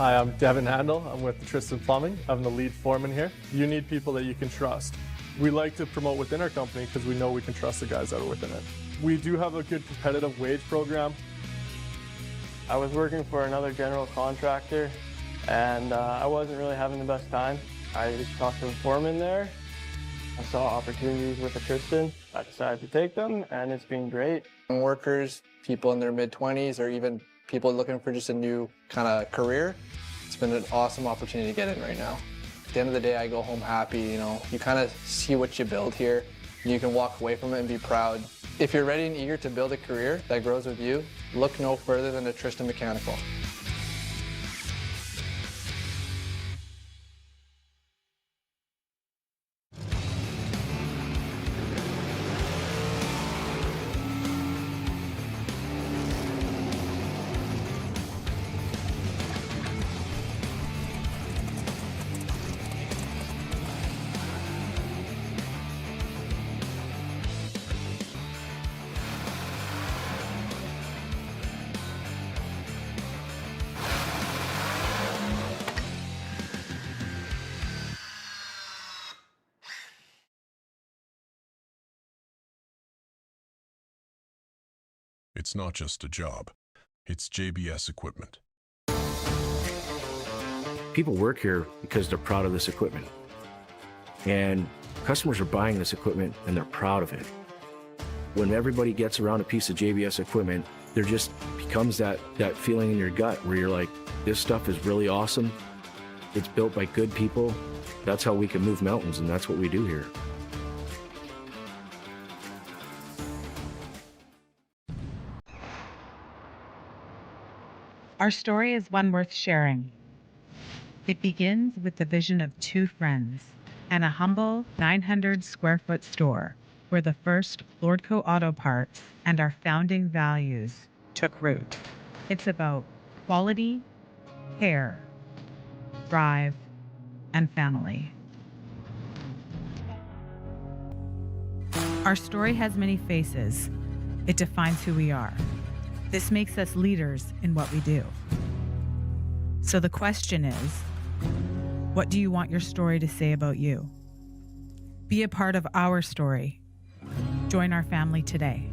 Hi, I'm Devin Handel. I'm with Tristan Plumbing. I'm the lead foreman here. You need people that you can trust. We like to promote within our company because we know we can trust the guys that are within it. We do have a good competitive wage program. I was working for another general contractor and I wasn't really having the best time. I just talked to the foreman there. I saw opportunities with the Tristan. I decided to take them and it's been great. Workers, people in their mid-20s, or even people looking for just a new kind of career, it's been an awesome opportunity to get in right now. At the end of the day, I go home happy, you kind of see what you build here. You can walk away from it and be proud. If you're ready and eager to build a career that grows with you, look no further than a Tristan Mechanical. It's not just a job, it's JBS equipment. People work here because they're proud of this equipment. And customers are buying this equipment and they're proud of it. When everybody gets around a piece of JBS equipment, there just becomes that feeling in your gut where you're like, this stuff is really awesome. It's built by good people. That's how we can move mountains, and that's what we do here. Our story is one worth sharing. It begins with the vision of two friends and a humble 900 square foot store where the first Lordco auto parts and our founding values took root. It's about quality, care, drive, and family. Our story has many faces. It defines who we are. This makes us leaders in what we do. So the question is, what do you want your story to say about you? Be a part of our story. Join our family today.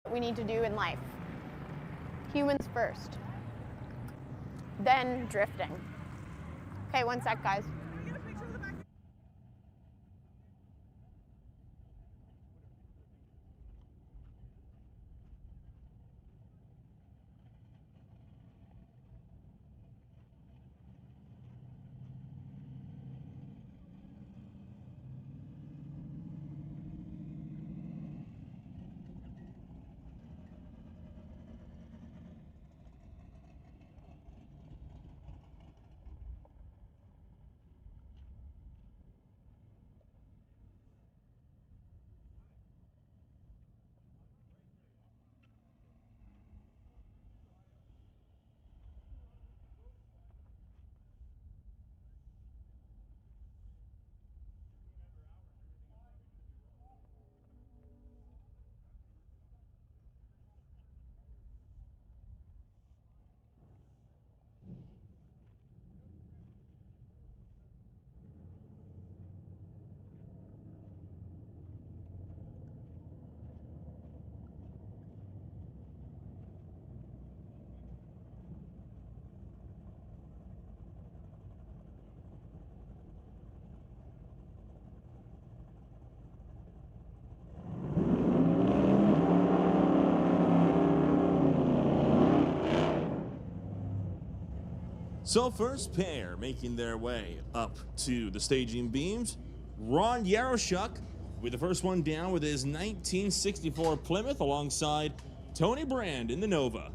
What we need to do in life. Humans first. Then drifting. Okay, one sec, guys. So first pair making their way up to the staging beams, Ron Yaroshuk with the first one down with his 1964 Plymouth alongside Tony Brand in the Nova.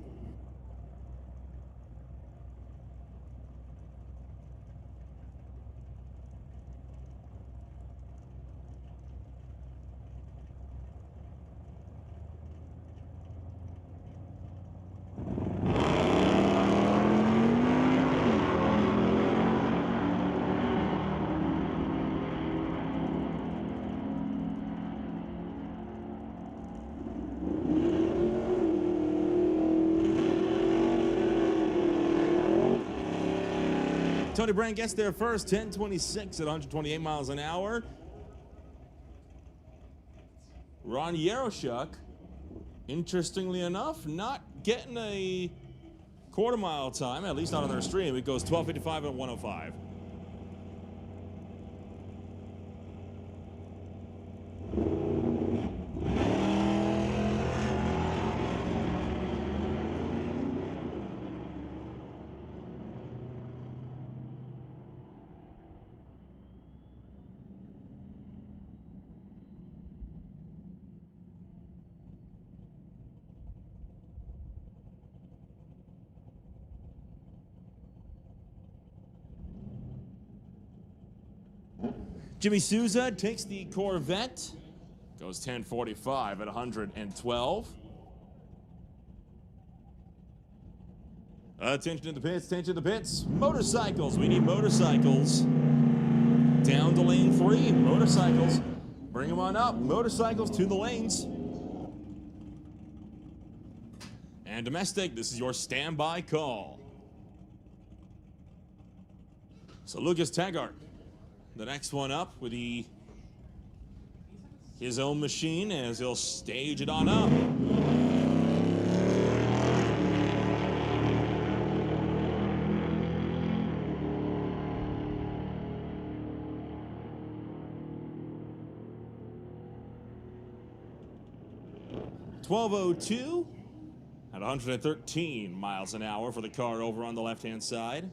Tony Brand gets there first, 10:26 at 128 miles an hour. Ron Yaroshuk, interestingly enough, not getting a quarter-mile time, at least not on their stream. It goes 12:55 at 105. Jimmy Souza takes the Corvette, goes 10:45 at 112. Attention to the pits, attention to the pits. Motorcycles, we need motorcycles. Down to lane 3, motorcycles. Bring them on up, motorcycles to the lanes. And domestic, this is your standby call. So Lucas Taggart, the next one up with his own machine as he'll stage it on up. .1202 at 113 miles an hour for the car over on the left-hand side.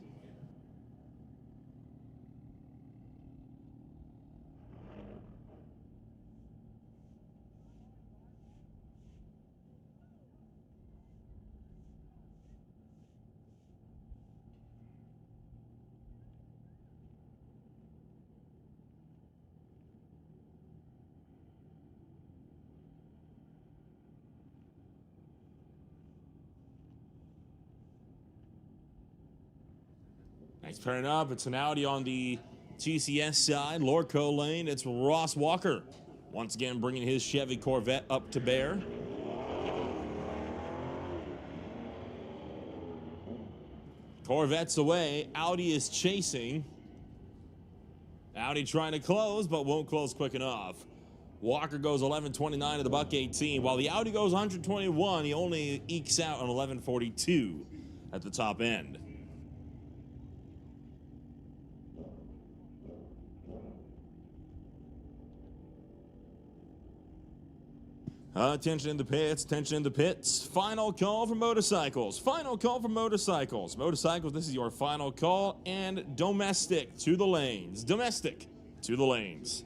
Nice pairing up. It's an Audi on the TCS side. Lordco lane, it's Ross Walker. Once again, bringing his Chevy Corvette up to bear. Corvette's away. Audi is chasing. Audi trying to close, but won't close quick enough. Walker goes 11:29 to the buck 18. While the Audi goes 121, he only ekes out on 11:42 at the top end. Attention in the pits, attention in the pits. Final call for motorcycles. Final call for motorcycles. Motorcycles, this is your final call. And domestic to the lanes. Domestic to the lanes.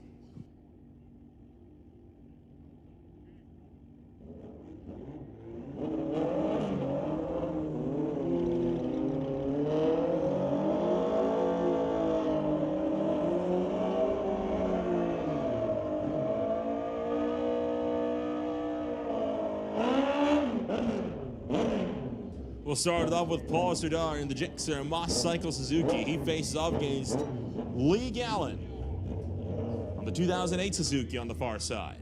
We'll start it off with Paul Serdar in the Gixxer Moss Cycle Suzuki. He faces off against Lee Gallen on the 2008 Suzuki on the far side.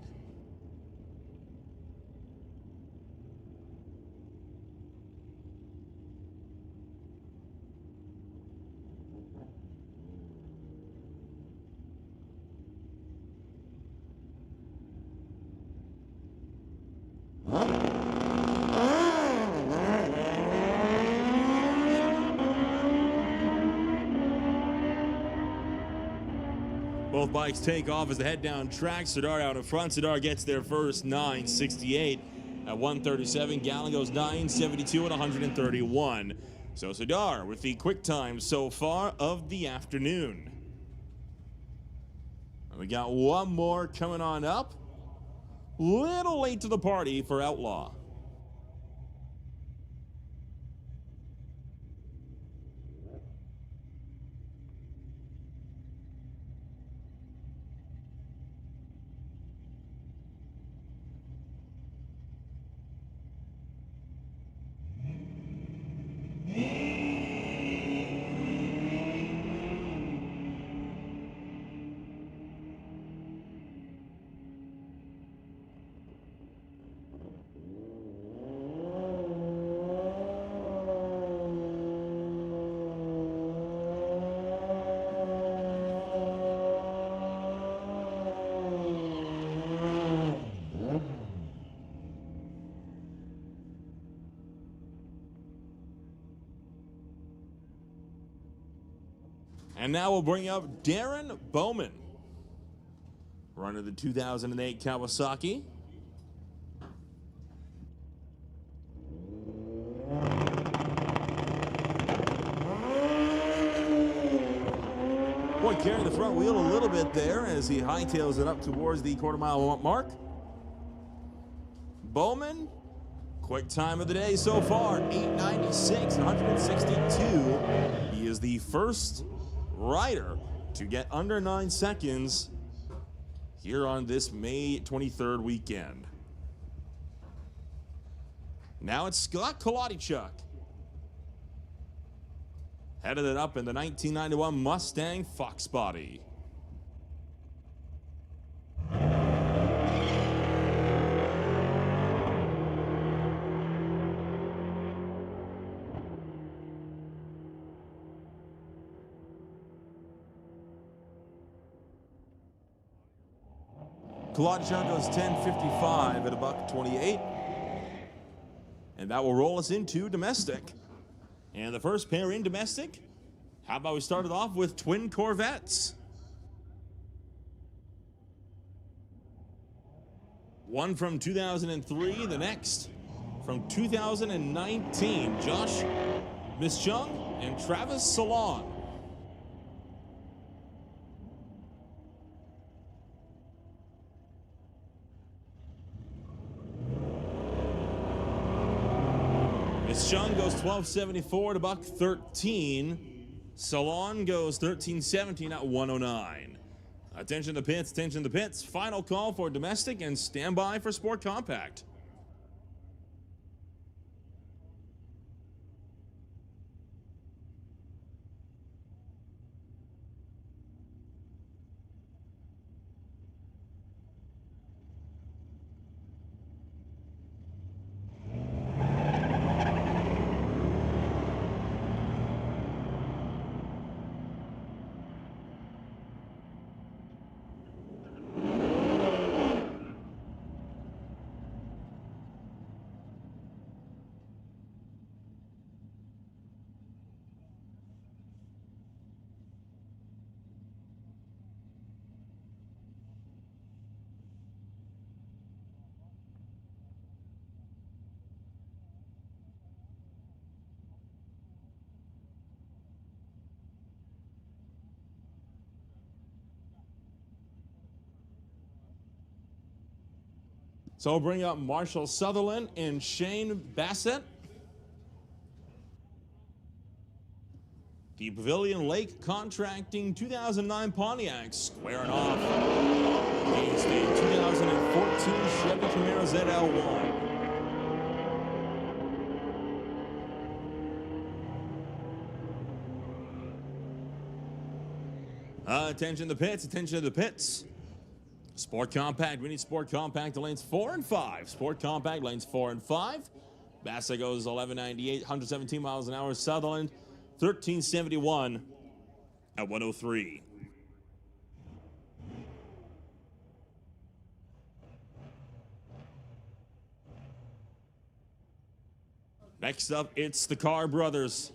Both bikes take off as they head down track. Serdar out in front. Serdar gets there first, 9:68 at 137. Gallen goes 9:72 at 131. So Serdar with the quick time so far of the afternoon. And we got one more coming on up. Little late to the party for Outlaw. And now we'll bring up Darren Bowman, running the 2008 Kawasaki. Boy, carrying the front wheel a little bit there as he hightails it up towards the quarter-mile mark. Bowman, quick time of the day so far, 8:96, 162. He is the first rider to get under 9 seconds here on this May 23rd weekend. Now it's Scott Kolodichuk. Headed it up in the 1991 Mustang Fox Body. Kolodichuk goes 10:55 at $1.28. And that will roll us into domestic. And the first pair in domestic, how about we start it off with twin Corvettes? One from 2003, the next from 2019, Josh Mischung and Travis Salon. Mischung goes 12.74 at $1.13. Salon goes 13.17 at 109. Attention to the pits, attention to the pits. Final call for domestic and standby for Sport Compact. So we'll bring up Marshall Sutherland and Shane Bassett. The Pavilion Lake Contracting 2009 Pontiac squaring off against a 2014 Chevy Camaro ZL1. Attention to the pits, attention to the pits. Sport Compact, we need Sport Compact to lanes 4 and 5. Sport Compact, lanes 4 and 5. Bassett goes 11.98, 117 miles an hour. Sutherland, 13.71 at 103. Next up, it's the Carr brothers.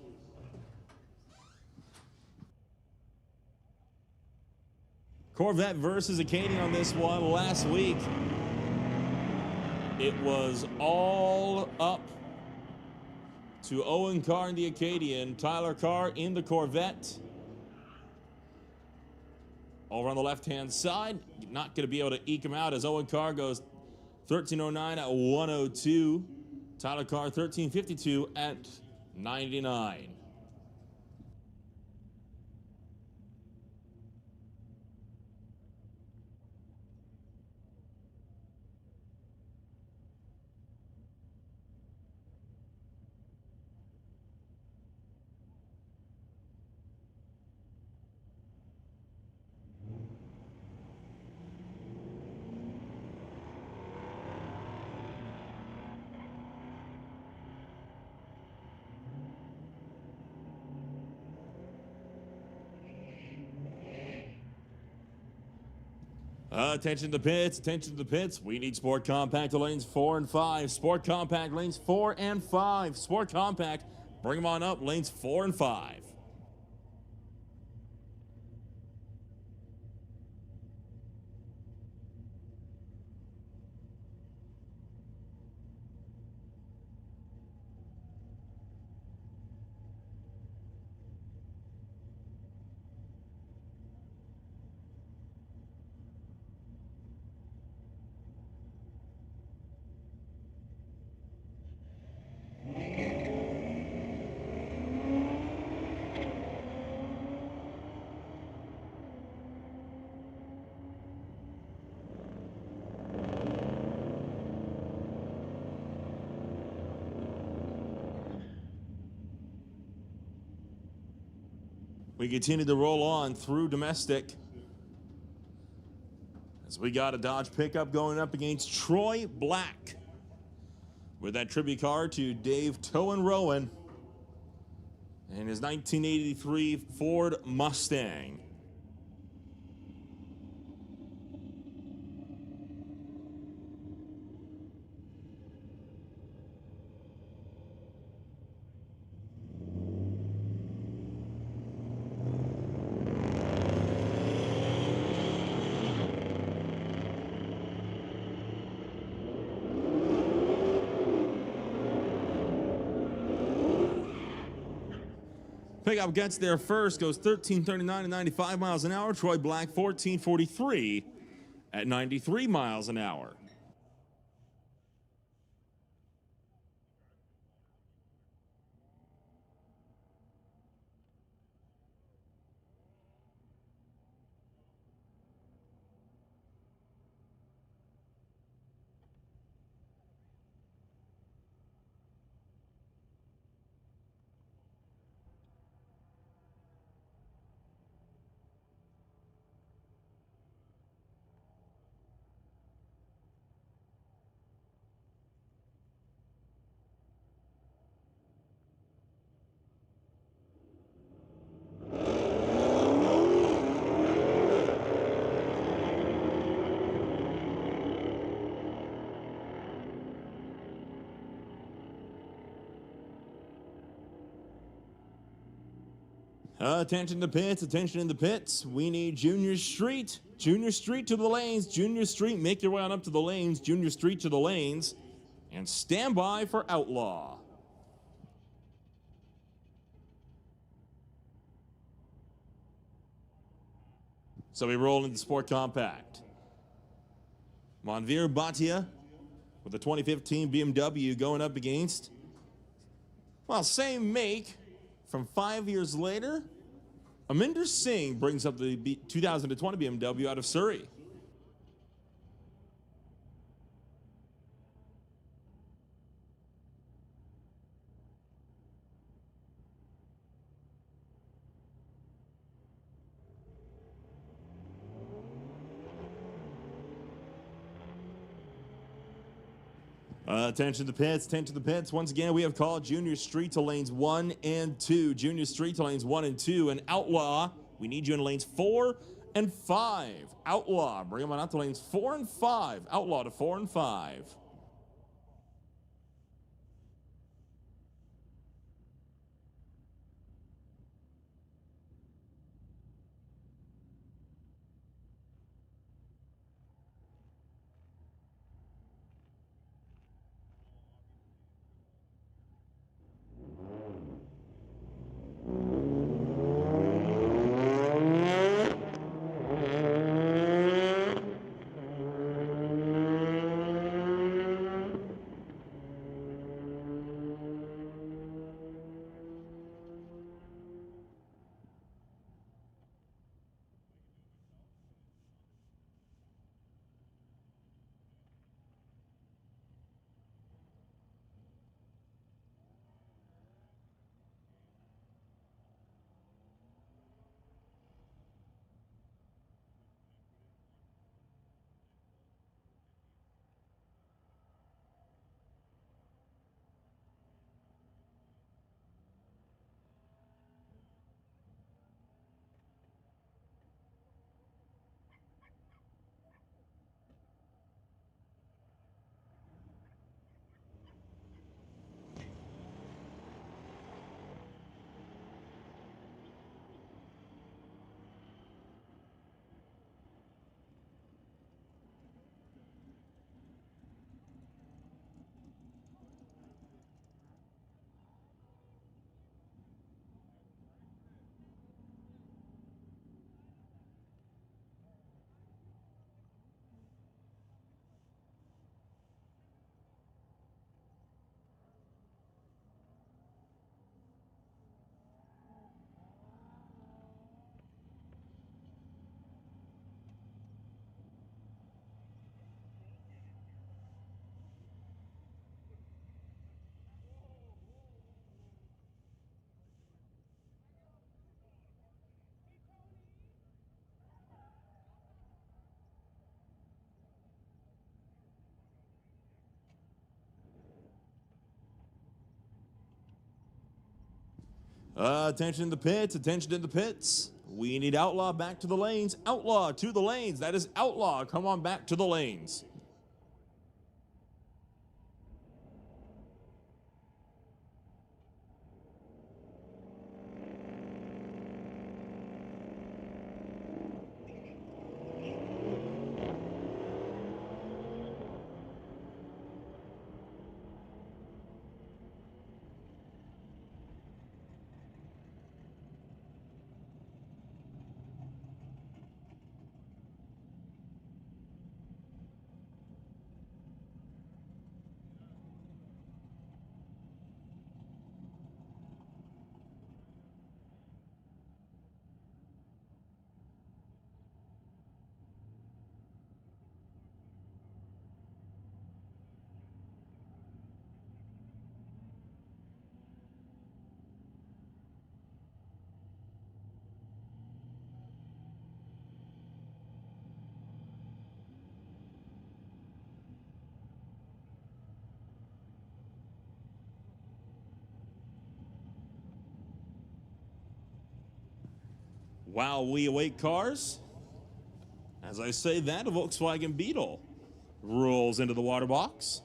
Corvette versus Acadian on this one last week. It was all up to Owen Carr in the Acadian, Tyler Carr in the Corvette. Over on the left-hand side, not going to be able to eke him out as Owen Carr goes 13.09 at 102. Tyler Carr 13.52 at 99. Attention to the pits, attention to the pits. We need Sport Compact to lanes 4 and 5. Sport Compact, lanes 4 and 5. Sport Compact, bring them on up, lanes 4 and 5. We continue to roll on through domestic, as we got a Dodge pickup going up against Troy Black with that tribute card to Dave Toe and Rowan and his 1983 Ford Mustang. Pickup gets there first, goes 13:39 at 95 miles an hour. Troy Black 14:43 at 93 miles an hour. Attention to pits, attention in the pits. We need Junior Street. Junior Street to the lanes. Junior Street, make your way on up to the lanes. Junior Street to the lanes. And stand by for Outlaw. So we roll into the Sport Compact. Monveer Bhatia with the 2015 BMW going up against, well, same make from 5 years later. Aminder Singh brings up the 2020 BMW out of Surrey. Attention to the pits, attention to the pits. Once again, we have called Junior Street to lanes 1 and 2. Junior Street to lanes 1 and 2. And Outlaw, we need you in lanes 4 and 5. Outlaw, bring them on out to lanes 4 and 5. Outlaw to 4 and 5. Attention in the pits, attention in the pits. We need Outlaw back to the lanes. Outlaw to the lanes. That is Outlaw. Come on back to the lanes. While we await cars, as I say that, a Volkswagen Beetle rolls into the water box.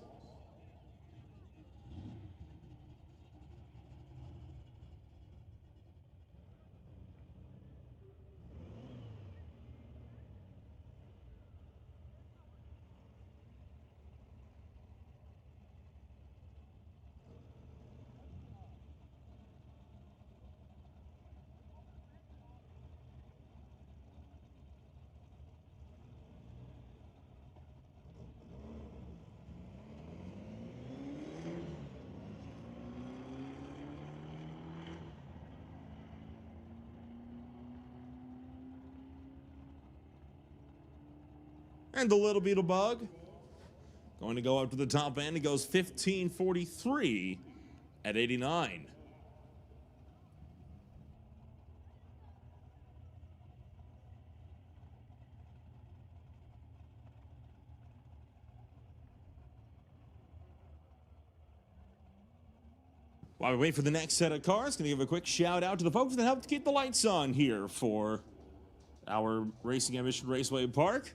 And the little Beetle Bug going to go up to the top end. It goes 1543 at 89. While we wait for the next set of cars, going to give a quick shout out to the folks that helped keep the lights on here for our Racing Ambition Raceway Park.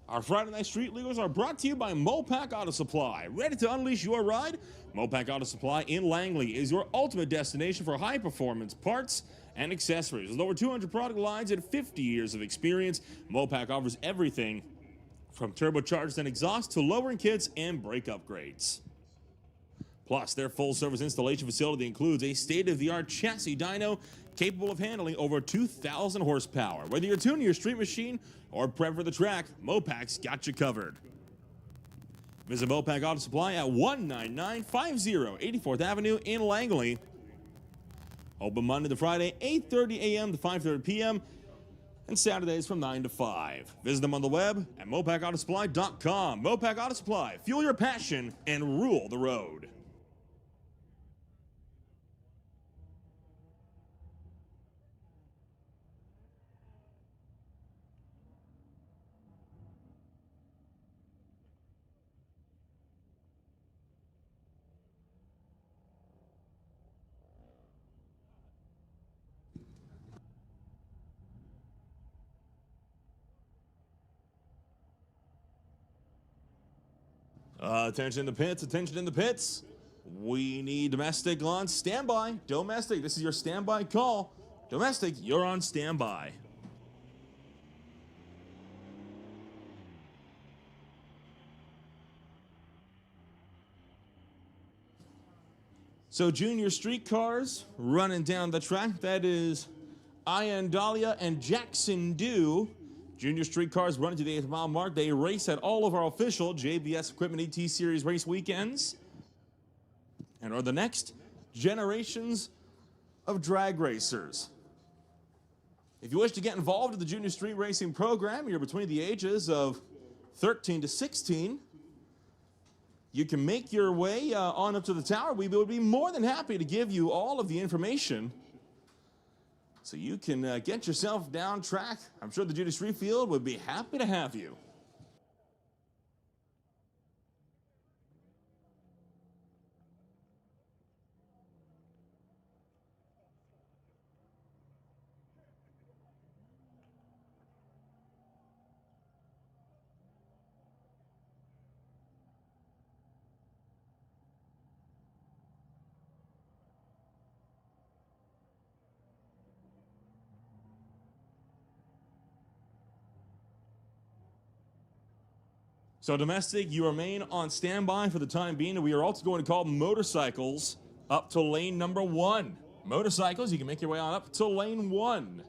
Our Friday Night Street Legals are brought to you by Mopac Auto Supply. Ready to unleash your ride? Mopac Auto Supply in Langley is your ultimate destination for high-performance parts and accessories. With over 200 product lines and 50 years of experience, Mopac offers everything from turbocharged and exhaust to lowering kits and brake upgrades. Plus, their full-service installation facility includes a state-of-the-art chassis dyno capable of handling over 2,000 horsepower. Whether you're tuning your street machine or prep for the track, Mopac's got you covered. Visit Mopac Auto Supply at 19950 84th Avenue in Langley. Open Monday to Friday, 8:30 a.m. to 5:30 p.m. and Saturdays from 9 to 5. Visit them on the web at mopacautosupply.com. Mopac Auto Supply, fuel your passion and rule the road. Attention in the pits, attention in the pits. We need domestic on standby. Domestic, this is your standby call. Domestic, you're on standby. So junior street cars running down the track. That is Ian Dahlia and Jackson Dew. Junior street cars running to the 8th mile mark. They race at all of our official JBS Equipment ET Series race weekends and are the next generations of drag racers. If you wish to get involved in the junior street racing program, you're between the ages of 13 to 16. You can make your way on up to the tower. We would be more than happy to give you all of the information so you can get yourself down track. I'm sure the junior street field would be happy to have you. So domestic, you remain on standby for the time being, and we are also going to call motorcycles up to lane number 1. Motorcycles, you can make your way on up to lane 1.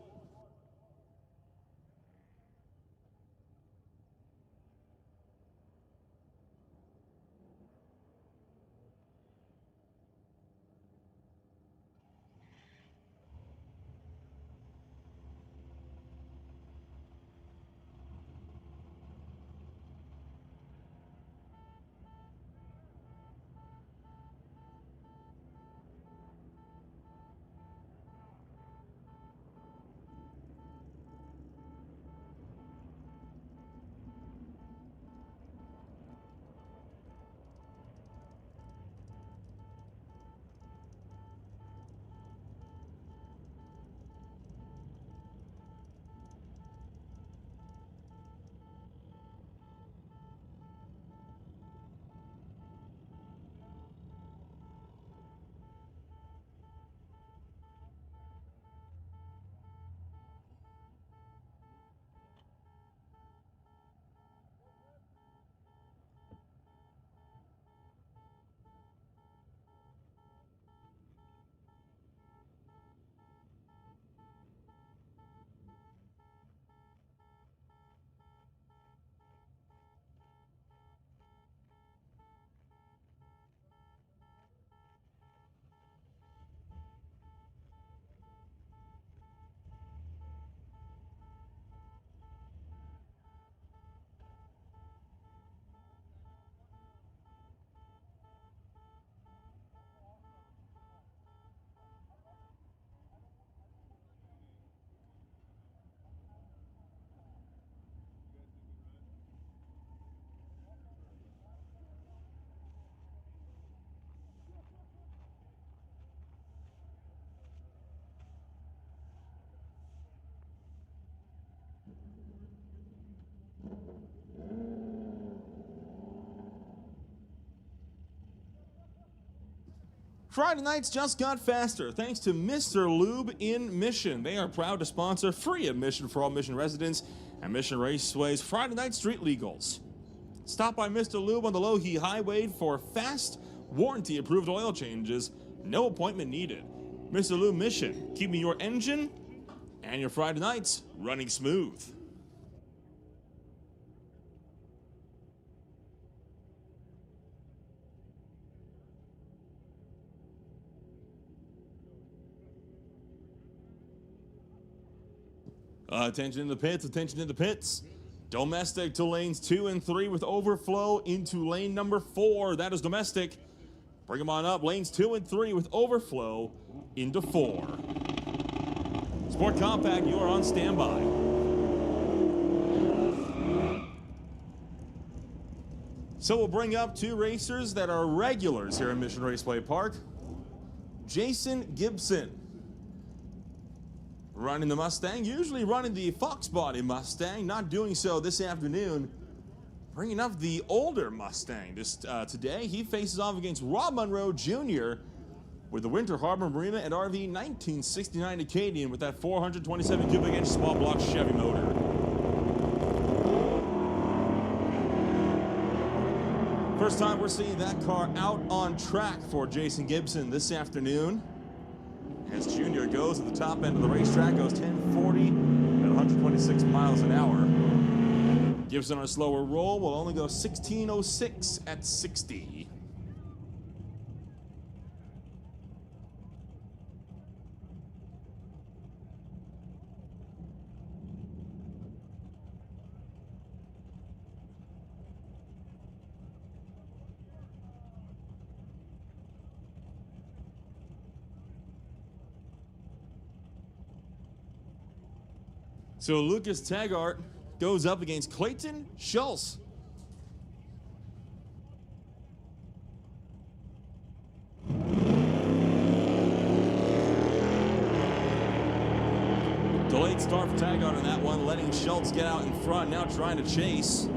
Friday nights just got faster thanks to Mr. Lube in Mission. They are proud to sponsor free admission for all Mission residents and Mission Raceway's Friday night street legals. Stop by Mr. Lube on the Lohe Highway for fast, warranty-approved oil changes, no appointment needed. Mr. Lube Mission, keeping your engine and your Friday nights running smooth. Attention in the pits, attention in the pits. Domestic to lanes 2 and 3 with overflow into lane number 4. That is domestic. Bring them on up. Lanes 2 and 3 with overflow into 4. Sport Compact, you are on standby. So we'll bring up 2 racers that are regulars here in Mission Raceway Park. Jason Gibson, running the Mustang, usually running the Fox body Mustang, not doing so this afternoon. Bringing up the older Mustang today. He faces off against Rob Monroe Jr. with the Winter Harbor Marina and RV 1969 Acadian with that 427 cubic inch small block Chevy motor. First time we're seeing that car out on track for Jason Gibson this afternoon. As Junior goes at the top end of the racetrack, goes 1040 at 126 miles an hour. Gibson on a slower roll will only go 1606 at 60. So Lucas Taggart goes up against Clayton Schultz. Delayed start for Taggart on that one, letting Schultz get out in front, now trying to chase.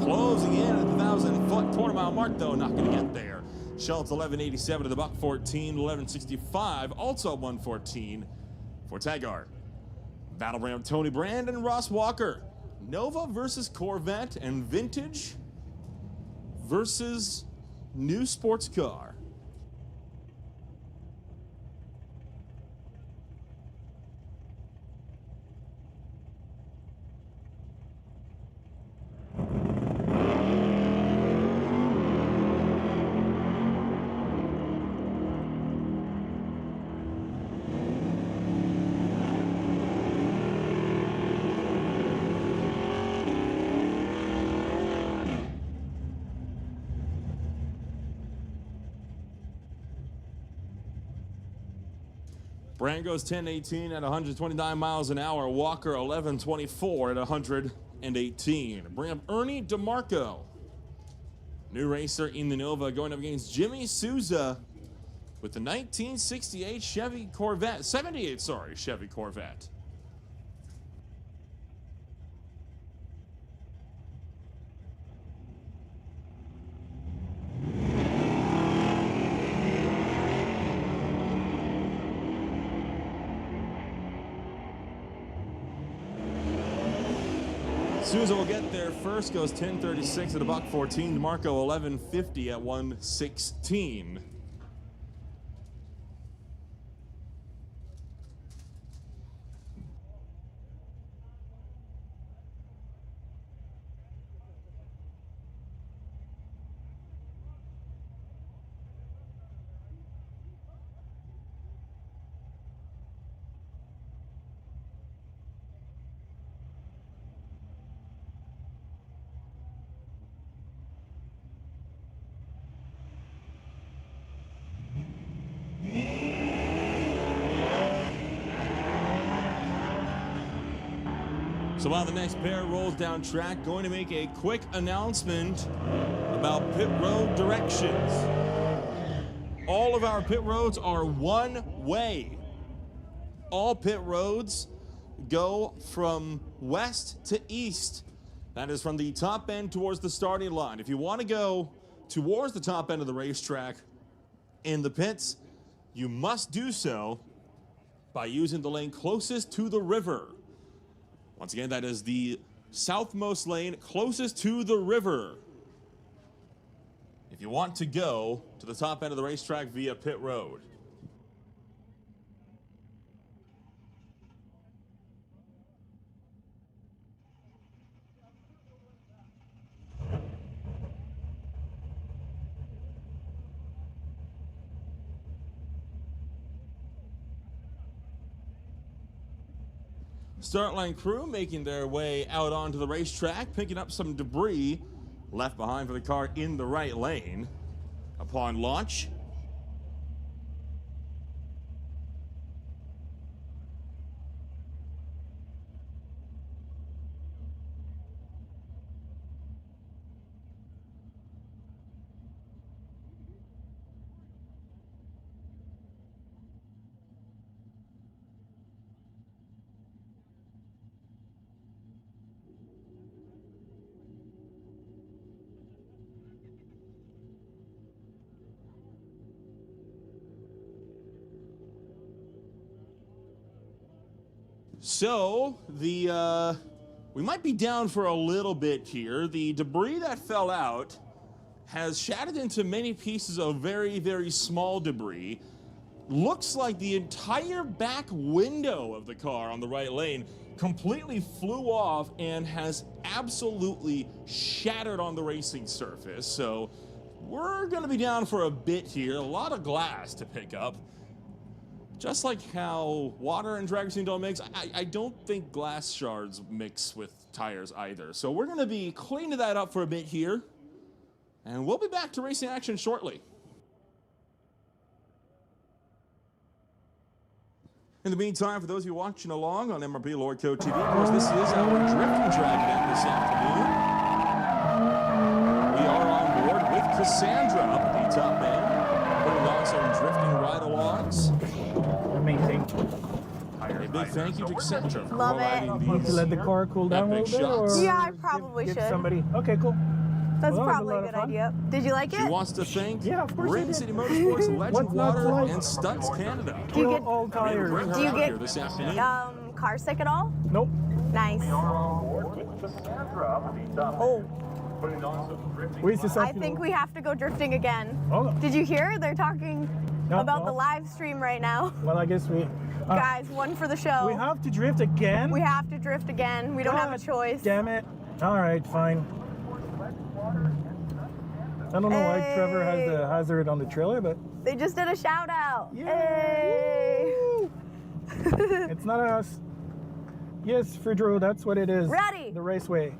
Closing in at the 1,000-foot quarter-mile mark, though, not going to get there. Schultz 1187 to the buck 14, 1165, also 114 for Taggart. Battle Ram Tony Brand and Ross Walker Nova versus Corvette and vintage versus new sports car. Brand goes 10:18 at 129 miles an hour. Walker 11:24 at 118. Bring up Ernie DeMarco. New racer in the Nova going up against Jimmy Souza with the 1968 Chevy Corvette. 78, sorry, Chevy Corvette. Souza will get there first, goes 10:36 at $114. DeMarco 11:50 at 116. So while the next pair rolls down track, going to make a quick announcement about pit road directions. All of our pit roads are one way. All pit roads go from west to east. That is from the top end towards the starting line. If you want to go towards the top end of the racetrack in the pits, you must do so by using the lane closest to the river. Once again, that is the southmost lane closest to the river. If you want to go to the top end of the racetrack via pit road. Start line crew making their way out onto the racetrack, picking up some debris left behind for the car in the right lane upon launch. So, we might be down for a little bit here. The debris that fell out has shattered into many pieces of very, very small debris. Looks like the entire back window of the car on the right lane completely flew off and has absolutely shattered on the racing surface. So, we're going to be down for a bit here. A lot of glass to pick up. Just like how water and drag racing don't mix, I don't think glass shards mix with tires either. So we're going to be cleaning that up for a bit here, and we'll be back to racing action shortly. In the meantime, for those of you watching along on MRB Lordco TV, of course, this is our drifting drag event this afternoon. We are on board with Cassandra up at the top end, putting on some drifting ride-alongs. Amazing. A big thank you to Cassandra for Love it. providing these To let the car cool down a epic little bit, shots. or Yeah, I probably give should. somebody. Okay, cool. That's Well, that was probably a a lot good of fun. idea. Did you like She it? wants to thank Yeah, of course I Ring did. City Motorsports, Legend What's not Water, to like? and Stunts Canada. Do you All get tires. Bring her Do you out get here this afternoon. car sick at all? Nope. Nice. Oh, Oui, c'est ça. I think we have to go drifting again. Oh. Did you hear? They're talking No, about no. the live stream right now. Well, I guess we... Guys, one for the show. we have to drift again? We have to drift again. We don't have a God choice. Damn it. All right, fine. I don't know why Trevor has the hazard on the trailer, but They just did a shout out. Yeah. Hey. it's not us. Yes, Fridro, that's what it is. Ready. The Raceway.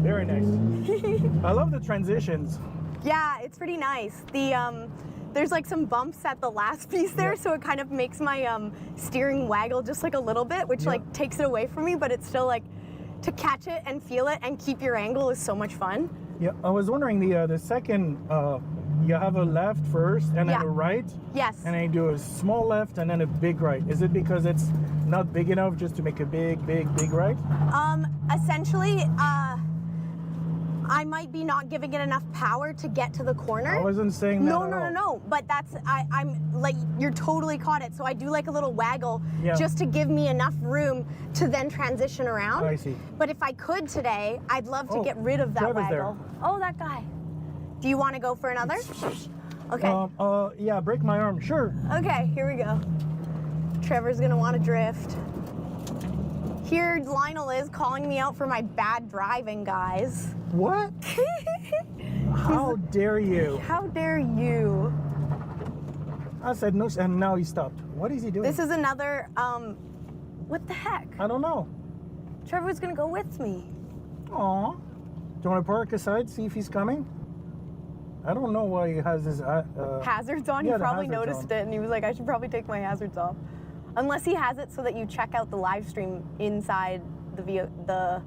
Very nice. I love the transitions. Yeah, it's pretty nice. There's like some bumps at the last piece there, Yeah. so it kind of makes my steering waggle just like a little bit, which Yeah. like takes it away from me, but it's still like to catch it and feel it and keep your angle is so much fun. Yeah, I was wondering the second, you have a left first and then Yeah. a right, Yes. and then you do a small left and then a big right. Is it because it's not big enough just to make a big right? Essentially, I might be not giving it enough power to get to the corner. I wasn't saying that No, at no, all. no, no. But I'm like, you're totally caught it. So I do like a little waggle Yeah. just to give me enough room to then transition around. Oh, I see. But if I could today, I'd love to Oh, get rid of that Trevor's there. waggle. Oh, that guy. Do you want to go for another? Okay. Yeah, break my arm, sure. Okay, here we go. Trevor's gonna want to drift. Here Lionel is calling me out for my bad driving, guys. What? How dare you? How dare you? I said no, and now he stopped. What is he doing? This is another, what the heck? I don't know. Trevor's gonna go with me. Aw. Do you want to park aside, see if he's coming? I don't know why he has his... Hazards on? yeah, He the probably hazards noticed on. it and he was like, I should probably take my hazards off. Unless he has it so that you check out the live stream inside the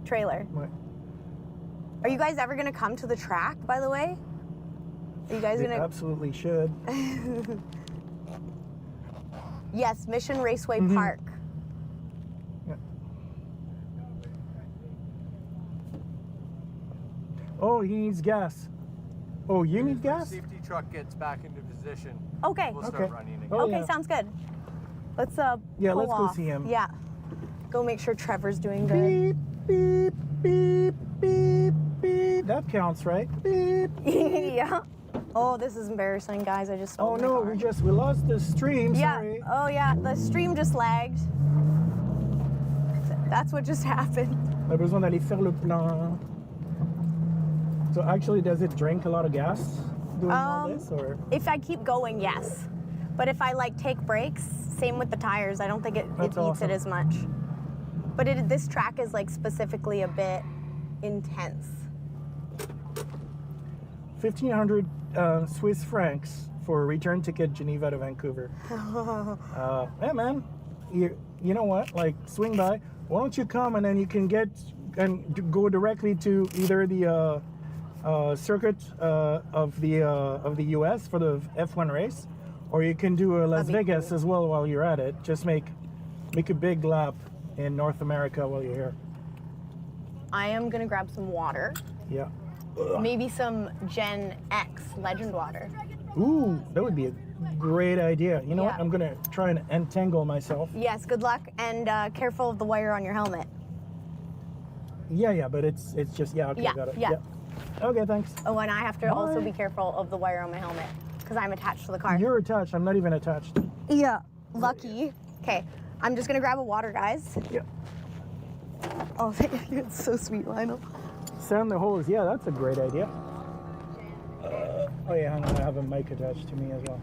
trailer. What? Are you guys ever gonna come to the track, by the way? Are you guys They gonna? absolutely should. Yes, Mission Raceway Mm-hmm. Park. Yeah. Oh, he needs gas. Oh, you need gas? Safety truck gets back into position. Okay. We'll Okay. start running again. Oh, Okay, yeah. sounds good. Let's Yeah, pull let's go off. see him. Yeah. Go make sure Trevor's doing good. Beep, beep, beep, beep, beep. That counts, right? Beep. Yeah. Oh, this is embarrassing, guys. I just stole Oh my no, car. we lost the stream. Yeah. Sorry. Oh yeah, the stream just lagged. That's what just happened. On a besoin d'aller faire le plein. So actually, does it drink a lot of gas doing all this, or? If I keep going, yes. But if I like take breaks, same with the tires. I don't think it That's eats awesome. it as much. But this track is like specifically a bit intense. 1,500 Swiss francs for a return ticket Geneva to Vancouver. Yeah, man. You know what? Like, swing by. Why don't you come and then you can get and go directly to either the circuit of the U.S. for the F1 race, or you can do Las That'd be Vegas cool. as well while you're at it. Just make a big lap in North America while you're here. I am gonna grab some water. Yeah. Maybe some Gen X Legend water. Ooh, that would be a great idea. You know what? Yeah. I'm gonna try and entangle myself. Yes, good luck and careful of the wire on your helmet. Yeah, but it's just okay, Yeah, got it. yeah. Okay, thanks. Oh, and I have to also Bye. be careful of the wire on my helmet because I'm attached to the car. You're attached. I'm not even attached. Yeah, lucky. Okay, I'm just gonna grab a water, guys. Yeah. Oh, thank you. It's so sweet, Lionel. Sand the hose. Yeah, that's a great idea. Oh yeah, hang on. I have a mic attached to me as well.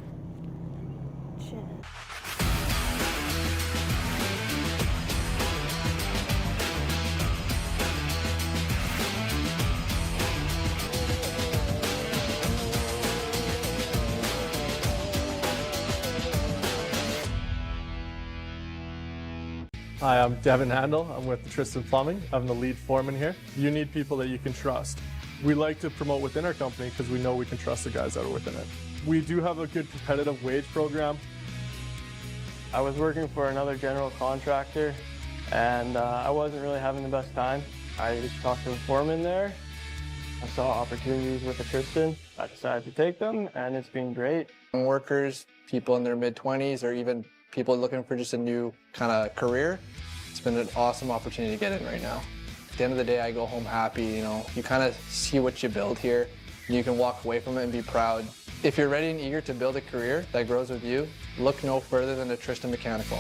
Hi, I'm Devin Handel. I'm with Tristan Plumbing. I'm the lead foreman here. You need people that you can trust. We like to promote within our company because we know we can trust the guys that are within it. We do have a good competitive wage program. I was working for another general contractor, and I wasn't really having the best time. I just talked to the foreman there. I saw opportunities with the Tristan. I decided to take them, and it's been great. Workers, people in their mid-20s, or even people looking for just a new kind of career, it's been an awesome opportunity to get in right now. At the end of the day, I go home happy, you kind of see what you build here, and you can walk away from it and be proud. If you're ready and eager to build a career that grows with you, look no further than a Tristan Mechanical.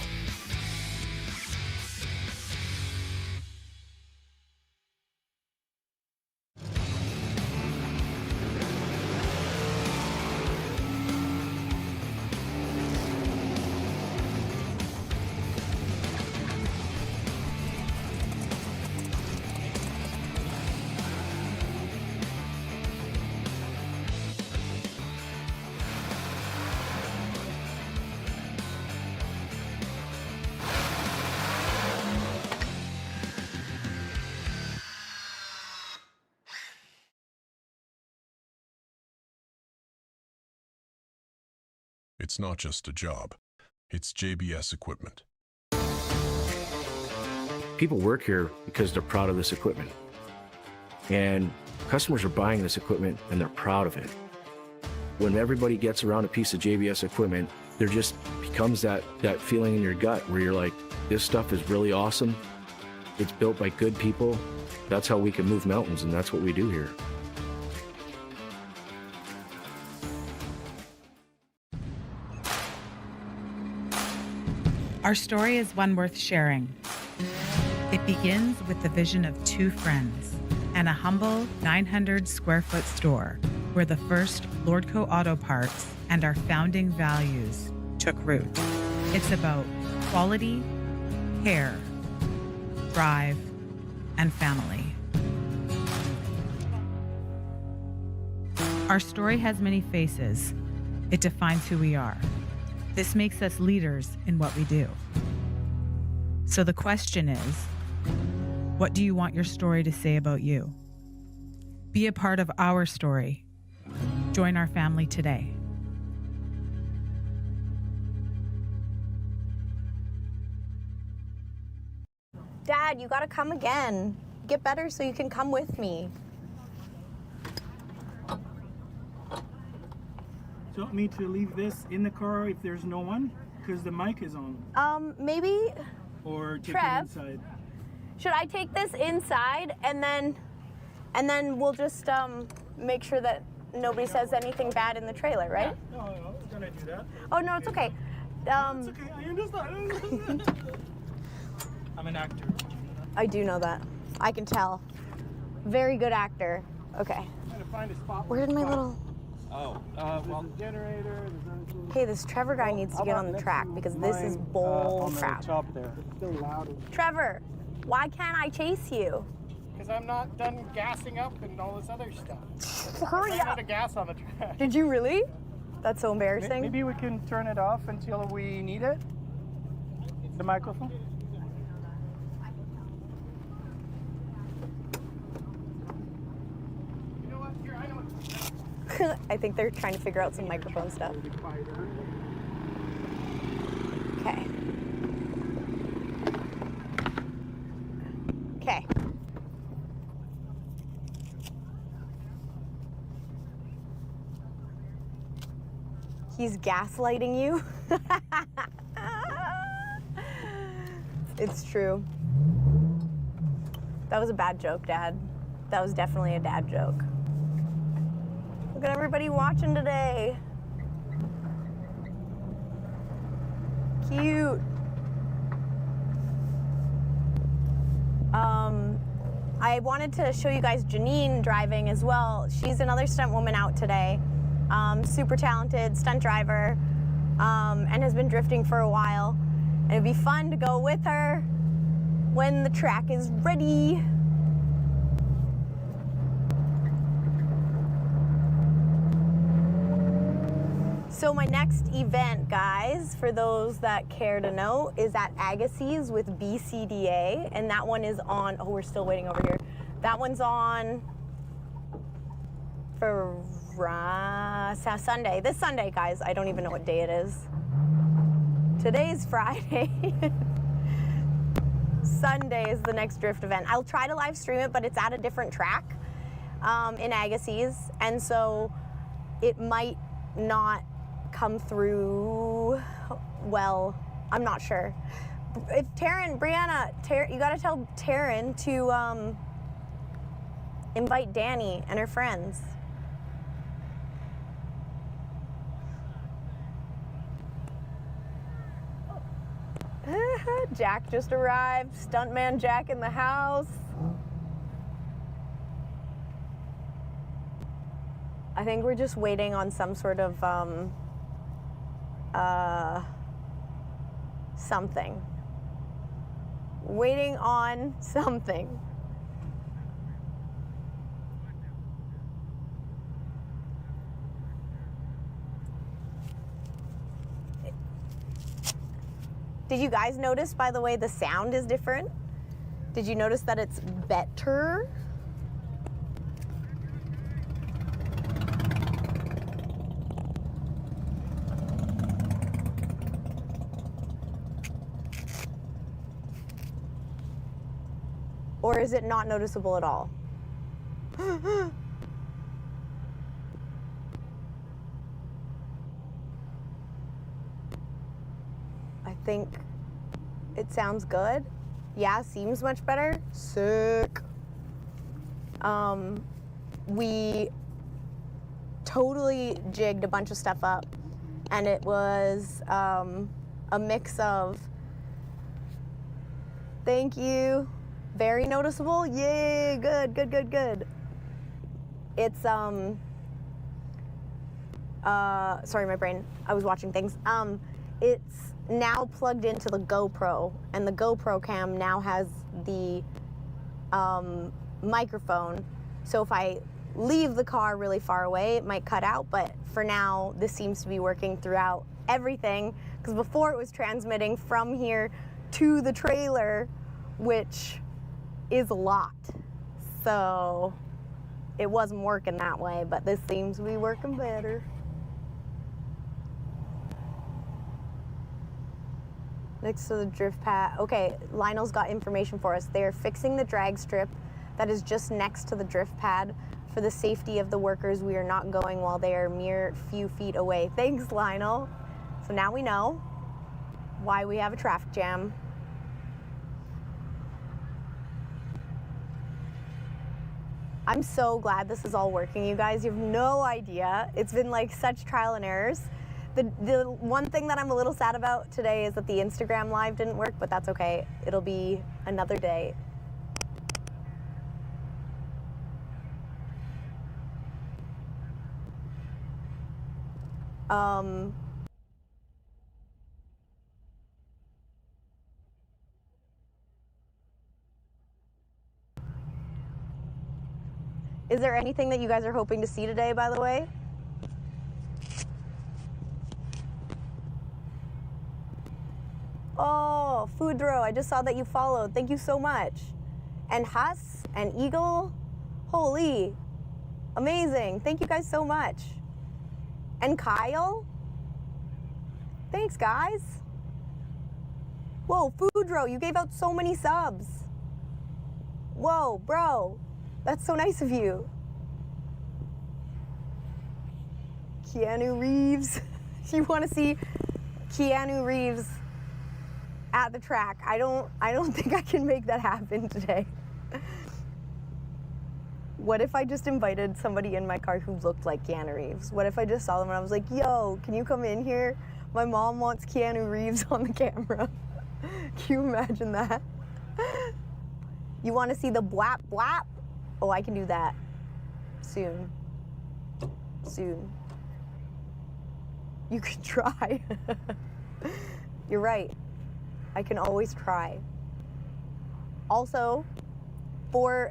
It's not just a job. It's JBS equipment. People work here because they're proud of this equipment. And customers are buying this equipment and they're proud of it. When everybody gets around a piece of JBS equipment, there just becomes that feeling in your gut where you're like, this stuff is really awesome. It's built by good people. That's how we can move mountains, and that's what we do here. Our story is one worth sharing. It begins with the vision of two friends and a humble 900 square foot store where the first Lordco auto parts and our founding values took root. It's about quality, care, drive, and family. Our story has many faces. It defines who we are. This makes us leaders in what we do. So the question is, what do you want your story to say about you? Be a part of our story. Join our family today. Dad, you gotta come again. Get better so you can come with me. Do you want me to leave this in the car if there's no one? Because the mic is on. Maybe, Or take Trev? it inside. should I take this inside and then we'll just make sure that nobody says anything bad in the trailer, right? No, I was gonna do that. Oh no, it's okay. It's okay, I understand. I'm an actor. I do know that. I can tell. Very good actor. Okay. Trying to find a spot. Where did my little... Well, generator. Hey, this Trevor guy needs to get on the track because this is bull crap. Top there. It's still loud. Trevor, why can't I chase you? Because I'm not done gassing up and all this other stuff. Hurry I'm out up. of gas on the track. Did you really? That's so embarrassing. Maybe we can turn it off until we need it. The microphone. You know what? Here, I know what. I think they're trying to figure out some microphone stuff. Okay. Okay. He's gaslighting you. It's true. That was a bad joke, Dad. That was definitely a dad joke. Look at everybody watching today. Cute. I wanted to show you guys Janine driving as well. She's another stunt woman out today. Super talented stunt driver, and has been drifting for a while. And it'd be fun to go with her when the track is ready. So my next event, guys, for those that care to know, is at Agassiz with BCDA, and that one is on, oh, we're still waiting over here. That one's on for Sunday. This Sunday, guys. I don't even know what day it is. Today's Friday. Sunday is the next drift event. I'll try to live stream it, but it's at a different track in Agassiz, and so it might not come through well. I'm not sure. If Brianna, you gotta tell Taryn to invite Danny and her friends. Jack just arrived. Stuntman Jack in the house. I think we're just waiting on some sort of something. Waiting on something. Did you guys notice, by the way, the sound is different? Did you notice that it's better? Or is it not noticeable at all? I think it sounds good. Yeah, seems much better. Sick. We totally jigged a bunch of stuff up, and it was a mix of, thank you, very noticeable. Yay, good, good, good, good. It's sorry, my brain, I was watching things. It's now plugged into the GoPro, and the GoPro cam now has the microphone. So if I leave the car really far away, it might cut out, but for now, this seems to be working throughout everything, because before it was transmitting from here to the trailer, which is a lot. So it wasn't working that way, but this seems to be working better. Next to the drift pad. Okay, Lionel's got information for us. They're fixing the drag strip that is just next to the drift pad. For the safety of the workers, we are not going while they are mere few feet away. Thanks, Lionel. So now we know why we have a traffic jam. I'm so glad this is all working, you guys. You have no idea. It's been like such trial and errors. The one thing that I'm a little sad about today is that the Instagram live didn't work, but that's okay. It'll be another day. Is there anything that you guys are hoping to see today, by the way? Oh, Foodro, I just saw that you followed. Thank you so much. And Huss and Eagle, holy, amazing. Thank you guys so much. And Kyle, thanks guys. Whoa, Foodro, you gave out so many subs. Whoa, bro, that's so nice of you. Keanu Reeves, you want to see Keanu Reeves at the track? I don't think I can make that happen today. What if I just invited somebody in my car who looked like Keanu Reeves? What if I just saw them and I was like, yo, can you come in here? My mom wants Keanu Reeves on the camera. Can you imagine that? You want to see the blap blap? Oh, I can do that. Soon. Soon. You can try. You're right. I can always try. Also,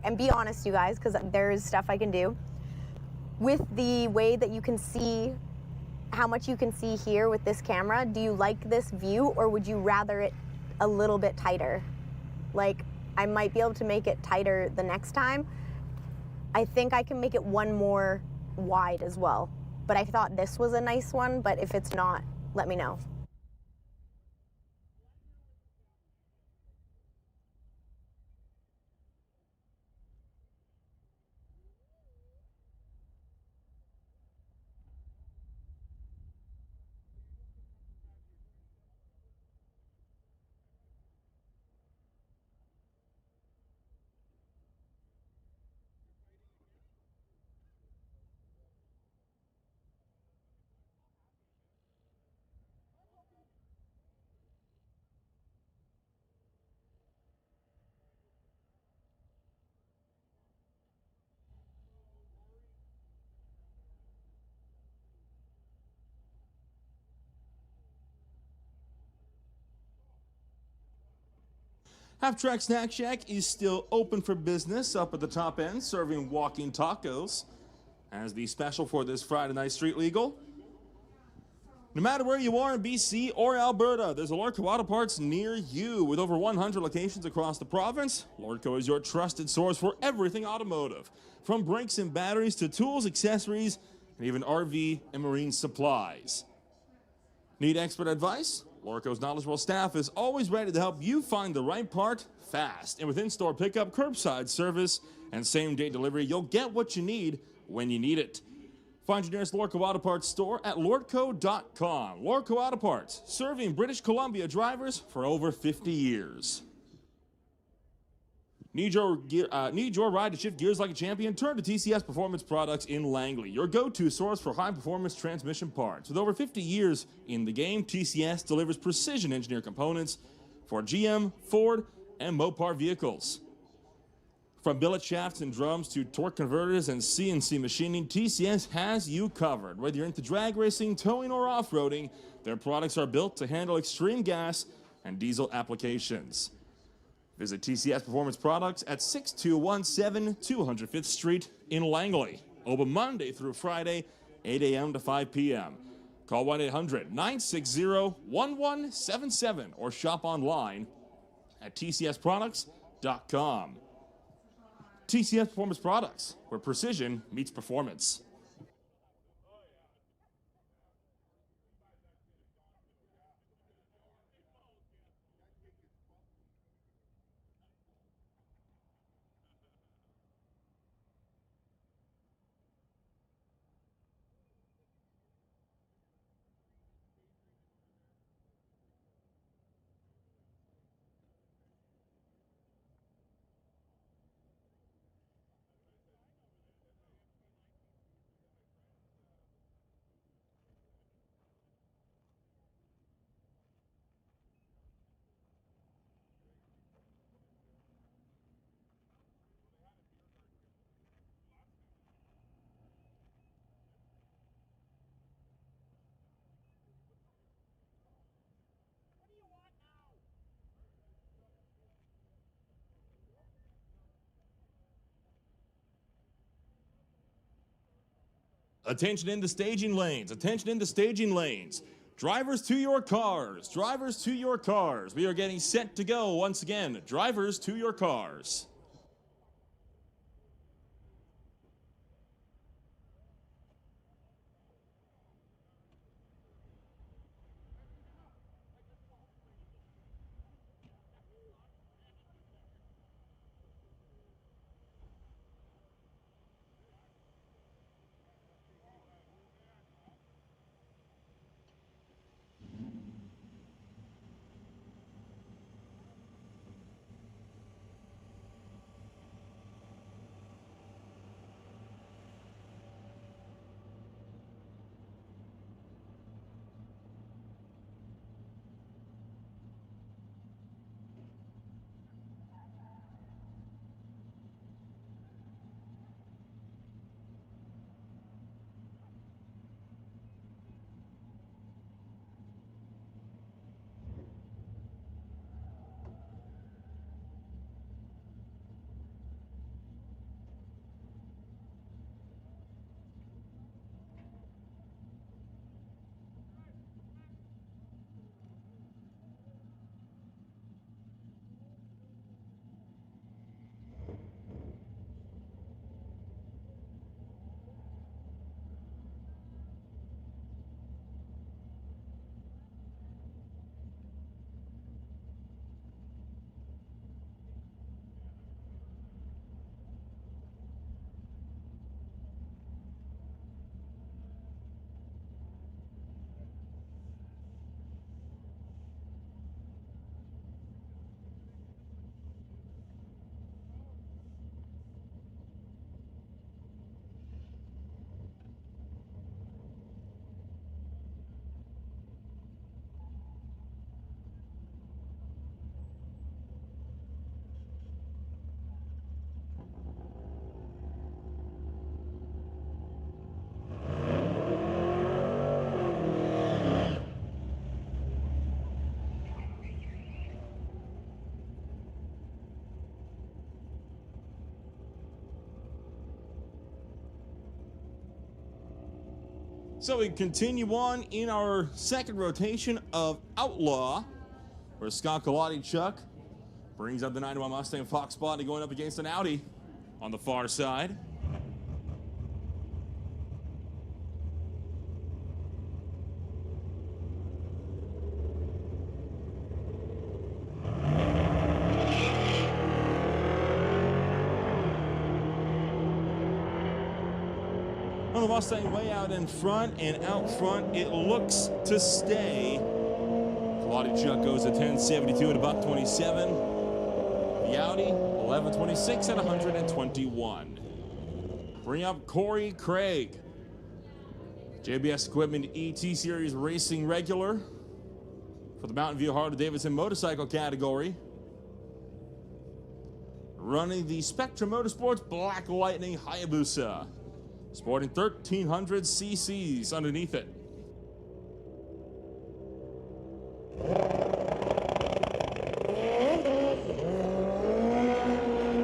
and be honest, you guys, because there is stuff I can do. With the way that you can see how much you can see here with this camera. Do you like this view, or would you rather it a little bit tighter? Like, I might be able to make it tighter the next time. I think I can make it one more wide as well. But I thought this was a nice one, but if it's not, let me know. Half Track Snack Shack is still open for business up at the top end, serving walking tacos as the special for this Friday night street legal. No matter where you are in BC or Alberta, there's a Lordco Auto Parts near you. With over 100 locations across the province, Lordco is your trusted source for everything automotive, from brakes and batteries to tools, accessories, and even RV and marine supplies. Need expert advice? Lordco's knowledgeable staff is always ready to help you find the right part fast. And with in-store pickup, curbside service, and same-day delivery, you'll get what you need when you need it. Find your nearest Lordco Auto Parts store at lordco.com. Lordco Auto Parts, serving British Columbia drivers for over 50 years. Need your ride to shift gears like a champion? Turn to TCS Performance products in Langley, your go-to source for high-performance transmission parts. With over 50 years in the game, TCS delivers precision engineered components for GM, Ford, and Mopar vehicles. From billet shafts and drums to torque converters and CNC machining, TCS has you covered. Whether you're into drag racing, towing, or off-roading, their products are built to handle extreme gas and diesel applications. Visit TCS Performance Products at 6217 205th Street in Langley. Open Monday through Friday, 8 a.m. to 5 p.m. Call 1-800-960-1177 or shop online at tcsproducts.com. TCS Performance Products, where precision meets performance. Attention in the staging lanes. Attention in the staging lanes. Drivers to your cars. Drivers to your cars. We are getting set to go once again. Drivers to your cars. So we continue on in our second rotation of Outlaw, where Scott Chuck brings up the 91 Mustang Fox Body going up against an Audi on the far side. The Mustang way out in front, and out front it looks to stay. Chuck goes at 10.72 at $1.27. The Audi 11.26 at 121. Bring up Corey Craig, JBS Equipment ET Series Racing regular for the Mountain View Harley-Davidson motorcycle category. Running the Spectrum Motorsports Black Lightning Hayabusa, sporting 1,300 cc's underneath it.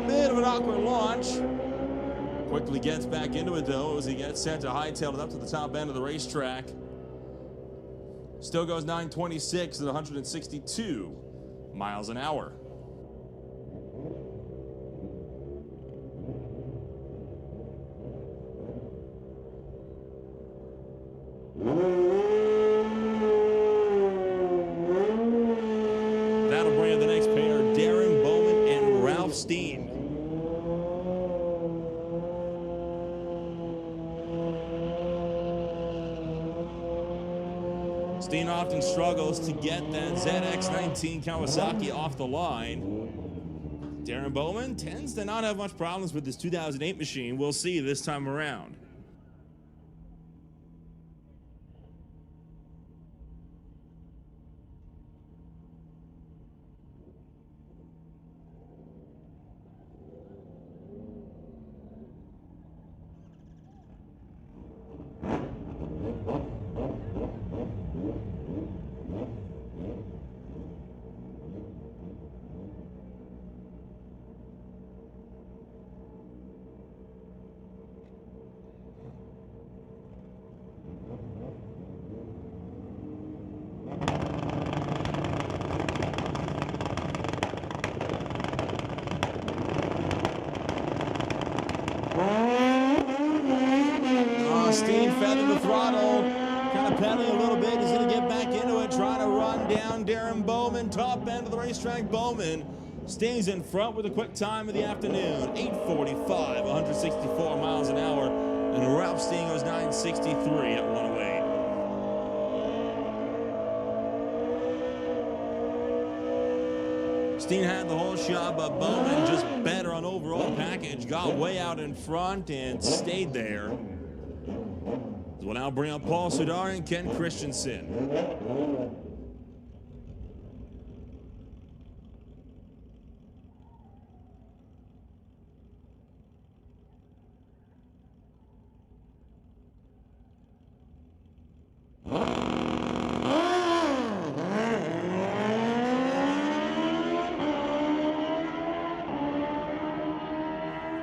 Bit of an awkward launch. Quickly gets back into it though as he gets set to hightail it up to the top end of the racetrack. Still goes 926 at 162 miles an hour. That'll bring in the next pair, Darren Bowman and Ralph Steen. Steen often struggles to get that ZX-19 Kawasaki off the line. Darren Bowman tends to not have much problems with this 2008 machine. We'll see this time around. Steen feathered the throttle, kind of pedaling a little bit. He's going to get back into it, trying to run down Darren Bowman. Top end of the racetrack, Bowman stays in front with a quick time of the afternoon. 8:45, 164 miles an hour. And Ralph Steen goes 963 at 108. Steen had the whole shot, but Bowman just better on overall package. Got way out in front and stayed there. We'll now bring up Paul Sudar and Ken Christensen.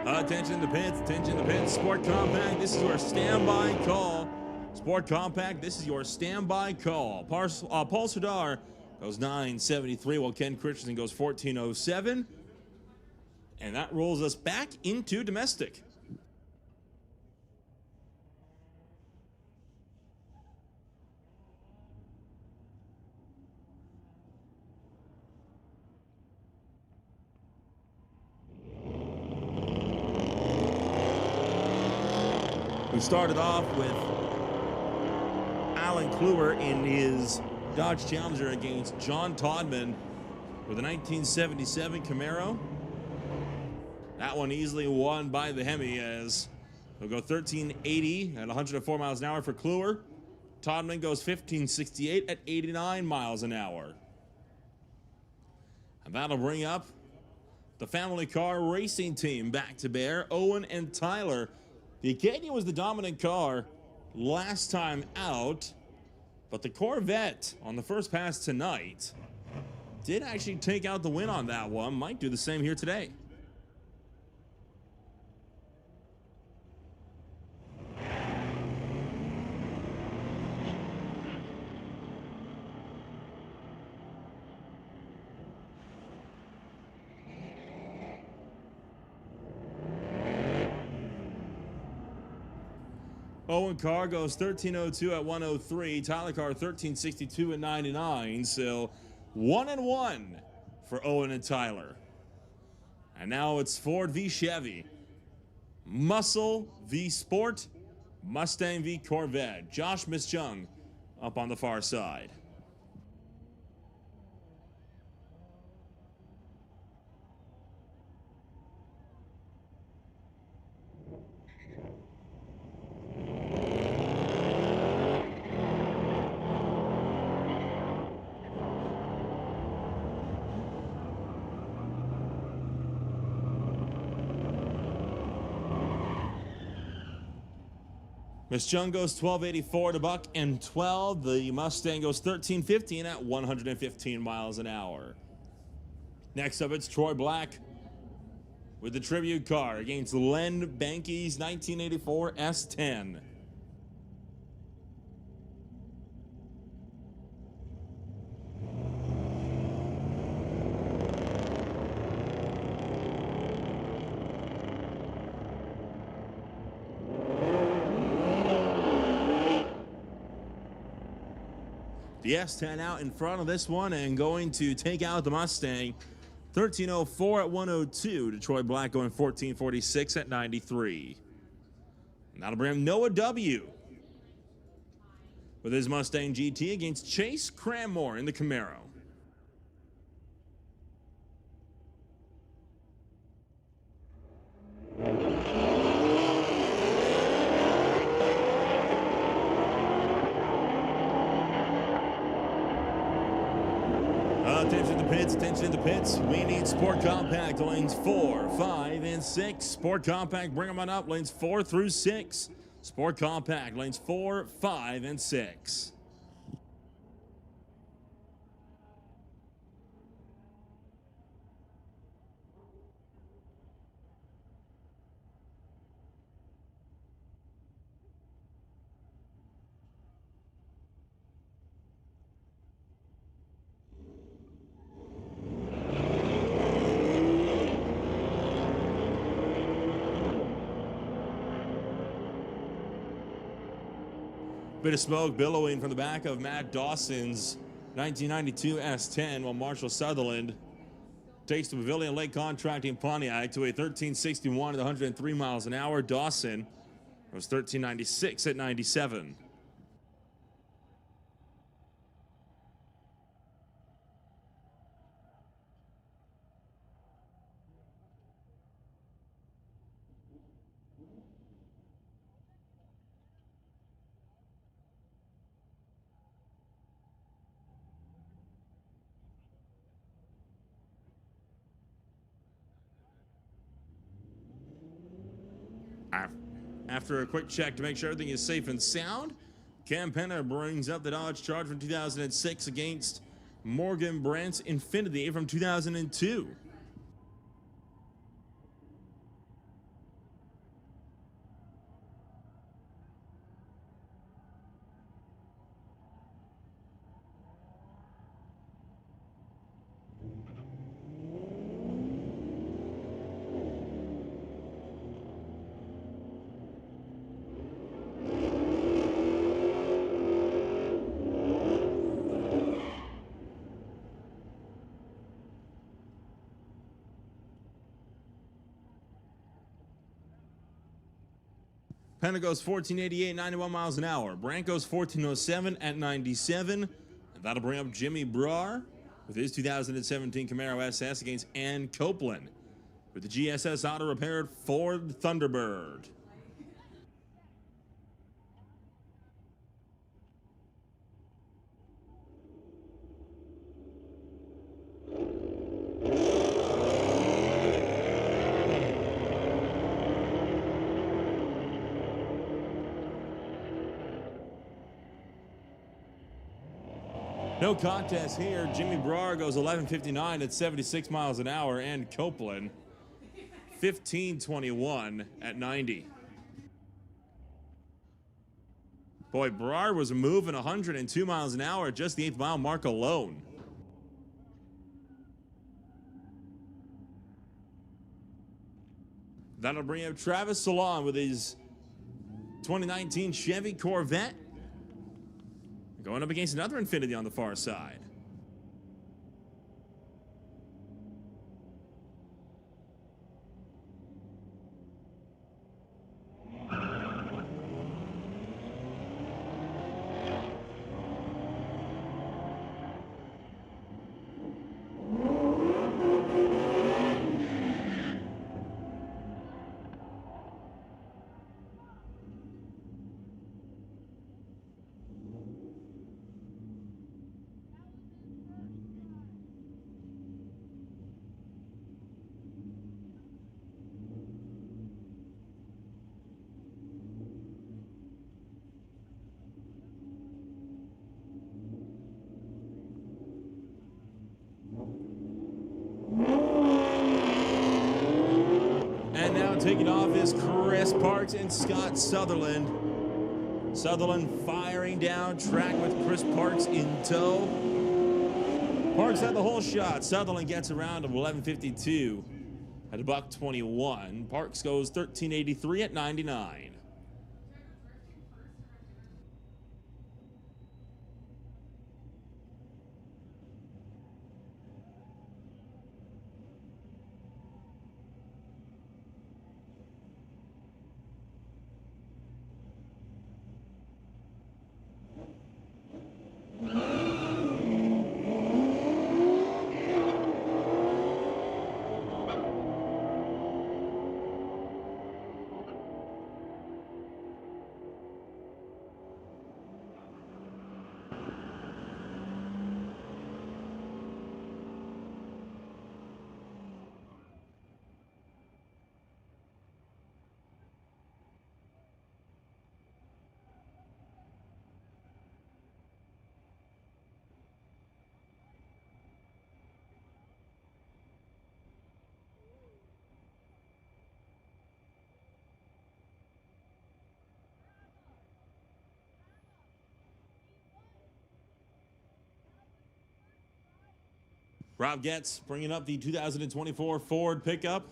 Attention to pits, attention to pits. Sport Compact, this is your standby call. Sport Compact, this is your standby call. Paul Sudar goes 973 while Ken Christensen goes 1407. And that rolls us back into domestic. We started off with Alan Kluwer in his Dodge Challenger against John Todman with a 1977 Camaro. That one easily won by the Hemi as he'll go 1380 at 104 miles an hour for Kluwer. Todman goes 1568 at 89 miles an hour. And that'll bring up the family car racing team back to bear. Owen and Tyler. The Acadia was the dominant car last time out, but the Corvette on the first pass tonight did actually take out the win on that one. Might do the same here today. Owen Carr goes 13:02 at 103. Tyler Carr 13:62 at 99. So 1-1 for Owen and Tyler. And now it's Ford v Chevy, Muscle v Sport, Mustang v Corvette. Josh Mischung up on the far side. Miss Chung goes 12.84 to buck and 12. The Mustang goes 13.15 at 115 miles an hour. Next up, it's Troy Black with the tribute car against Len Banky's 1984 S10. The S10 out in front of this one and going to take out the Mustang. 13.04 at 102. Detroit Black going 14.46 at 93. And that'll bring him Noah W. with his Mustang GT against Chase Cranmore in the Camaro. Attention to the pits. We need Sport Compact lanes 4, 5, and 6. Sport Compact, bring them on up. Lanes 4 through 6. Sport Compact lanes 4, 5, and 6. Bit of smoke billowing from the back of Matt Dawson's 1992 S10 while Marshall Sutherland takes the Pavilion Lake Contracting Pontiac to a 1361 at 103 miles an hour. Dawson was 1396 at 97. After a quick check to make sure everything is safe and sound, Cam Penna brings up the Dodge Charger from 2006 against Morgan Brandt's Infiniti from 2002. Penna goes 1488, 91 miles an hour. Brandt goes 1407 at 97. And that'll bring up Jimmy Brar with his 2017 Camaro SS against Ann Copeland with the GSS Auto Repaired Ford Thunderbird. No contest here. Jimmy Brar goes 11:59 at 76 miles an hour, and Copeland 15:21 at 90. Boy, Brar was moving 102 miles an hour at just the 8th mile mark alone. That'll bring up Travis Salon with his 2019 Chevy Corvette going up against another Infiniti on the far side. And now taking off is Chris Parks and Scott Sutherland. Sutherland firing down track with Chris Parks in tow. Parks had the whole shot. Sutherland gets around of 11:52 at $1:21. Parks goes 13:83 at 99. Rob Getz bringing up the 2024 Ford pickup.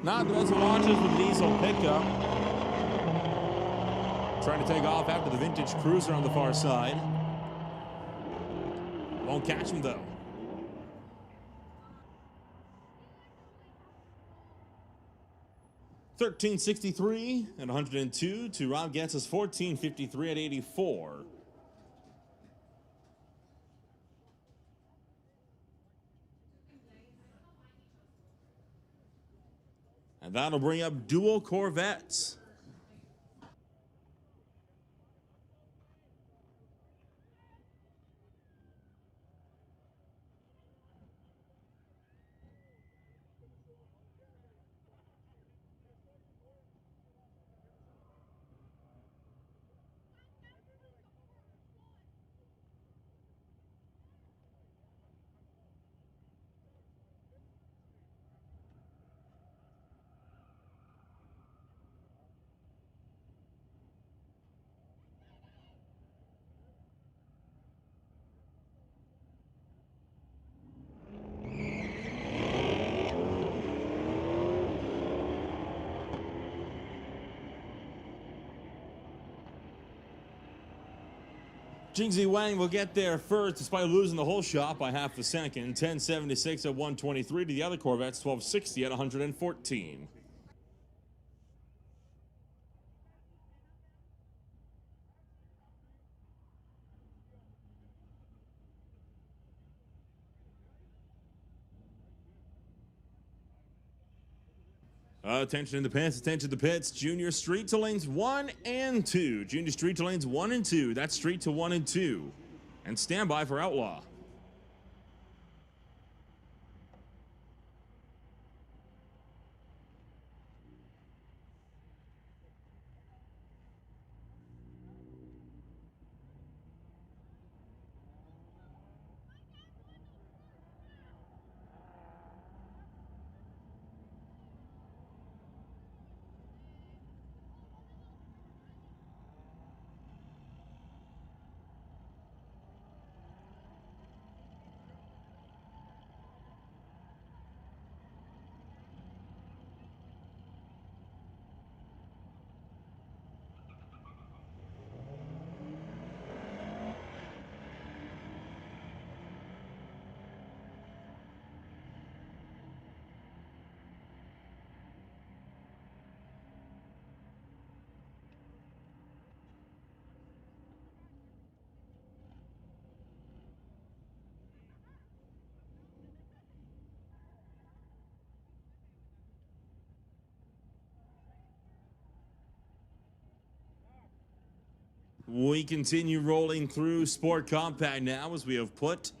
Not the best of launches with the diesel pickup. Trying to take off after the vintage cruiser on the far side. Won't catch him though. $13.63 at 102 to Rob Getz's $14.53 at 84. And that'll bring up dual Corvettes. Jingzi Wang will get there first despite losing the whole shot by half a second. 10.76 at 123 to the other Corvettes, 12.60 at 114. Attention in the pits, attention to the pits. Junior straight to lanes 1 and 2. Junior straight to lanes 1 and 2. That's straight to 1 and 2. And stand by for Outlaw. We continue rolling through Sport Compact now as we have put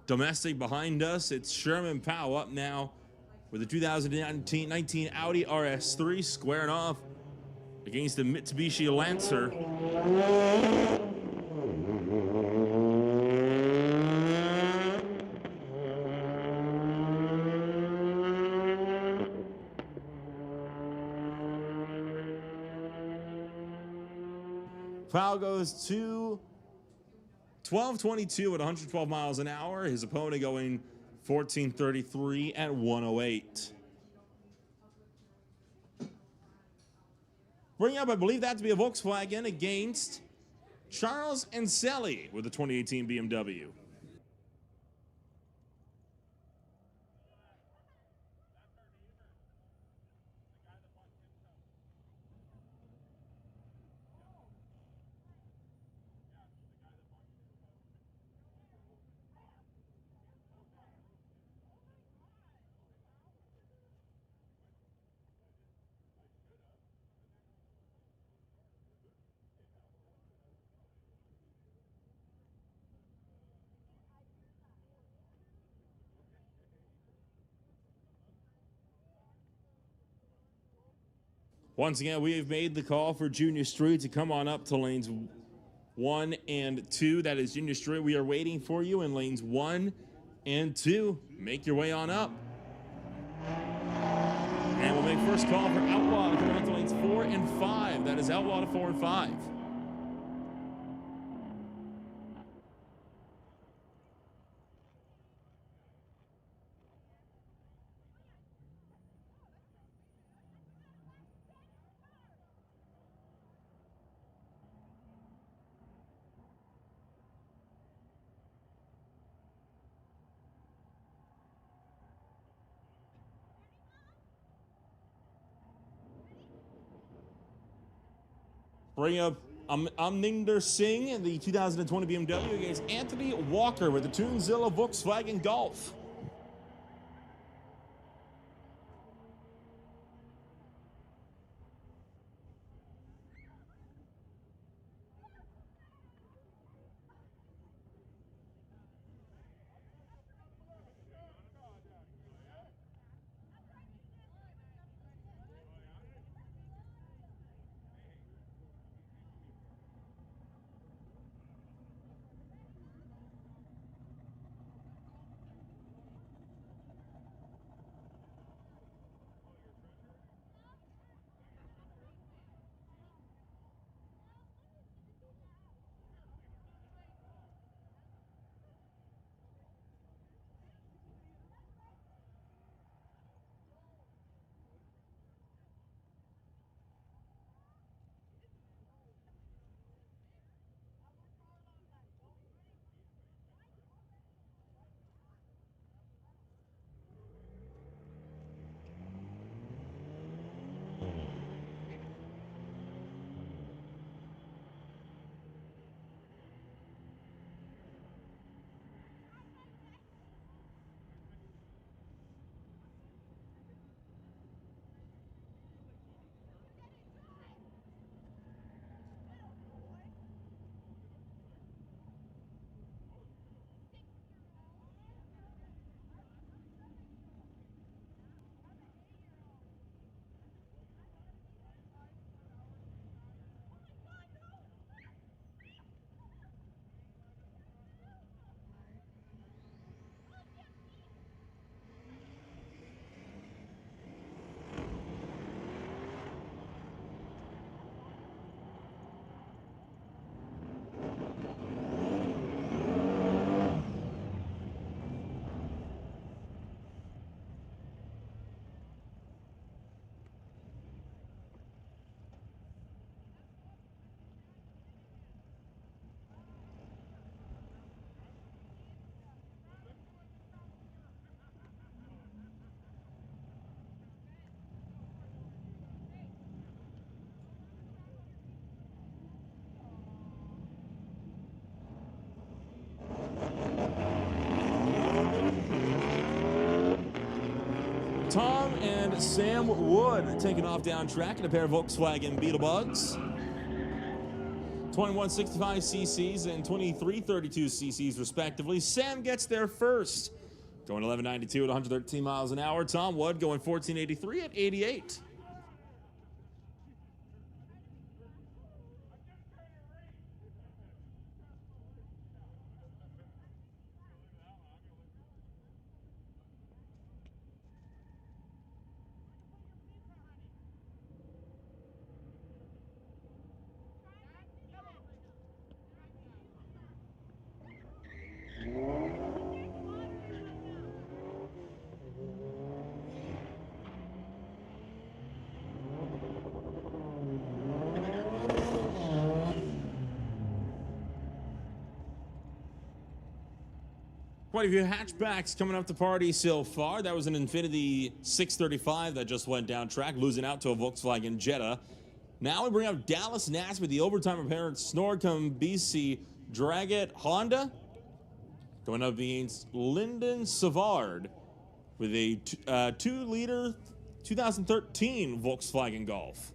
domestic behind us. It's Sherman Powell up now with the 2019 Audi RS3 squaring off against the Mitsubishi Lancer. Powell goes to 12:22 at 112 miles an hour. His opponent going 14:33 at 108. Bring up, I believe that to be a Volkswagen against Charles Anselli with the 2018 BMW. Once again, we have made the call for Junior Street to come on up to lanes 1 and 2. That is Junior Street. We are waiting for you in lanes 1 and 2. Make your way on up. And we'll make first call for Outlaw coming up to lanes 4 and 5. That is Outlaw to 4 and 5. Bring up Amninder Singh in the 2020 BMW against Anthony Walker with the Tunzilla Volkswagen Golf. Tom and Sam Wood taking off down track in a pair of Volkswagen Beetlebugs. 2165 cc's and 2332 cc's respectively. Sam gets there first, going 1192 at 113 miles an hour. Tom Wood going 1483 at 88. Quite a few hatchbacks coming up to party so far. That was an Infiniti 635 that just went down track, losing out to a Volkswagen Jetta. Now we bring up Dallas Nass with the overtime apparent Snorcom BC Dragit Honda. Going up against Lyndon Savard with a 2-liter 2013 Volkswagen Golf.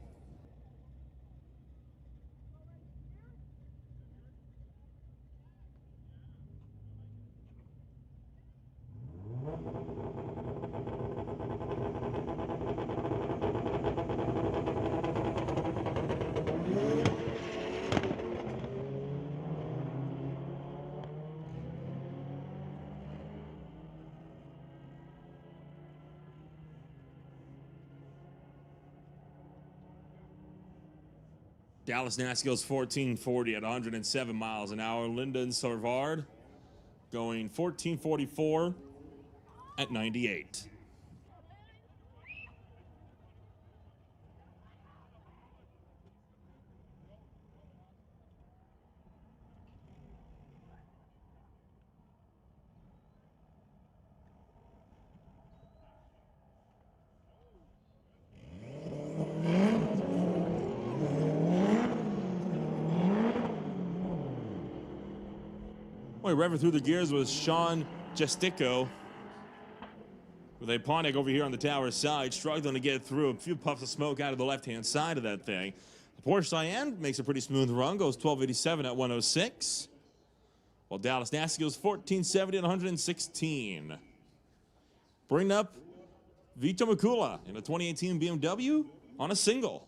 Dallas Nass goes 1440 at 107 miles an hour. Lyndon Savard going 1444 at 98. Revving through the gears was Sean Gestico with a Pontiac over here on the tower side, struggling to get through. A few puffs of smoke out of the left-hand side of that thing. The Porsche Cayenne makes a pretty smooth run, goes 1287 at 106. While Dallas Nass goes 1470 at 116. Bring up Vito Mikula in a 2018 BMW on a single.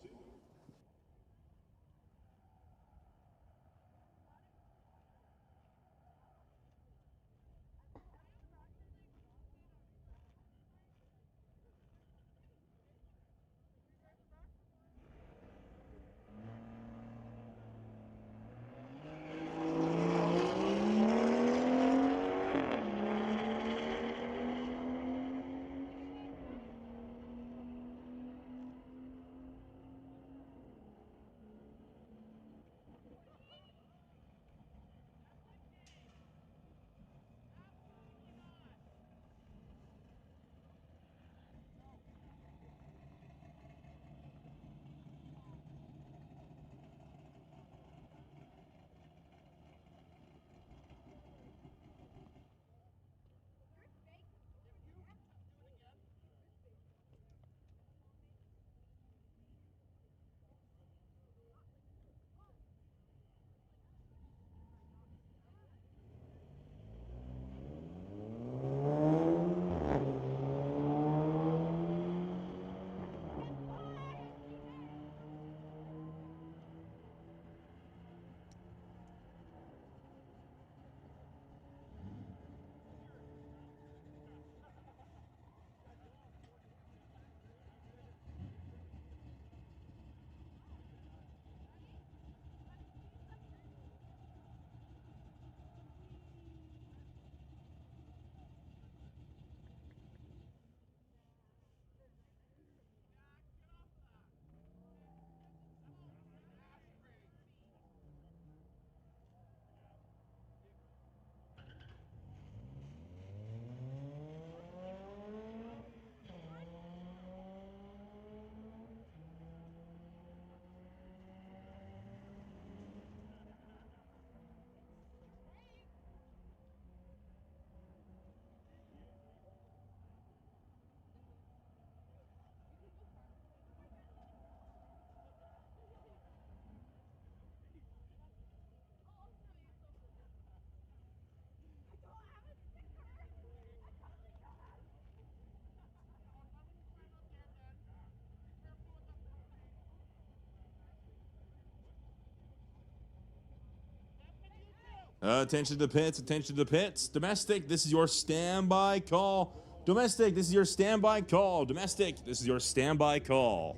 Attention to the pits, attention to the pits. Domestic, this is your standby call. Domestic, this is your standby call. Domestic, this is your standby call.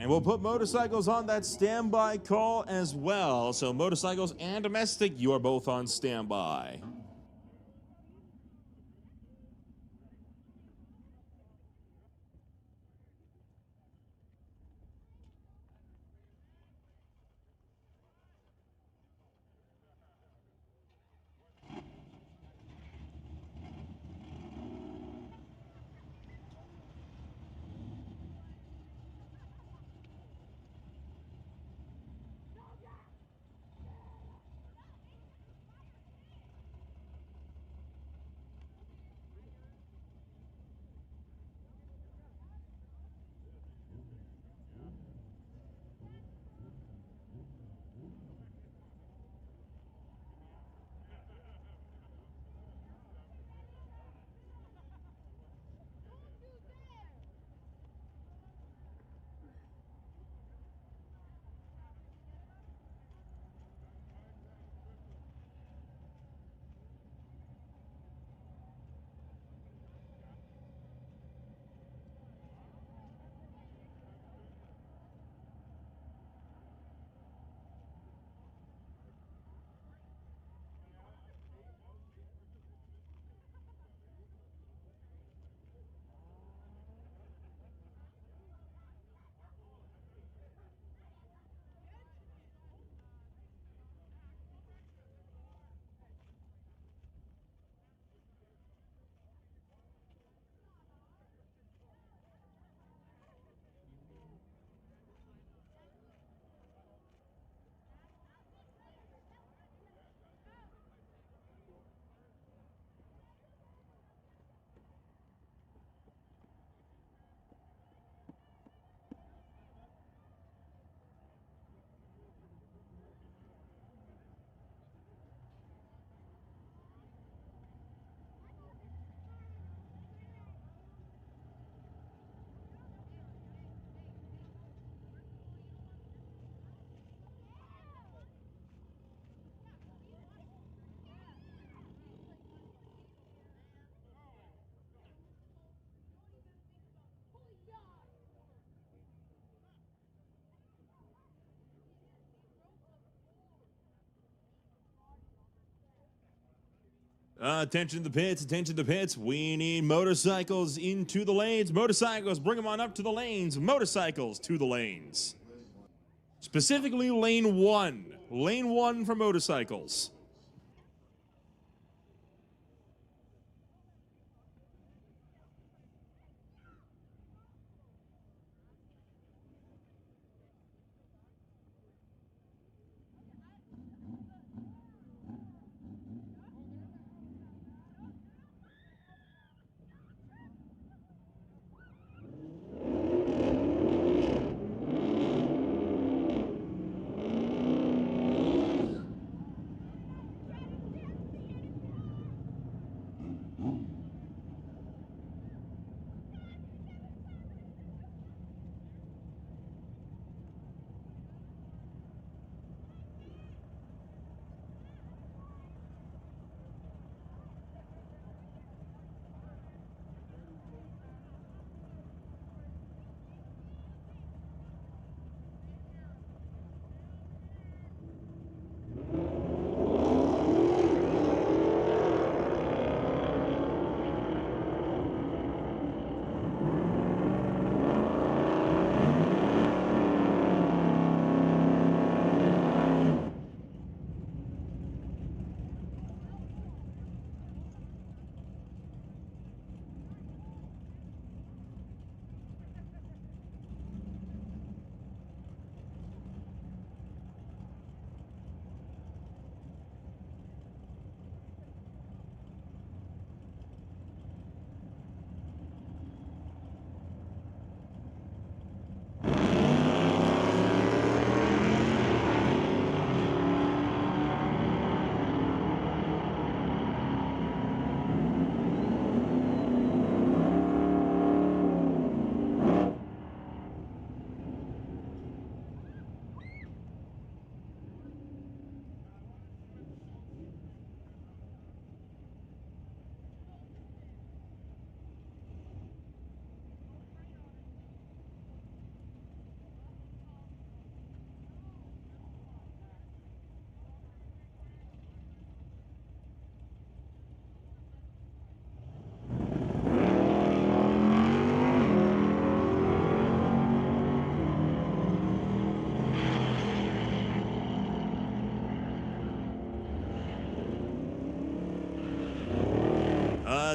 And we'll put motorcycles on that standby call as well. So motorcycles and domestic, you are both on standby. Attention to the pits, attention to the pits. We need motorcycles into the lanes. Motorcycles, bring them on up to the lanes. Motorcycles to the lanes. Specifically lane 1. Lane 1 for motorcycles.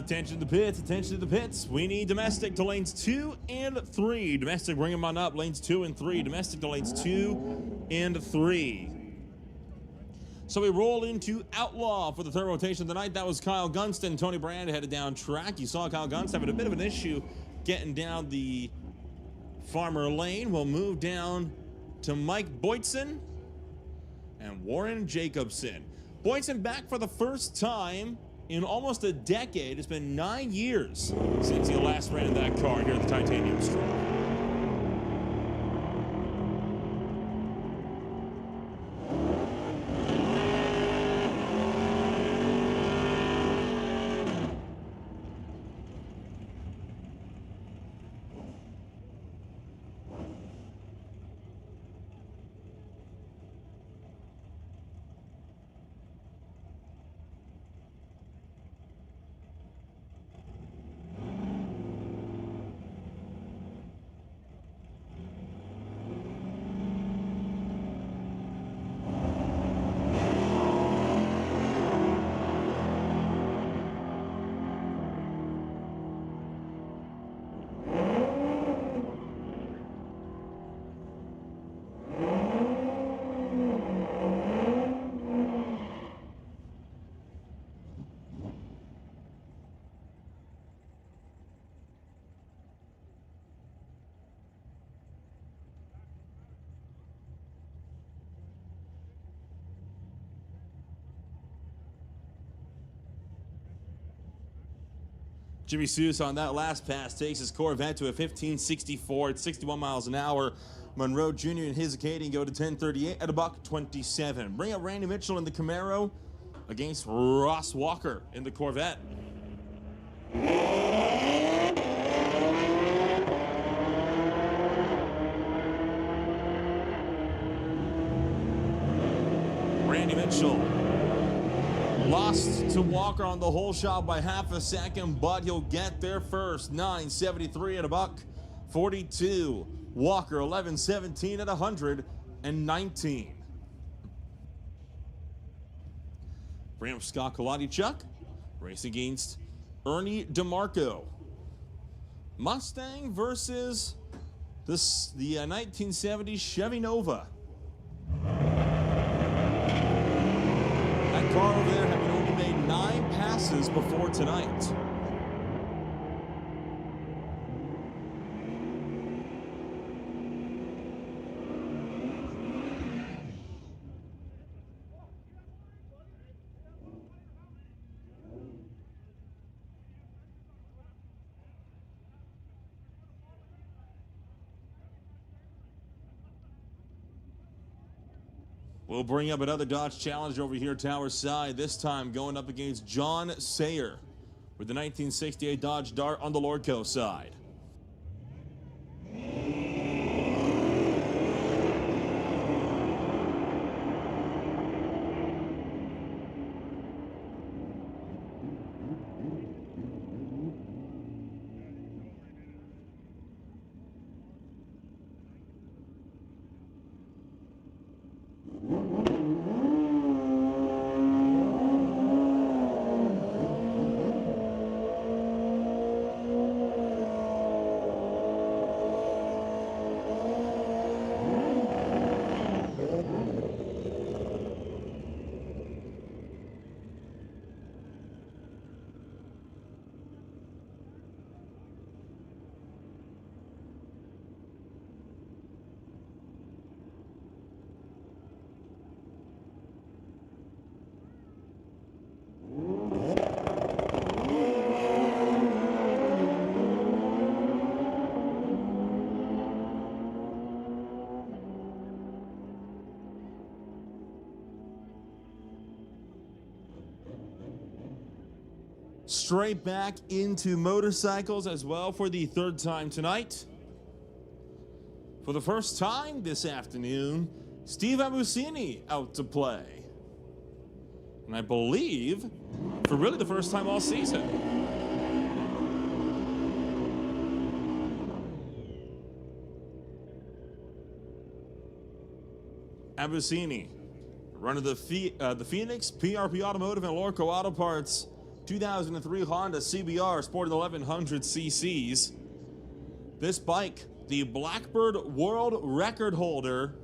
Attention to the pits, attention to the pits. We need domestic to lanes 2 and 3. Domestic, bring them on up. Lanes 2 and 3. Domestic to lanes 2 and 3. So we roll into Outlaw for the third rotation tonight. That was Kyle Gunston. Tony Brand headed down track. You saw Kyle Gunston having a bit of an issue getting down the Farmer lane. We'll move down to Mike Boytson and Warren Jacobson. Boytson back for the first time in almost a decade. It's been 9 years since he last ran in that car here at the Titanium Strip. Jimmy Seuss on that last pass takes his Corvette to a 1564 at 61 miles an hour. Monroe Jr. and his Acadian go to 1038 at $127. Bring up Randy Mitchell in the Camaro against Ross Walker in the Corvette. Randy Mitchell lost to Walker on the whole shot by half a second, but he'll get there first. 973 at $142. Walker 1117 at 119. Bring up Scott Kolodichuk, race against Ernie DeMarco. Mustang versus the 1970 Chevy Nova. That car over there having only made 9 passes before tonight. We'll bring up another Dodge Challenger over here, Tower side, this time going up against John Sayer with the 1968 Dodge Dart on the Lordco side. Straight back into motorcycles as well for the third time tonight. For the first time this afternoon, Steve Abusini out to play. And I believe for really the first time all season. Abusini, running the Phoenix, PRP Automotive, and Lordco Auto Parts 2003 Honda CBR sporting 1100 cc's. This bike, the Blackbird World Record holder,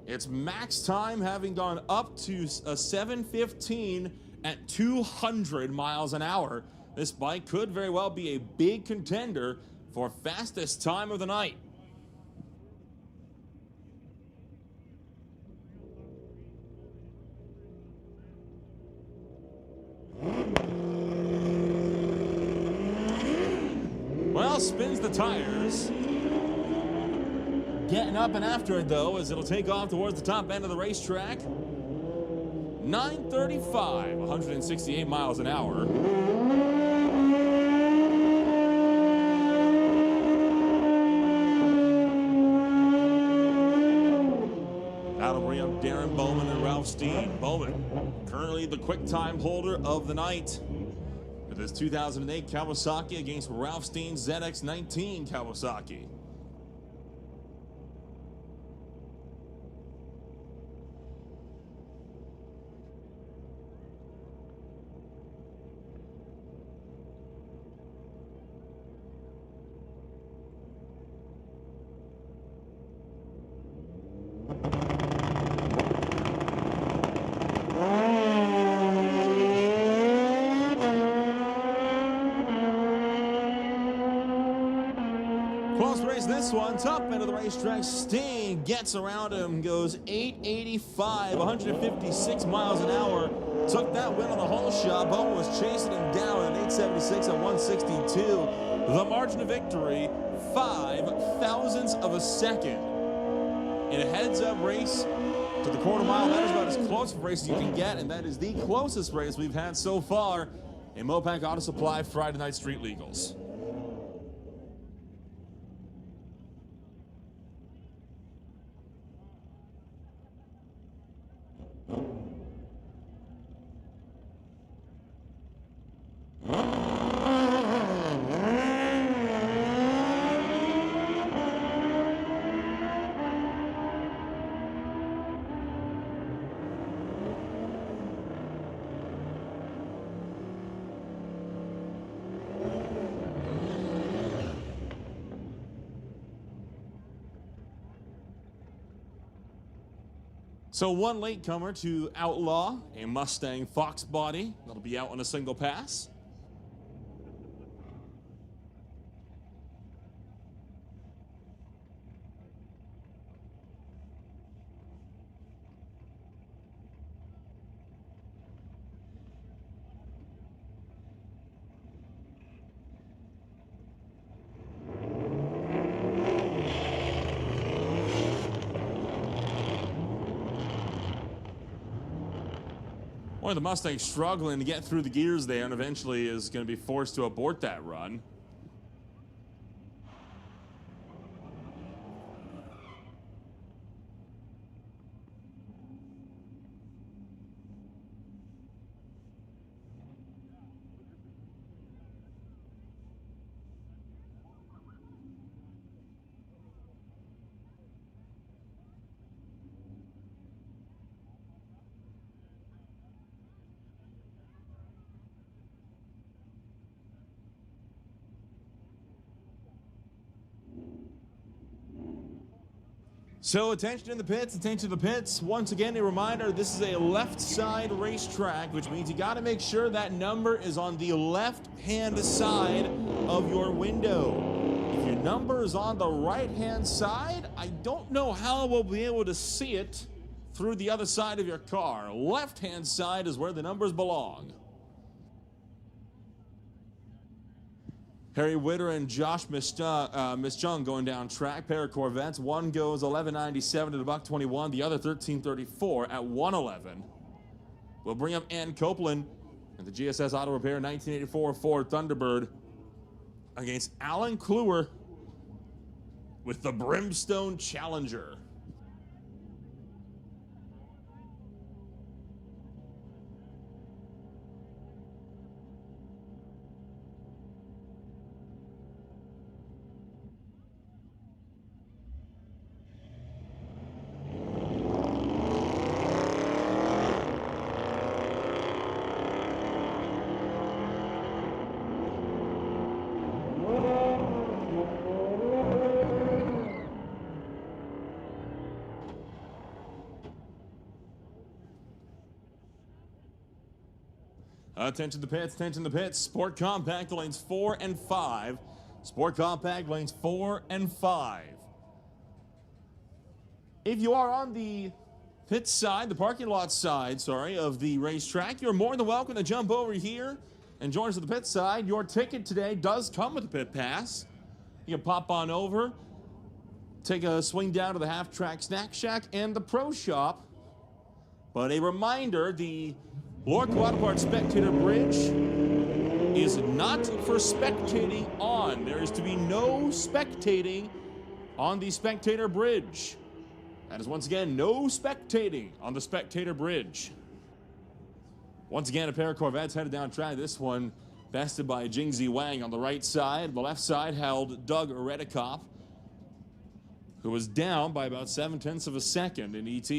its max time having gone up to a 7:15 at 200 miles an hour. This bike could very well be a big contender for fastest time of the night. Well, spins the tires. Getting up and after it, though, as it'll take off towards the top end of the racetrack. 935, 168 miles an hour. That'll bring up Darren Bowman and Ralph Steen. Bowman, currently the quick time holder of the night, with his 2008 Kawasaki against Ralph Steen's ZX-19 Kawasaki. Close race this one, top end of the racetrack. Steen gets around him, goes 885, 156 miles an hour. Took that win on the whole shot. Bowman was chasing him down at 876 at 162. The margin of victory, 5 thousandths of a second. In a heads-up race to the quarter mile, that is about as close a race as you can get, and that is the closest race we've had so far in Mopac Auto Supply Friday Night Street Legals. So one latecomer to outlaw a Mustang Fox body that'll be out on a single pass. Boy, the Mustang struggling to get through the gears there and eventually is going to be forced to abort that run. So attention in the pits, attention to the pits. Once again, a reminder, this is a left side racetrack, which means you gotta make sure that number is on the left-hand side of your window. If your number is on the right-hand side, I don't know how we'll be able to see it through the other side of your car. Left-hand side is where the numbers belong. Harry Witter and Josh Mischung going down track. Pair of Corvettes. One goes 1197 at a $121. The other 1334 at 111. We'll bring up Ann Copeland and the GSS Auto Repair 1984 Ford Thunderbird against Alan Kluwer with the Brimstone Challenger. Attention the pits, attention the pits. Sport Compact lanes 4 and 5. Sport Compact lanes 4 and 5. If you are on the pit side, the parking lot side, of the racetrack, you're more than welcome to jump over here and join us at the pit side. Your ticket today does come with a pit pass. You can pop on over, take a swing down to the half-track snack shack and the pro shop. But a reminder, the Lordco Auto Parts Spectator Bridge is not for spectating on. There is to be no spectating on the Spectator Bridge. That is, once again, no spectating on the Spectator Bridge. Once again, a pair of Corvettes headed down track. This one bested by Jingzi Wang on the right side. The left side held Doug Redekop, who was down by about 0.7 of a second in ET.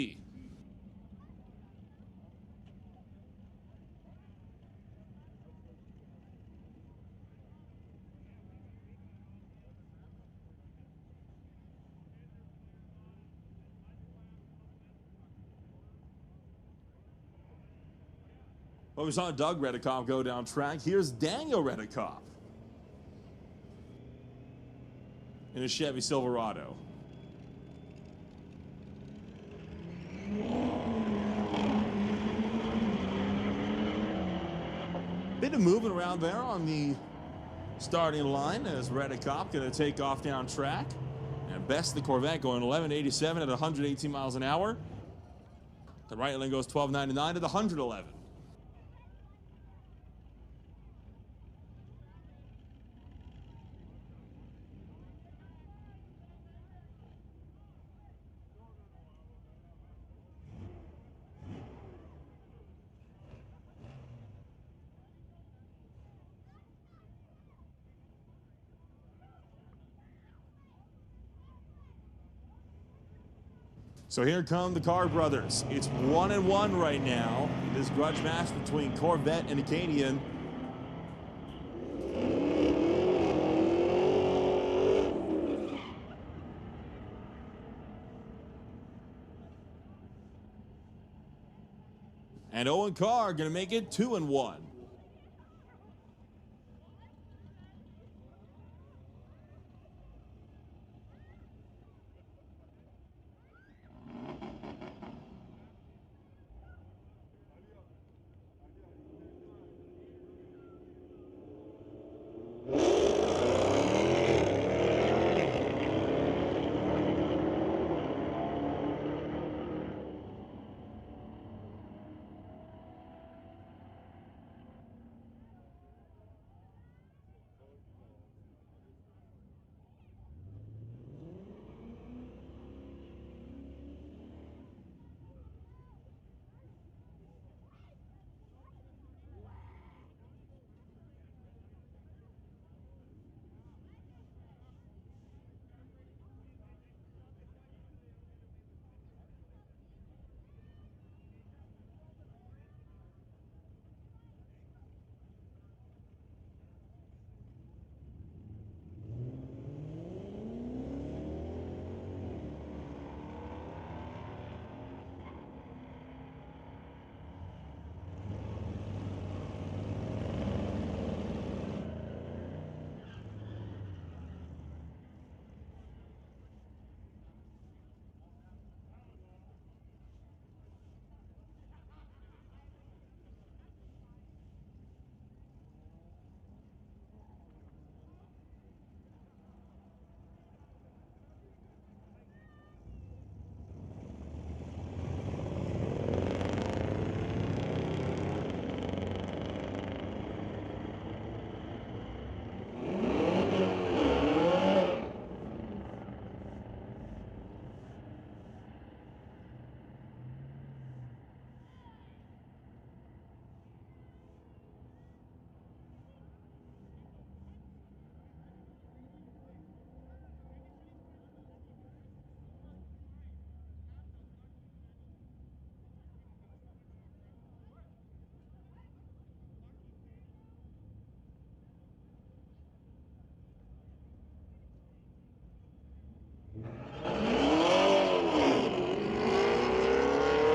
Well, we saw Doug Redekop go down track. Here's Daniel Redekop in a Chevy Silverado. Bit of movement around there on the starting line as Redekop going to take off down track. And best the Corvette going 11.87 at 118 miles an hour. The right lane goes 12.99 at 111. So here come the Carr brothers. It's 1-1 right now in this grudge match between Corvette and Acadian. And Owen Carr going to make it 2-1.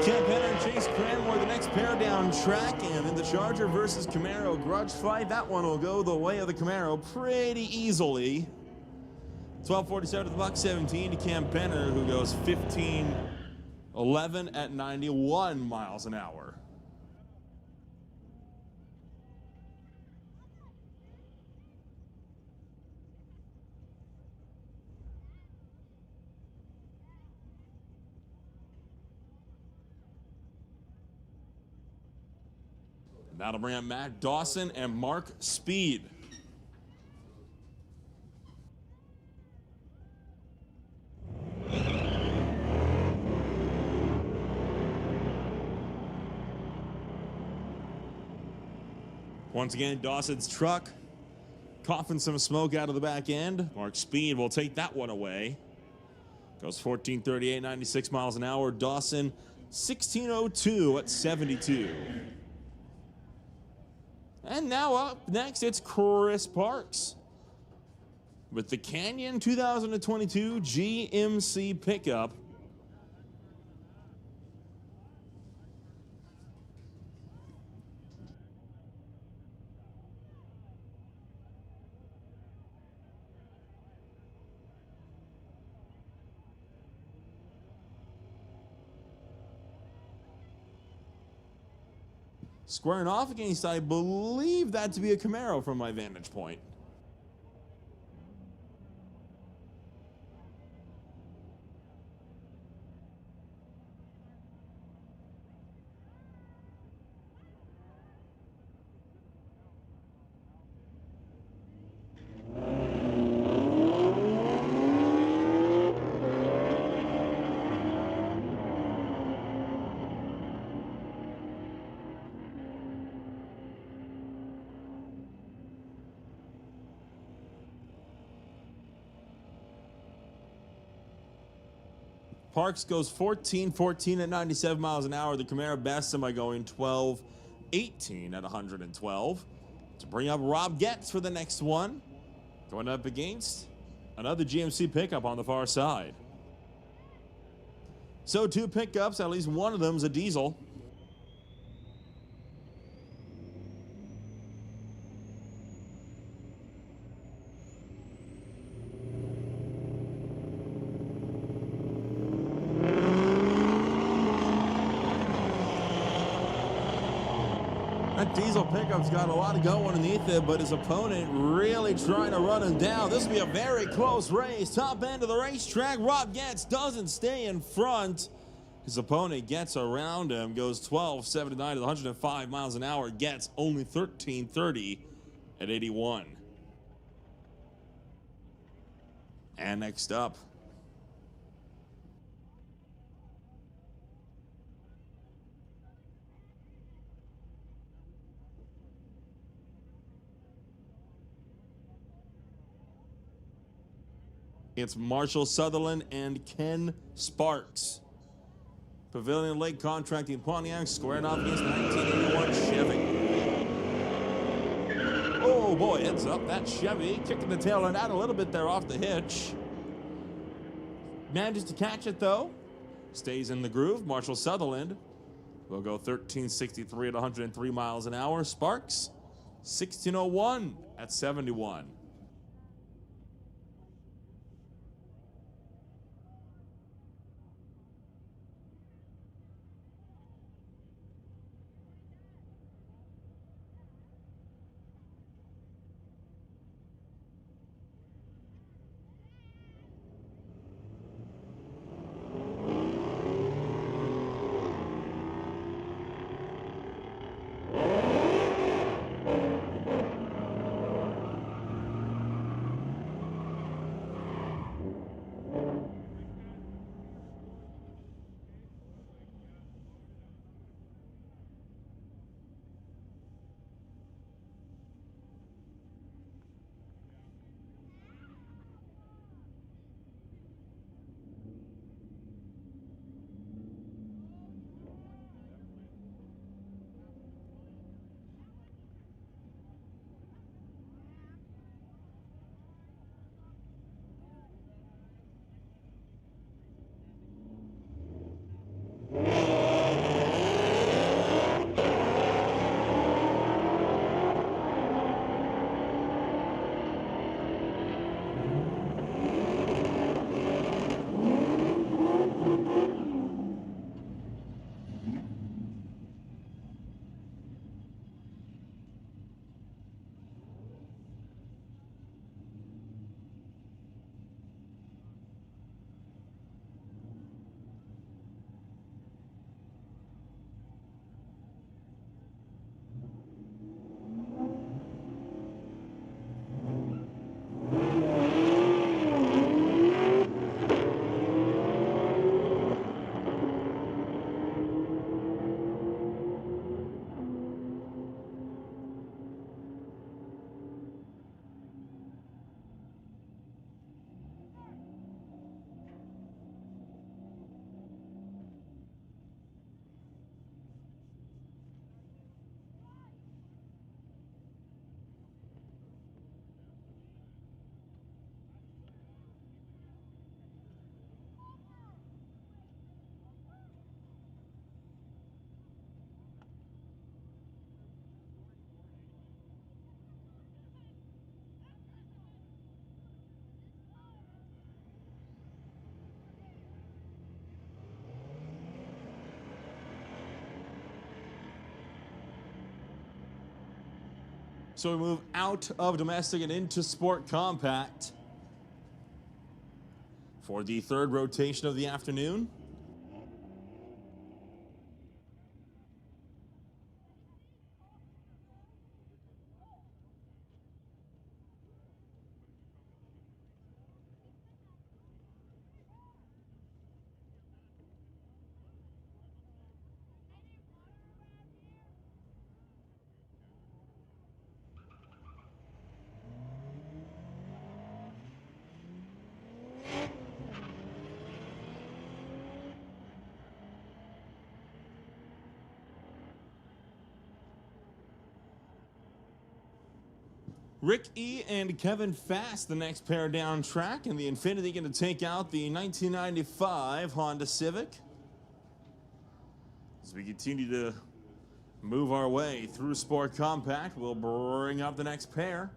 Cam Penner and Chase Cranmore, the next pair down track, and in the Charger versus Camaro grudge fight, that one will go the way of the Camaro pretty easily. 12:47 to the buck 17 to Cam Penner, who goes 15:11 at 91 miles an hour. That'll bring up Matt Dawson and Mark Speed. Once again, Dawson's truck coughing some smoke out of the back end. Mark Speed will take that one away. Goes 14:38, 96 miles an hour. Dawson 16:02 at 72. And now up next, it's Chris Parks with the Canyon 2022 GMC pickup. Squaring off against, I believe that to be a Camaro from my vantage point. Parks goes 14:14 at 97 miles an hour. The Camaro bests him by going 12:18 at 112. To bring up Rob Getz for the next one. Going up against another GMC pickup on the far side. So 2 pickups, at least one of them is a diesel. That diesel pickup's got a lot of going underneath it, but his opponent really trying to run him down. This will be a very close race. Top end of the racetrack. Rob Getz doesn't stay in front. His opponent gets around him, goes 12:79 to 105 miles an hour. Getz only 13:30 at 81. And next up, it's Marshall Sutherland and Ken Sparks. Pavilion Lake Contracting Pontiac squaring off against 1981 Chevy. Oh boy, heads up, that Chevy kicking the tail end out a little bit there off the hitch. Manages to catch it though. Stays in the groove. Marshall Sutherland will go 13:63 at 103 miles an hour. Sparks 16:01 at 71. So we move out of domestic and into sport compact for the third rotation of the afternoon. Rick E. and Kevin Fast, the next pair down track, and the Infiniti going to take out the 1995 Honda Civic. As we continue to move our way through Sport Compact, we'll bring up the next pair.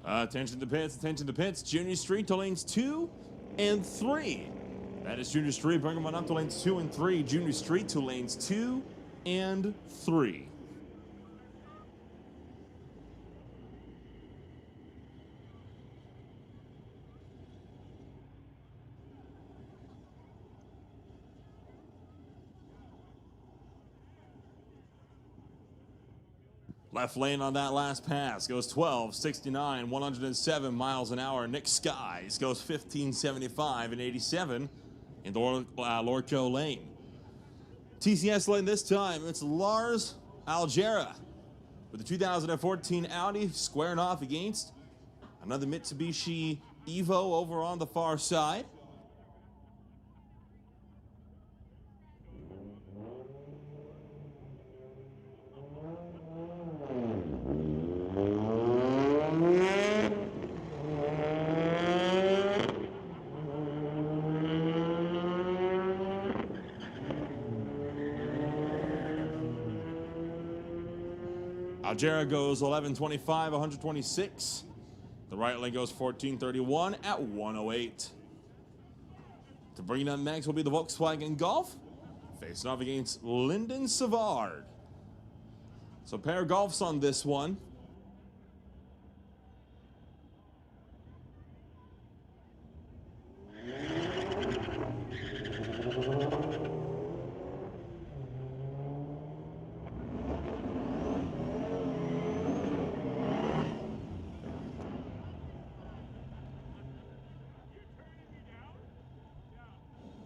Attention to pits, attention to pits. Junior Street to lanes 2 and 3. That is Junior Street. Bring them on up to lanes 2 and 3. Junior Street to lanes 2 and 3. Left lane on that last pass goes 12.69, 107 miles an hour. Nick Skies goes 15.75 and 87 in the Lordco lane. TCS lane this time, it's Lars Algera with the 2014 Audi squaring off against another Mitsubishi Evo over on the far side. Algera goes 11.25, 126. The right lane goes 14.31 at 108. To bring it up next will be the Volkswagen Golf, facing off against Lyndon Savard. So pair of Golfs on this one.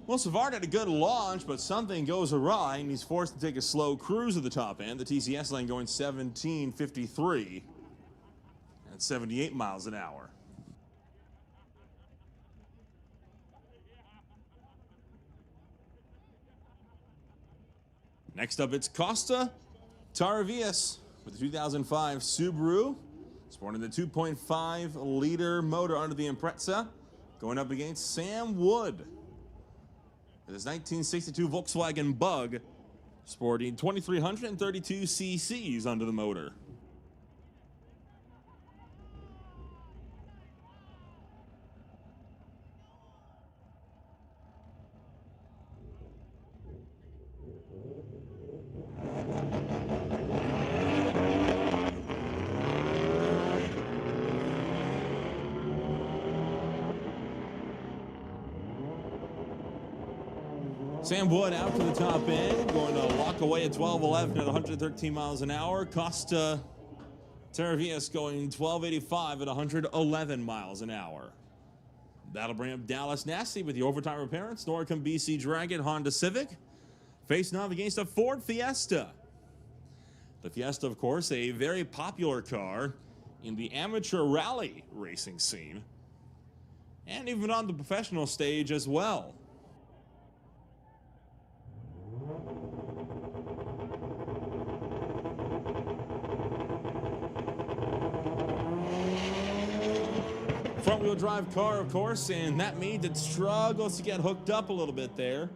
Well, Savard had a good launch, but something goes awry, and he's forced to take a slow cruise at the top end. The TCS lane going 17.53 at 78 miles an hour. Next up, it's Costa Taravias with the 2005 Subaru, sporting the 2.5-liter motor under the Impreza, going up against Sam Wood with his 1962 Volkswagen Bug, sporting 2,332 cc's under the motor. Sam Wood out to the top end, going to lock away at 12.11 at 113 miles an hour. Costa Taravias going 12.85 at 111 miles an hour. That'll bring up Dallas Nasty with the overtime appearance. Norcom BC Dragon Honda Civic facing off against a Ford Fiesta. The Fiesta, of course, a very popular car in the amateur rally racing scene and even on the professional stage as well. Front-wheel drive car, of course, and that means it struggles to get hooked up a little bit there.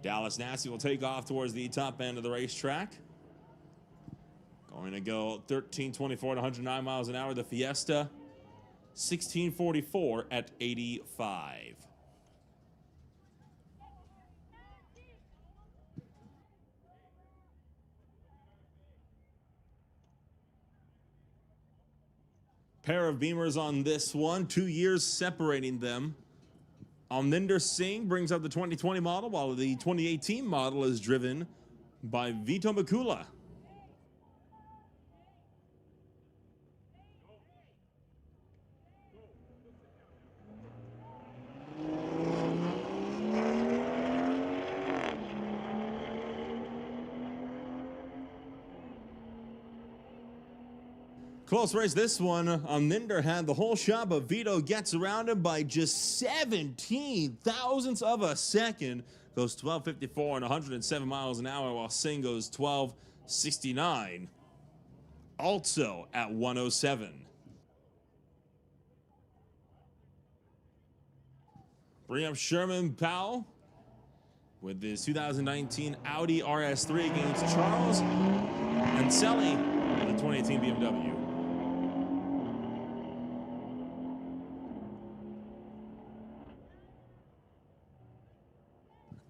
Dallas Nasty will take off towards the top end of the racetrack. Going to go 13.24 at 109 miles an hour. The Fiesta, 16.44 at 85. Pair of Beamers on this one, 2 years separating them. Alminder Singh brings up the 2020 model, while the 2018 model is driven by Vito Makula. Close race this one. Alminder had the whole shot, but Vito gets around him by just 17 thousandths of a second. Goes 12.54 and 107 miles an hour, while Singh goes 12.69. Also at 107. Bring up Sherman Powell with his 2019 Audi RS3 against Charles Anselli in the 2018 BMW.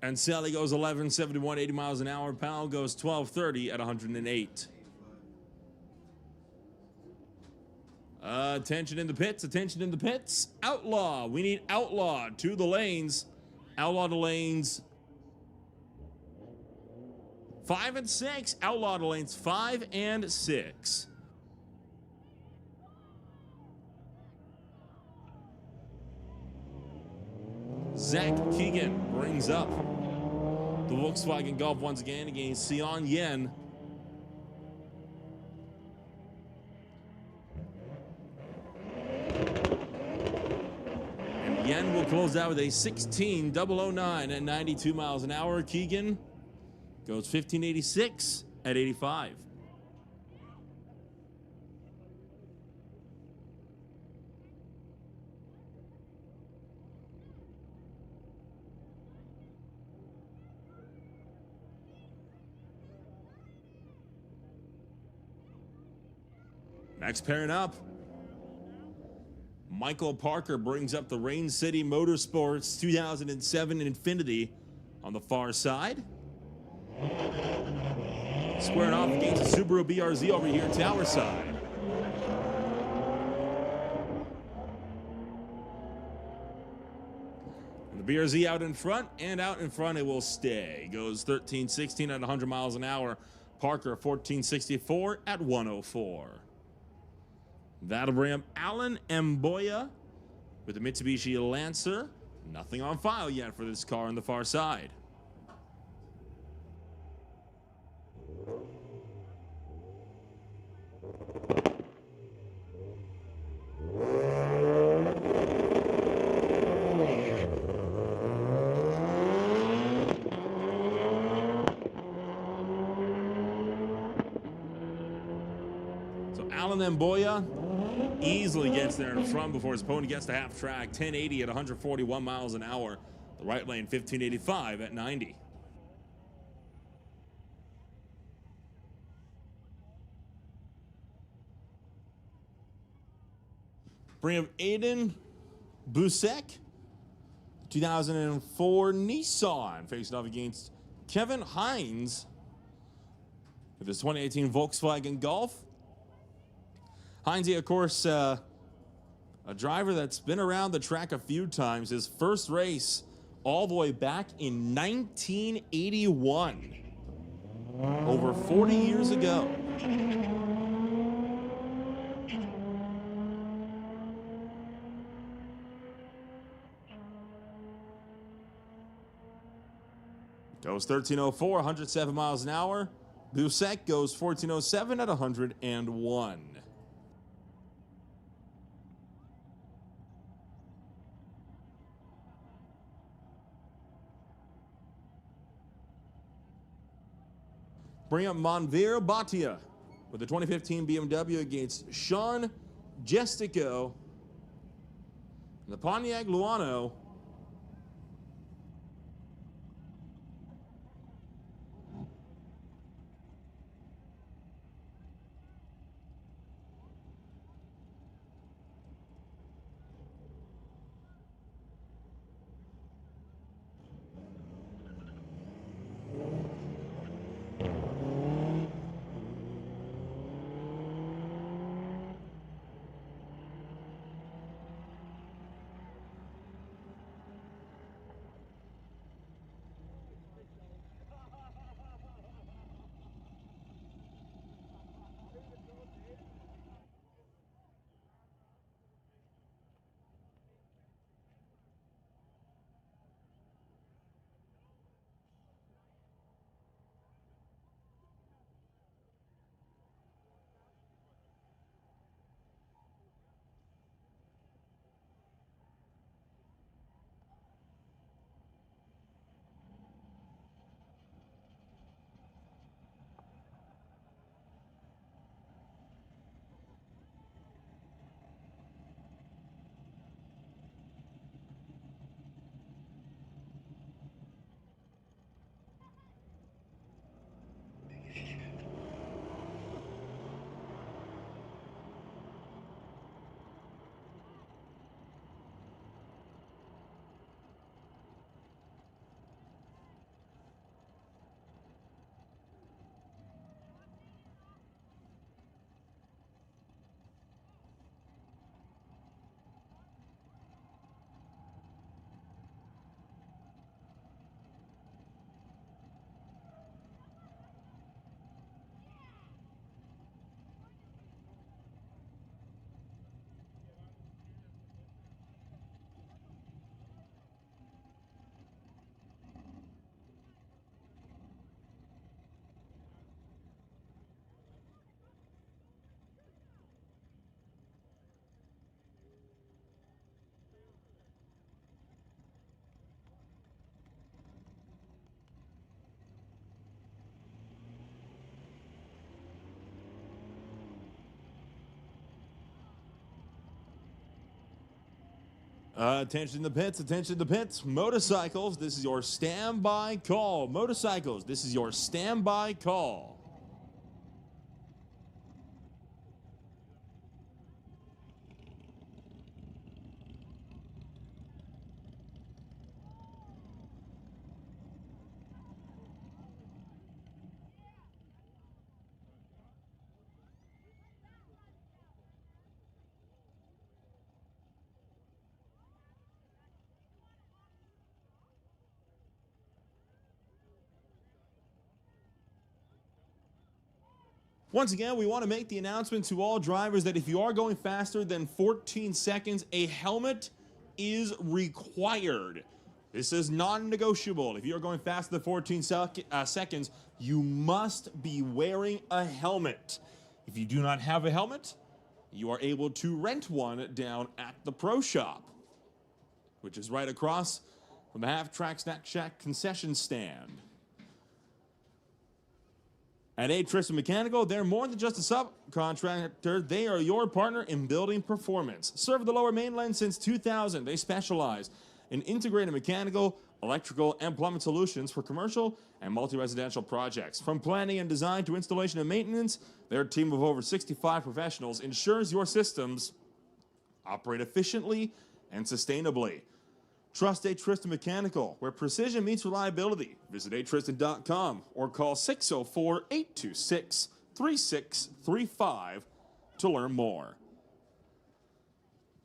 Anselli goes 11.71, 80 miles an hour. Powell goes 12.30 at 108. Attention in the pits, attention in the pits. Outlaw, we need Outlaw to the lanes. Outlaw to lanes 5 and 6. Outlaw to lanes 5 and 6. Zach Keegan brings up the Volkswagen Golf once again against Sion Yen. And Yen will close out with a 16.009 at 92 miles an hour. Keegan goes 15.86 at 85. Next pairing up, Michael Parker brings up the Rain City Motorsports 2007 Infiniti on the far side. Squaring off against the Subaru BRZ over here, tower side. And the BRZ out in front, and out in front it will stay. Goes 13.16 at 100 miles an hour. Parker 14.64 at 104. That'll bring up Alan Mboya with the Mitsubishi Lancer. Nothing on file yet for this car on the far side. So Alan Mboya easily gets there in front before his opponent gets to half track. 1080 at 141 miles an hour. The right lane 1585 at 90. Bring up Aiden Busek, 2004 Nissan, facing off against Kevin Hines with his 2018 Volkswagen Golf. Heinze, of course, a driver that's been around the track a few times. His first race all the way back in 1981, over 40 years ago. Goes 13.04, 107 miles an hour. Busek goes 14.07 at 101. Bring up Monvir Bhatia with the 2015 BMW against Sean Gestico. And the Pontiac Luano. Attention the pits, attention the pits. Motorcycles, this is your standby call. Motorcycles, this is your standby call. Once again, we want to make the announcement to all drivers that if you are going faster than 14 seconds, a helmet is required. This is non-negotiable. If you are going faster than 14 seconds, you must be wearing a helmet. If you do not have a helmet, you are able to rent one down at the Pro Shop, which is right across from the Half Track Snack Shack concession stand. At Tristan Mechanical, they're more than just a subcontractor. They are your partner in building performance. Serve the Lower Mainland since 2000. They specialize in integrated mechanical, electrical, and plumbing solutions for commercial and multi-residential projects. From planning and design to installation and maintenance, their team of over 65 professionals ensures your systems operate efficiently and sustainably. Trust Tristan Mechanical, where precision meets reliability. Visit atristan.com or call 604-826-3635 to learn more.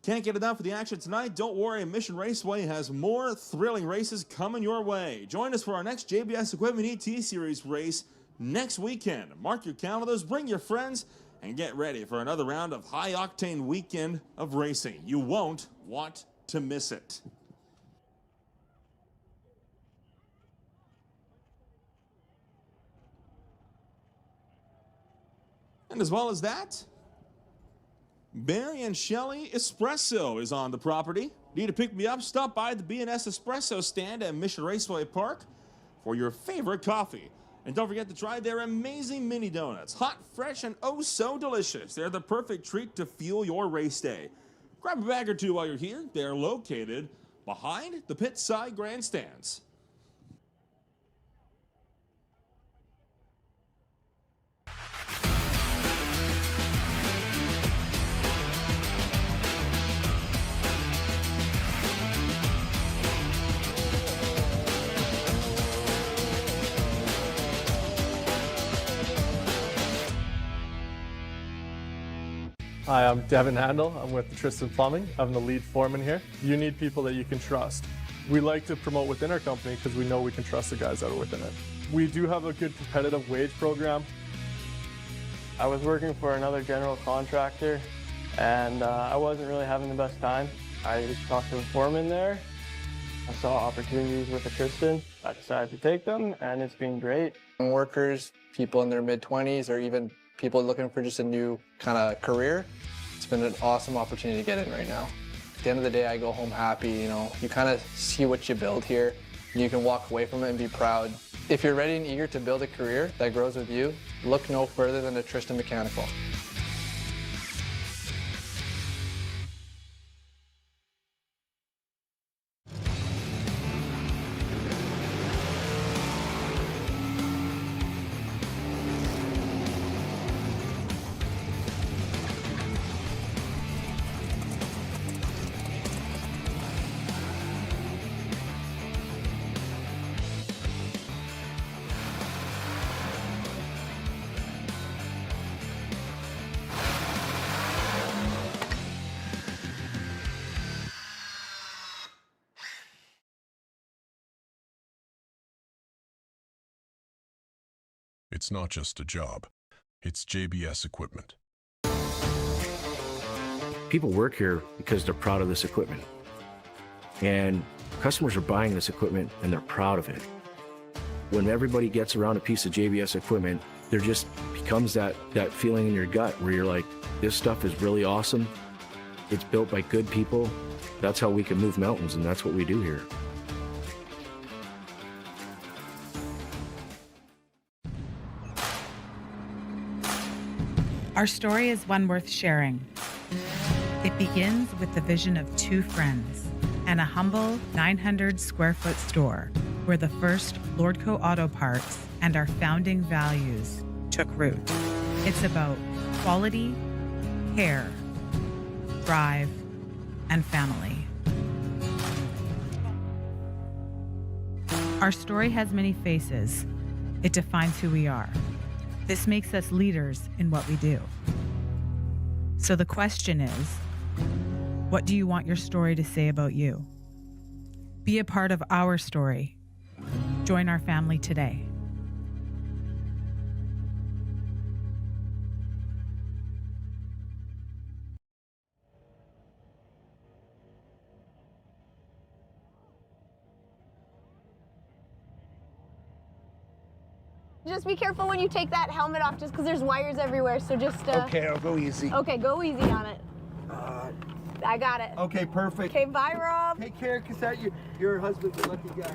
Can't get enough of the action tonight? Don't worry, Mission Raceway has more thrilling races coming your way. Join us for our next JBS Equipment ET Series race next weekend. Mark your calendars, bring your friends, and get ready for another round of high-octane weekend of racing. You won't want to miss it. And as well as that, Barry and Shelley Espresso is on the property. Need to pick me up? Stop by the B&S Espresso stand at Mission Raceway Park for your favorite coffee. And don't forget to try their amazing mini donuts. Hot, fresh, and oh so delicious. They're the perfect treat to fuel your race day. Grab a bag or two while you're here. They're located behind the pit side grandstands. Hi, I'm Devin Handel. I'm with Tristan Plumbing. I'm the lead foreman here. You need people that you can trust. We like to promote within our company because we know we can trust the guys that are within it. We do have a good competitive wage program. I was working for another general contractor, and I wasn't really having the best time. I just talked to the foreman there. I saw opportunities with Tristan. I decided to take them, and it's been great. Workers, people in their mid-20s, or even people looking for just a new kind of career, it's been an awesome opportunity to get in right now. At the end of the day, I go home happy, you know. You kind of see what you build here, and you can walk away from it and be proud. If you're ready and eager to build a career that grows with you, look no further than a Tristan Mechanical. It's not just a job, it's JBS equipment. People work here because they're proud of this equipment. And customers are buying this equipment and they're proud of it. When everybody gets around a piece of JBS equipment, there just becomes that feeling in your gut where you're like, this stuff is really awesome. It's built by good people. That's how we can move mountains, and that's what we do here. Our story is one worth sharing. It begins with the vision of two friends and a humble 900 square foot store where the first Lordco Auto Parts and our founding values took root. It's about quality, care, drive, and family. Our story has many faces. It defines who we are. This makes us leaders in what we do. So the question is, what do you want your story to say about you? Be a part of our story. Join our family today. Just be careful when you take that helmet off, just because there's wires everywhere. So just. Okay, I'll go easy. Okay, go easy on it. I got it. Okay, perfect. Okay, bye, Rob. Take care, because your husband's a lucky guy.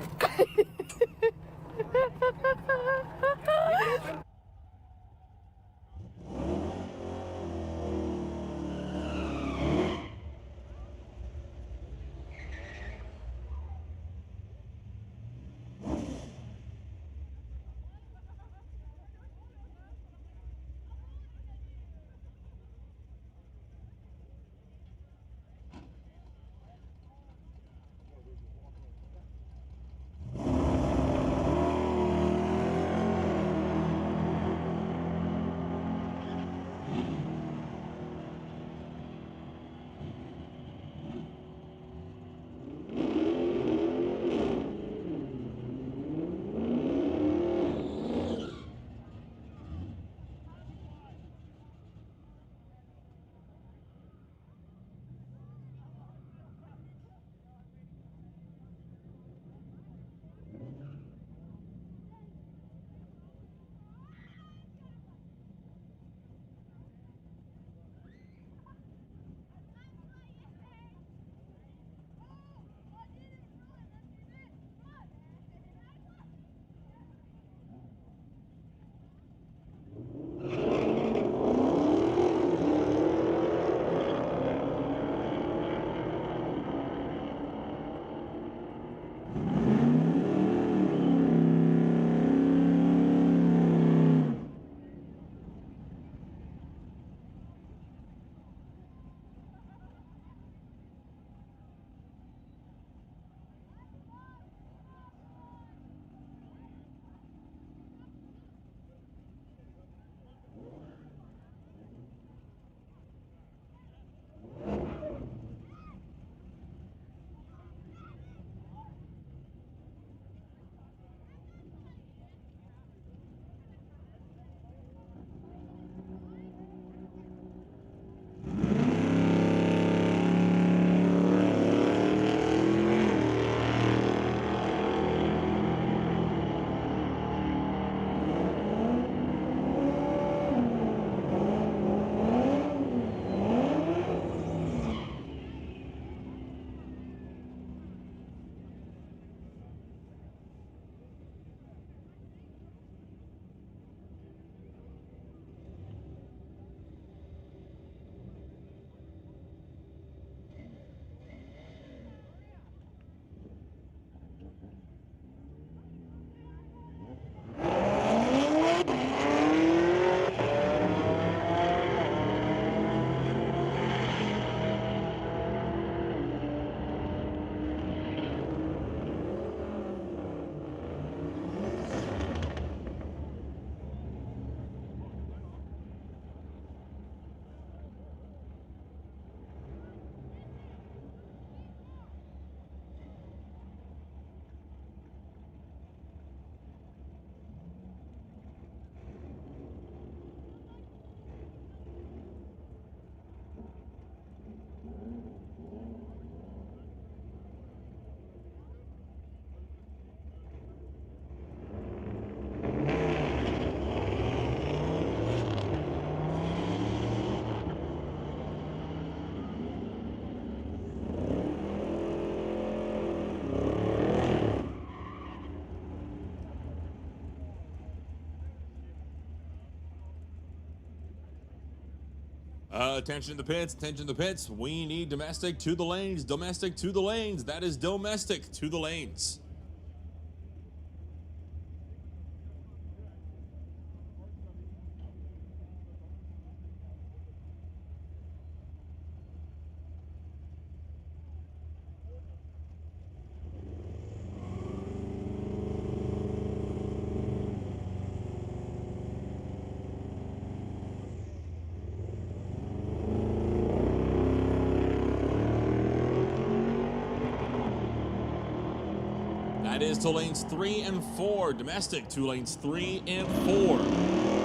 Attention to the pits, attention to the pits. We need domestic to the lanes, domestic to the lanes. That is domestic to the lanes. That is to lanes 3 and 4. Domestic to lanes 3 and 4.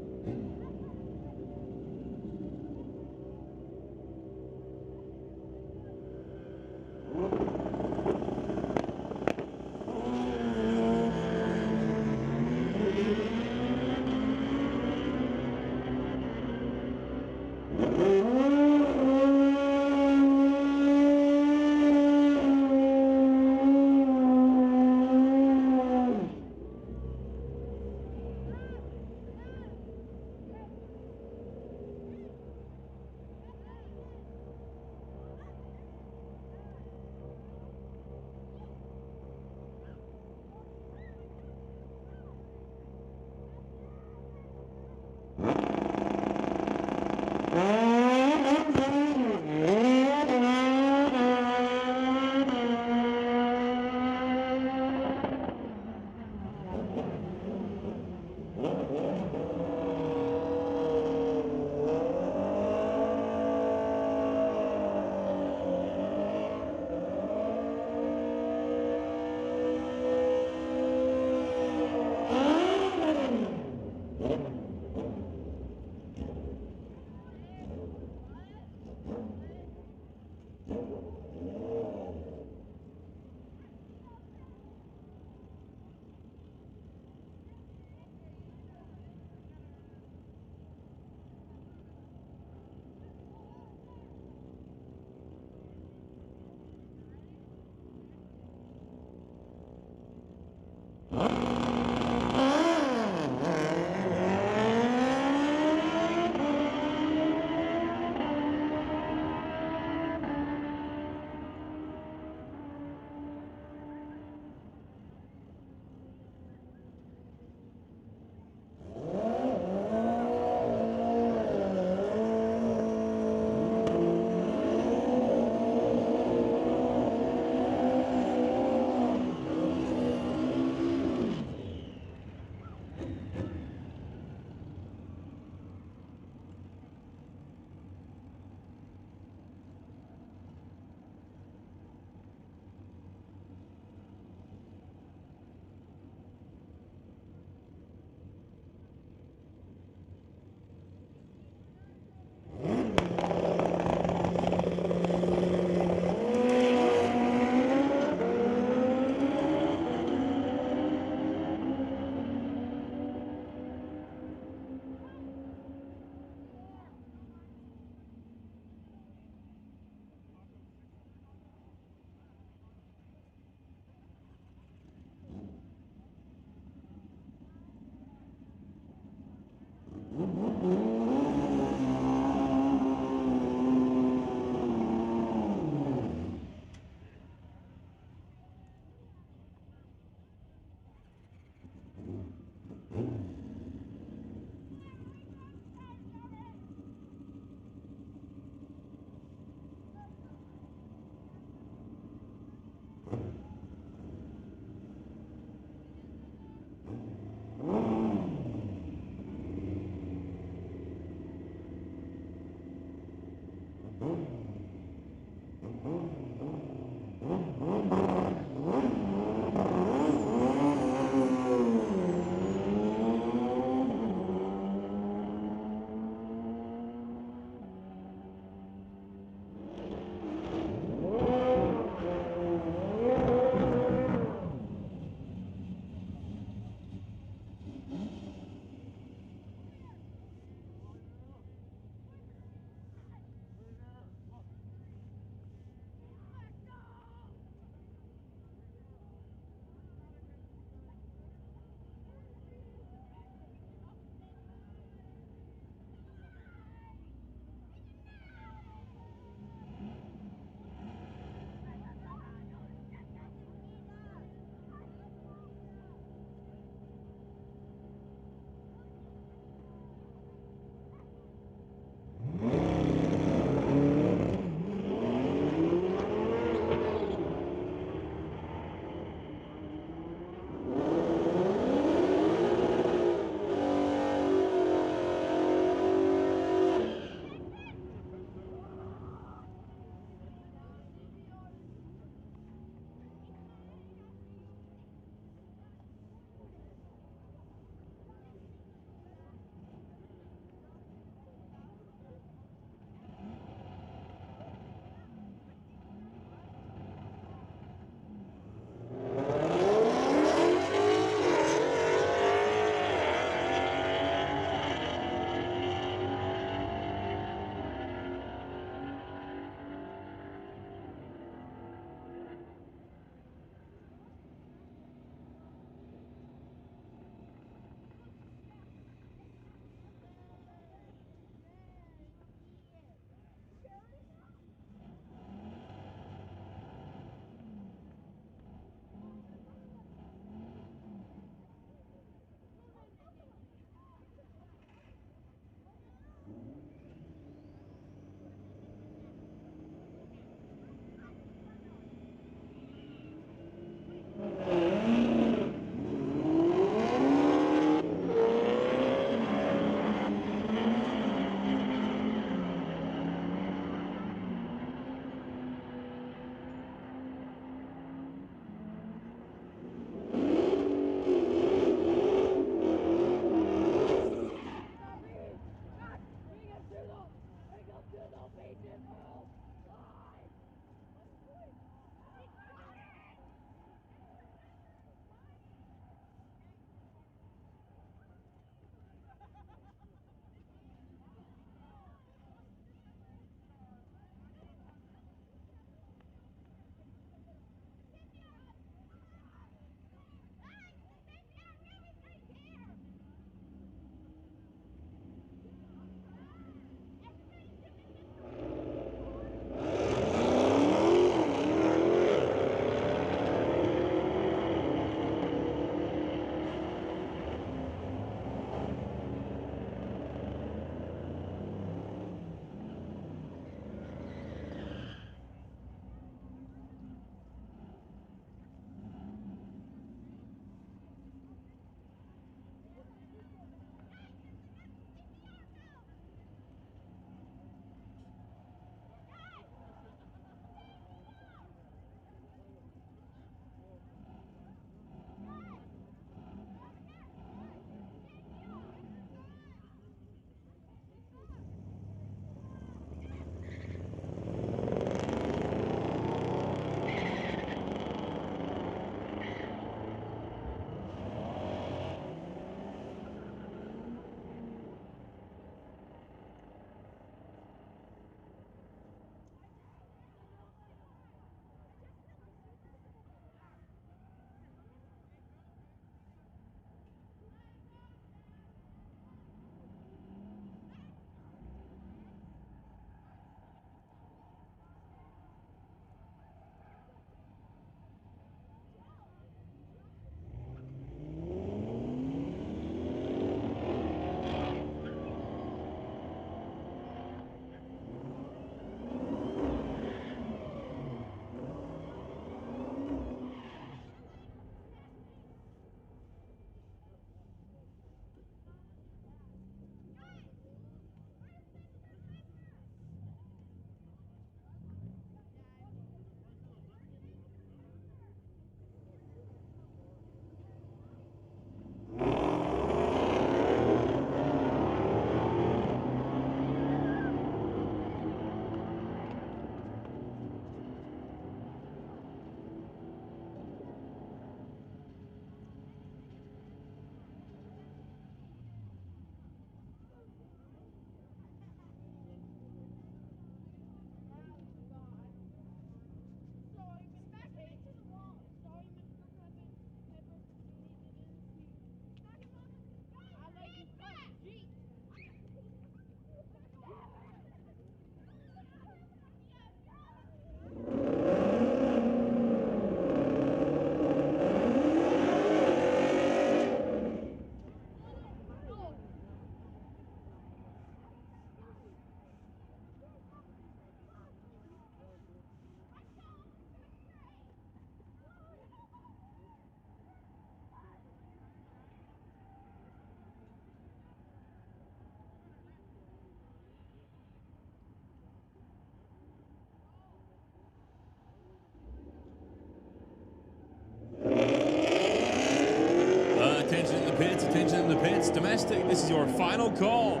Domestic, this is your final call.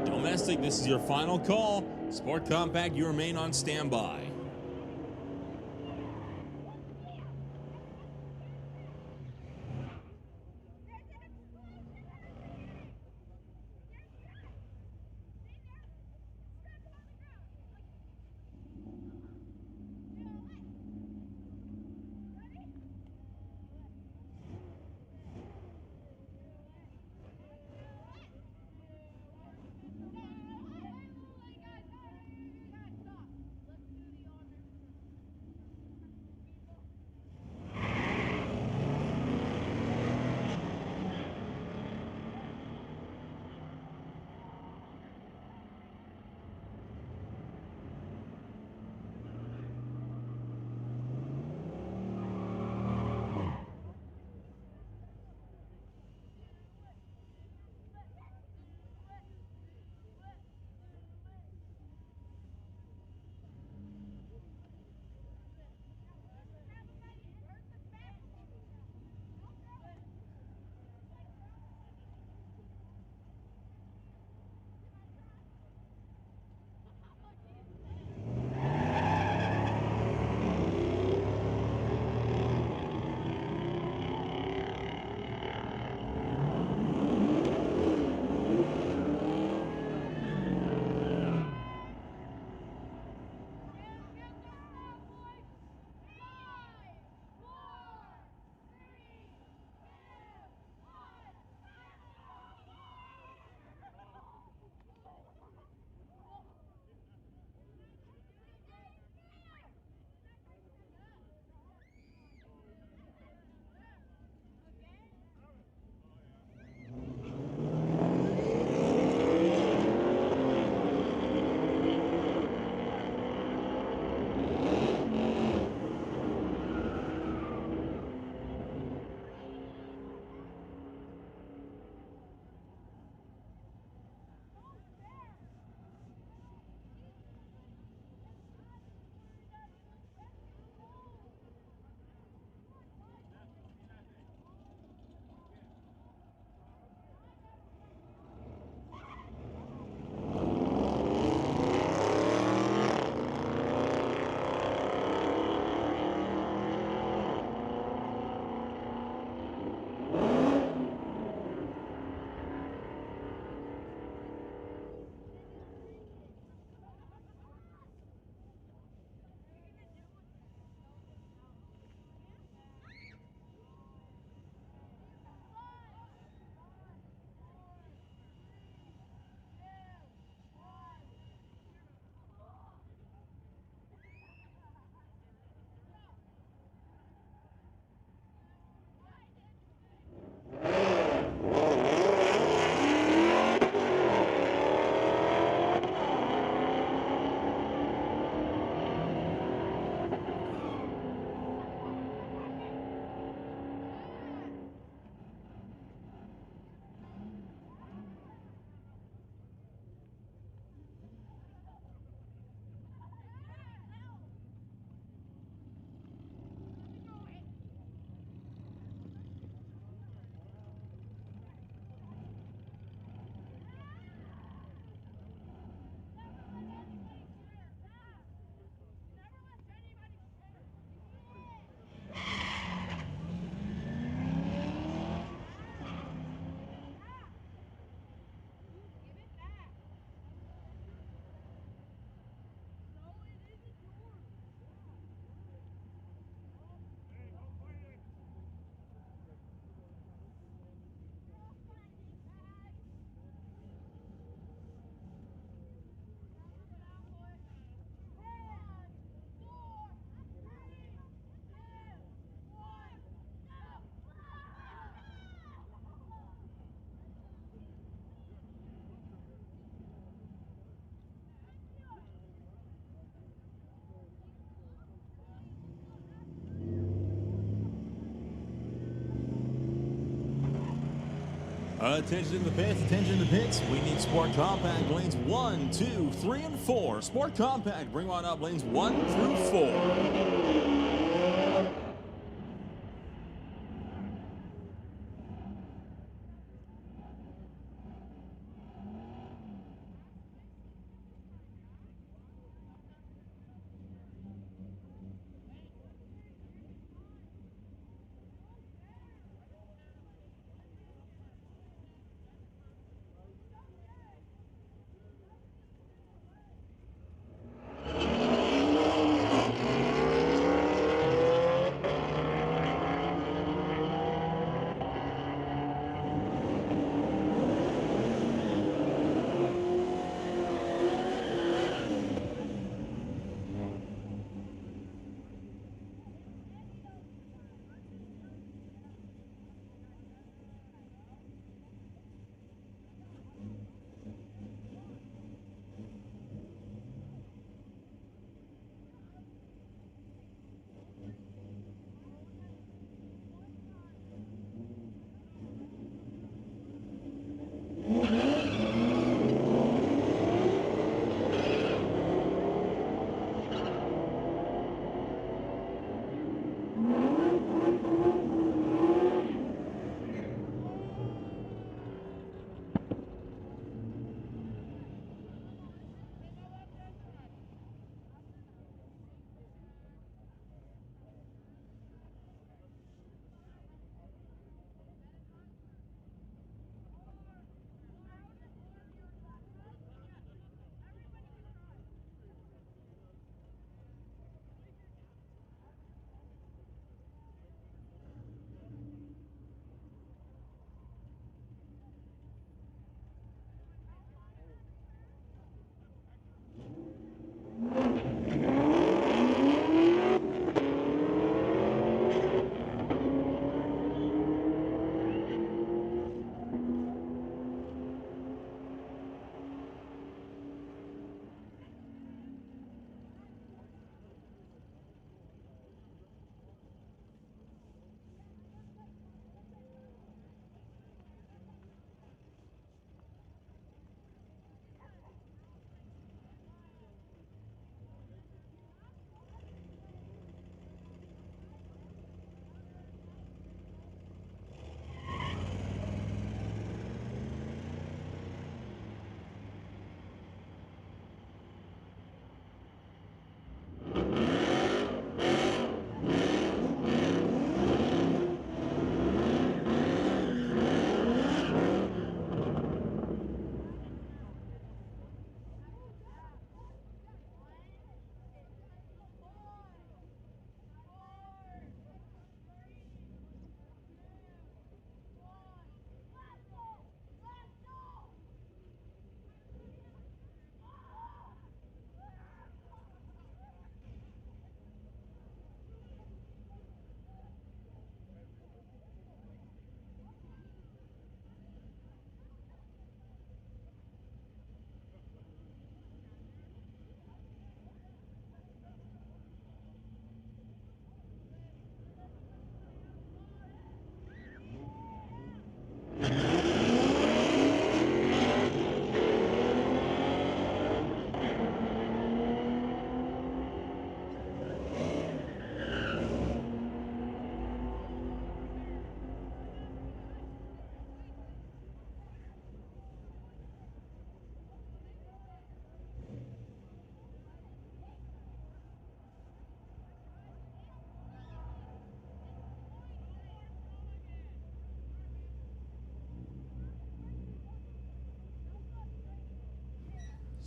Domestic, this is your final call. Sport Compact, you remain on standby. Attention to the pits, attention to the pits. We need Sport Compact lanes 1, 2, 3, and 4. Sport Compact, bring on up lanes 1 through 4.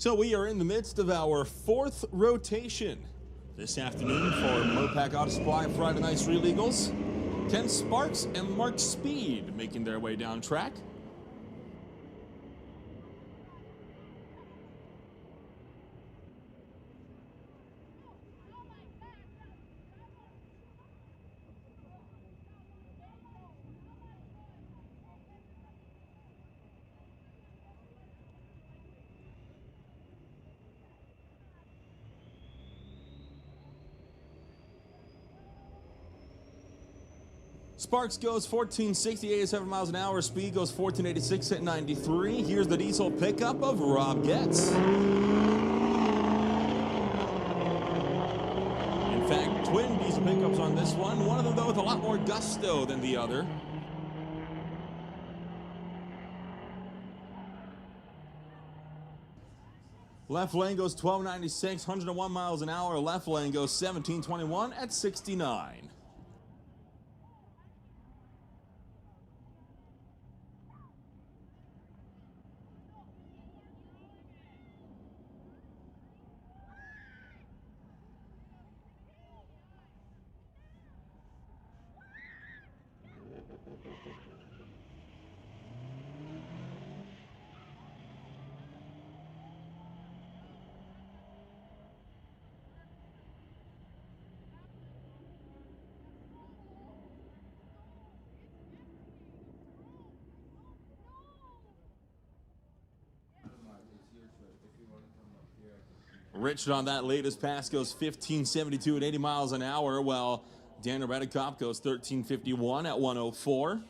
So we are in the midst of our 4th rotation this afternoon for Mopac Auto Supply Friday Night Street Legals. Ken Sparks and Mark Speed making their way down track. Sparks goes 1468 at 7 miles an hour. Speed goes 1486 at 93. Here's the diesel pickup of Rob Getz. In fact, twin diesel pickups on this one. One of them, though, with a lot more gusto than the other. Left lane goes 1296, 101 miles an hour. Left lane goes 1721 at 69. Richard on that latest pass goes 1572 at 80 miles an hour, while Daniel Redekop goes 1351 at 104.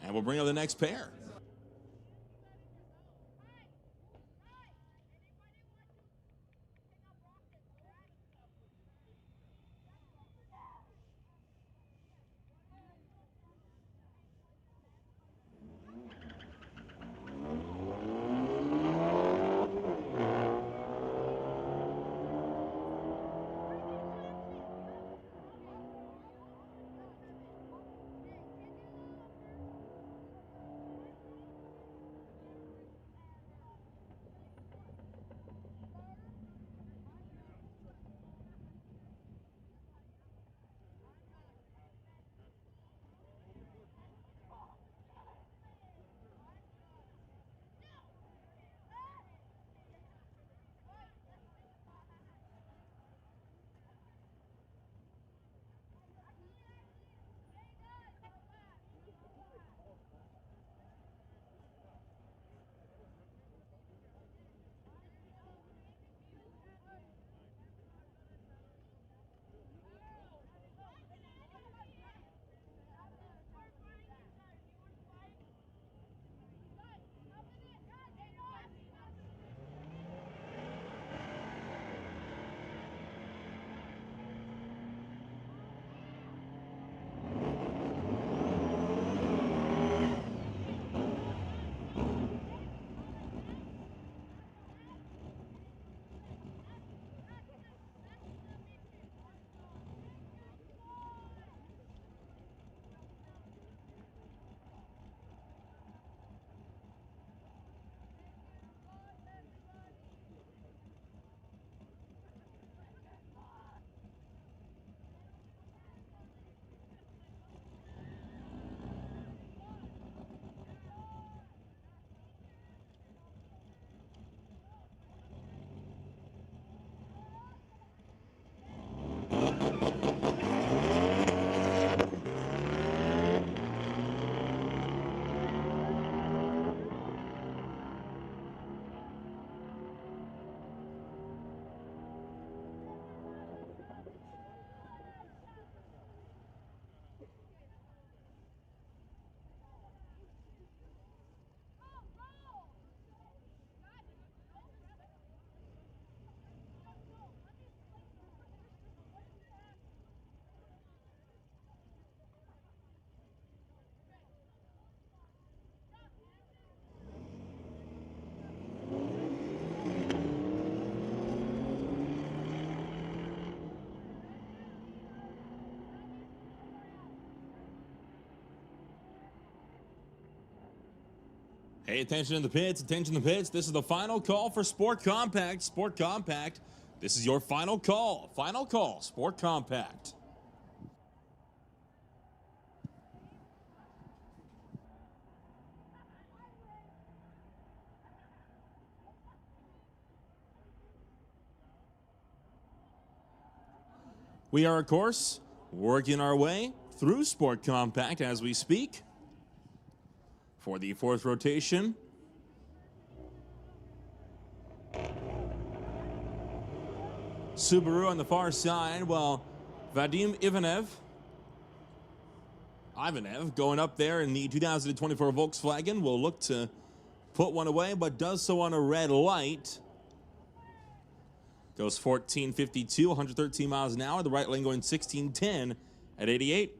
And we'll bring up the next pair. Hey, attention in the pits, attention in the pits. This is the final call for Sport Compact. Sport Compact, this is your final call. Final call, Sport Compact. We are, of course, working our way through Sport Compact as we speak. For the fourth rotation, Subaru on the far side, while Vadim Ivanev going up there in the 2024 Volkswagen will look to put one away, but does so on a red light. Goes 14.52, 113 miles an hour. The right lane going 16.10 at 88.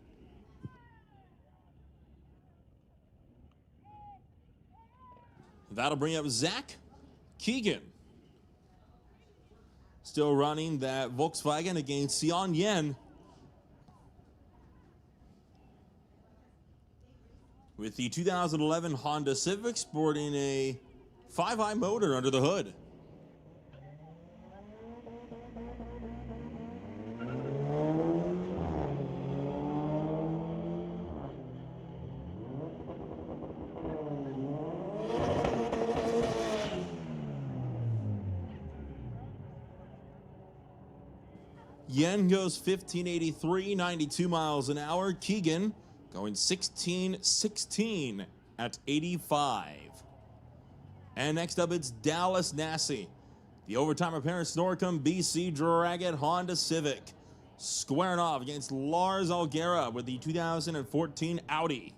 That'll bring up Zach Keegan. Still running that Volkswagen against Xian Yen. With the 2011 Honda Civic sporting a 5i motor under the hood. Yen goes 15.83, 92 miles an hour. Keegan going 16.16 at 85. And next up, it's Dallas Nassi. The overtime appearance, Norcom BC Dragon Honda Civic. Squaring off against Lars Algera with the 2014 Audi.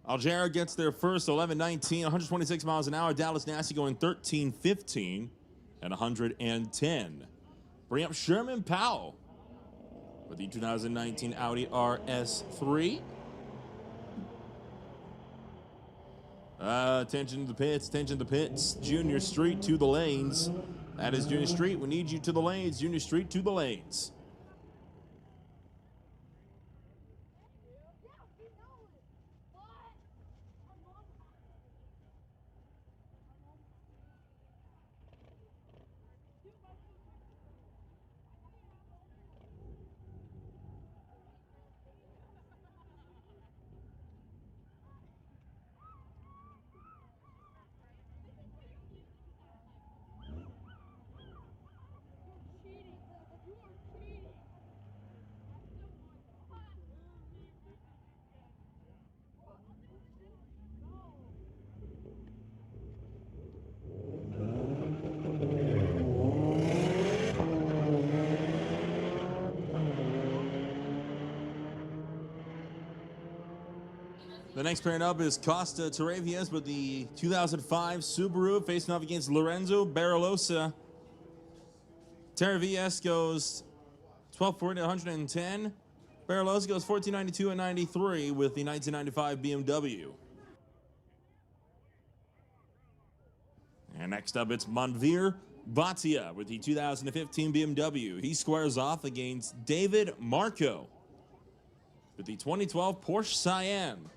Algera gets their first 11.19, 126 miles an hour. Dallas Nassi going 13.15 and 110. Bring up Sherman Powell with the 2019 Audi RS3. Attention to the pits, attention to the pits. Junior Street to the lanes. That is Junior Street. We need you to the lanes. Junior Street to the lanes. The next pairing up is Costa Teravias with the 2005 Subaru facing off against Lorenzo Barolosa. Teravias goes 1240 to 110. Barolosa goes 1492 and 93 with the 1995 BMW. And next up, it's Manveer Bhatia with the 2015 BMW. He squares off against David Marco with the 2012 Porsche Cayenne.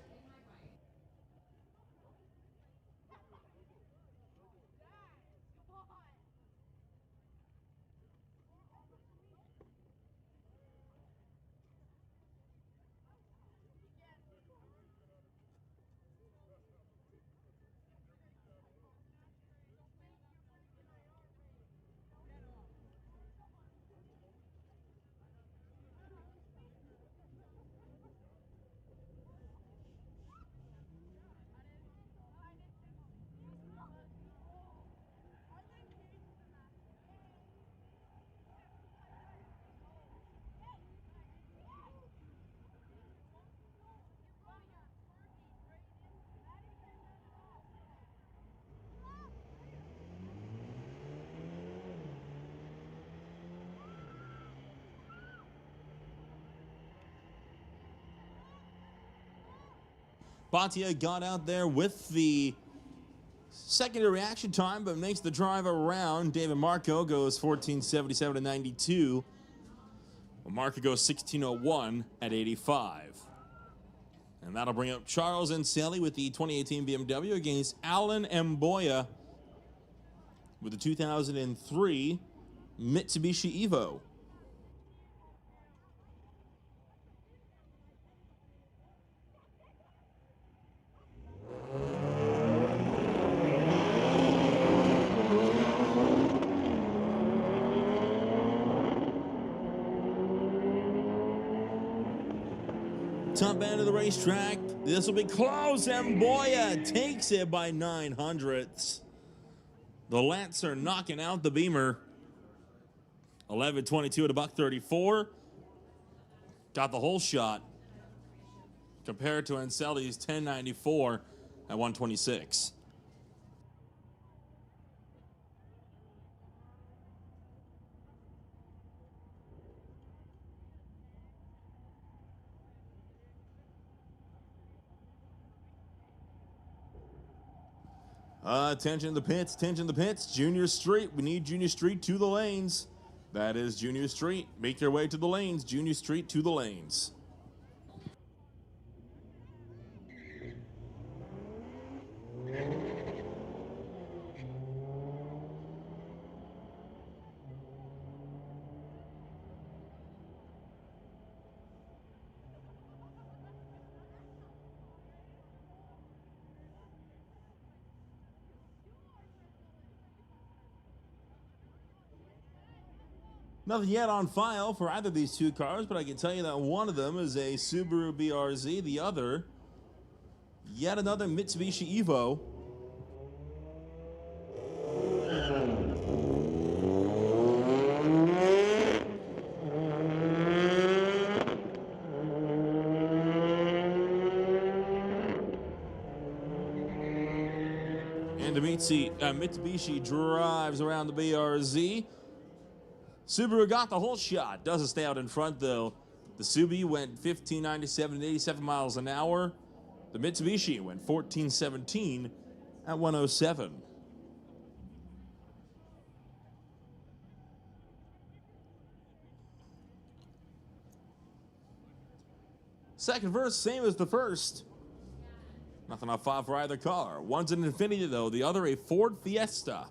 Bhatia got out there with the secondary reaction time, but makes the drive around. David Marco goes 14.77 to 92. Well, Marco goes 16.01 at 85. And that'll bring up Charles Anseli with the 2018 BMW against Alan Mboya with the 2003 Mitsubishi Evo. Top end of the racetrack. This will be close. Mboya takes it by 900ths. The Lats are knocking out the Beamer. 11.22 at $1.34. Got the whole shot. Compared to Anseli's 10.94 at 126. Attention the pits, attention the pits. Junior Street, we need Junior Street to the lanes. That is Junior Street. Make your way to the lanes. Junior Street to the lanes. Nothing yet on file for either of these two cars, but I can tell you that one of them is a Subaru BRZ, the other, yet another Mitsubishi Evo. And the Mitsubishi drives around the BRZ. Subaru got the whole shot. Doesn't stay out in front, though. The Subi went 15.97 at 87 miles an hour. The Mitsubishi went 14.17 at 107. Second verse, same as the first. Nothing on file for either car. One's an Infiniti, though. The other a Ford Fiesta.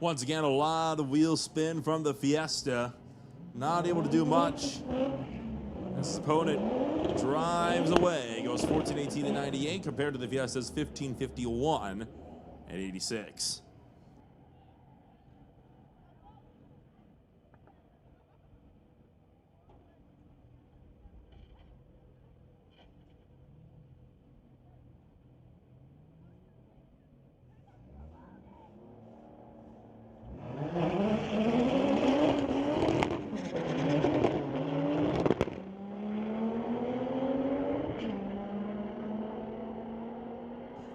Once again, a lot of wheel spin from the Fiesta. Not able to do much. This opponent drives away. Goes 14.18 to 98 compared to the Fiesta's 15.51 at 86.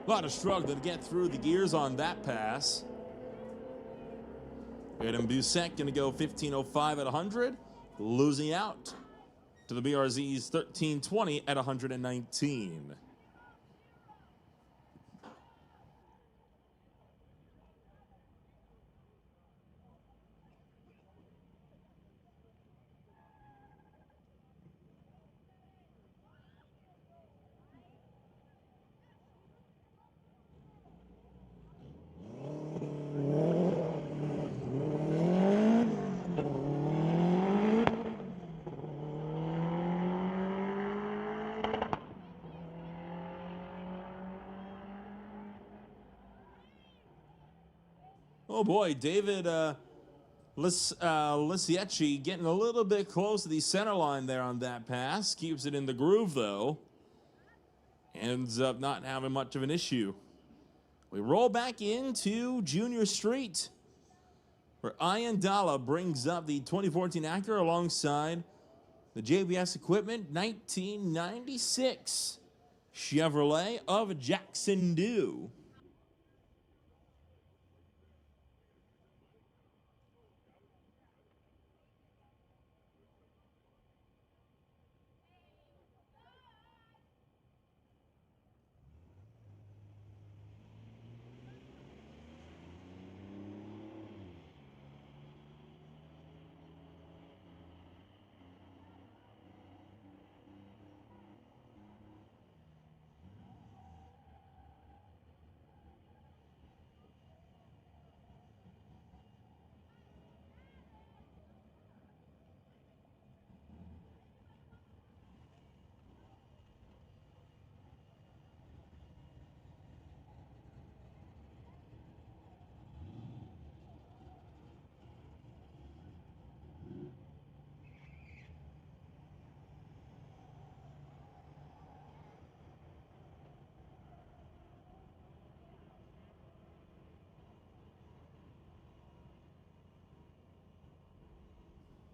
A lot of struggle to get through the gears on that pass. Adam Busek going to go 15.05 at 100, losing out to the BRZ's 13.20 at 119. Oh boy, David Lisiecki getting a little bit close to the center line there on that pass. Keeps it in the groove though. Ends up not having much of an issue. We roll back into Junior Street. where Ayandala brings up the 2014 Acura alongside the JBS equipment 1996 Chevrolet of Jackson Dew.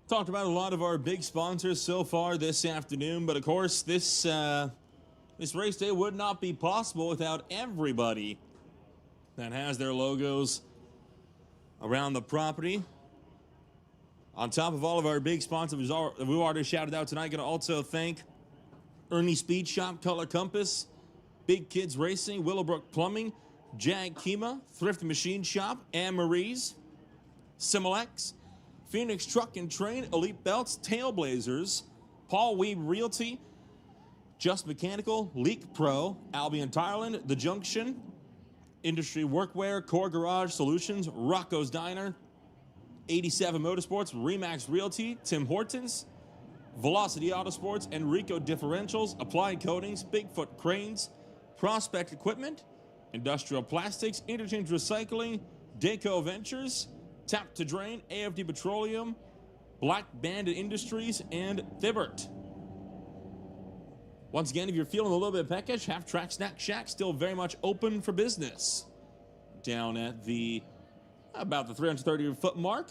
Talked about a lot of our big sponsors so far this afternoon, but of course this race day would not be possible without everybody that has their logos around the property. On top of all of our big sponsors we've already shouted out tonight, going to also thank Ernie Speed Shop, Color Compass, Big Kids Racing, Willowbrook Plumbing, Jag Kima, Thrift Machine Shop, Anne Marie's, Similex, Phoenix Truck and Train, Elite Belts, Tailblazers, Paul Weeb Realty, Just Mechanical, Leak Pro, Albion Tireland, The Junction, Industry Workwear, Core Garage Solutions, Rocco's Diner, 87 Motorsports, Remax Realty, Tim Hortons, Velocity Autosports, Enrico Differentials, Applied Coatings, Bigfoot Cranes, Prospect Equipment, Industrial Plastics, Interchange Recycling, Daco Ventures, Tap to Drain, AFD Petroleum, Black Bandit Industries, and Thibbert. Once again, if you're feeling a little bit peckish, Half Track Snack Shack still very much open for business. Down at about the 330-foot mark.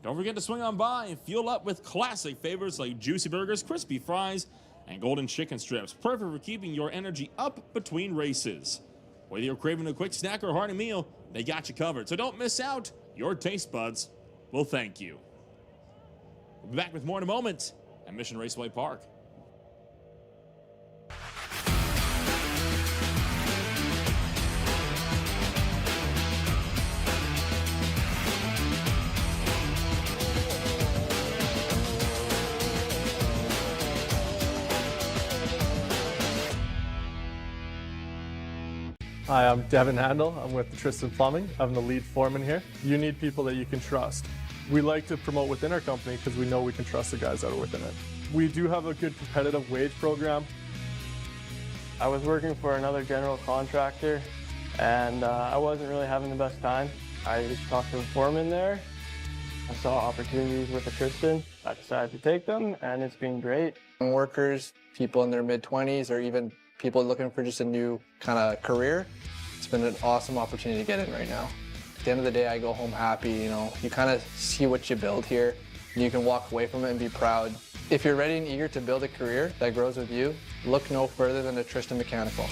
Don't forget to swing on by and fuel up with classic favorites like juicy burgers, crispy fries, and golden chicken strips. Perfect for keeping your energy up between races. Whether you're craving a quick snack or a hearty meal, they got you covered. So don't miss out. Your taste buds will thank you. We'll be back with more in a moment at Mission Raceway Park. Hi, I'm Devin Handel. I'm with Tristan Plumbing. I'm the lead foreman here. You need people that you can trust. We like to promote within our company because we know we can trust the guys that are within it. We do have a good competitive wage program. I was working for another general contractor, and I wasn't really having the best time. I just talked to the foreman there. I saw opportunities with the Tristan. I decided to take them, and it's been great. Workers, people in their mid-20s, or even people looking for just a new kind of career, it's been an awesome opportunity to get in right now. At the end of the day, I go home happy. You know, you kind of see what you build here, and you can walk away from it and be proud. If you're ready and eager to build a career that grows with you, look no further than the Tristan Mechanical.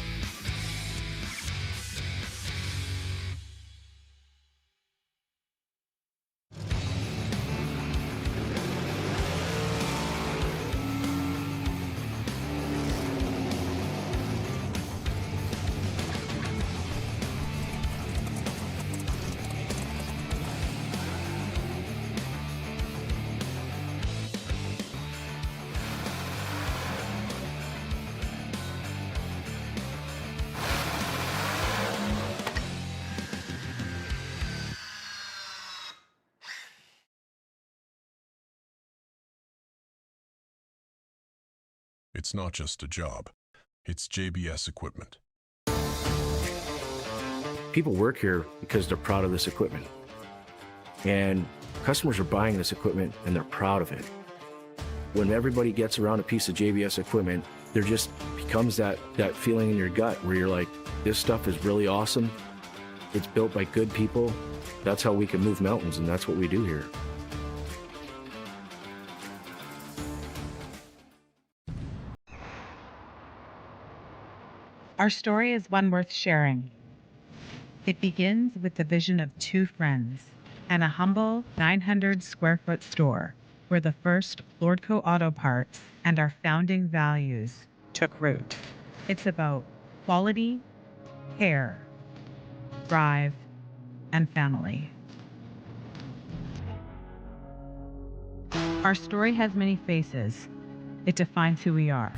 It's not just a job, it's JBS equipment. People work here because they're proud of this equipment. And customers are buying this equipment and they're proud of it. When everybody gets around a piece of JBS equipment, there just becomes that feeling in your gut where you're like, this stuff is really awesome It's built by good people. That's how we can move mountains, and that's what we do here. Our story is one worth sharing. It begins with the vision of two friends and a humble 900 square foot store where the first Lordco Auto Parts and our founding values took root. It's about quality, care, drive, and family. Our story has many faces. It defines who we are.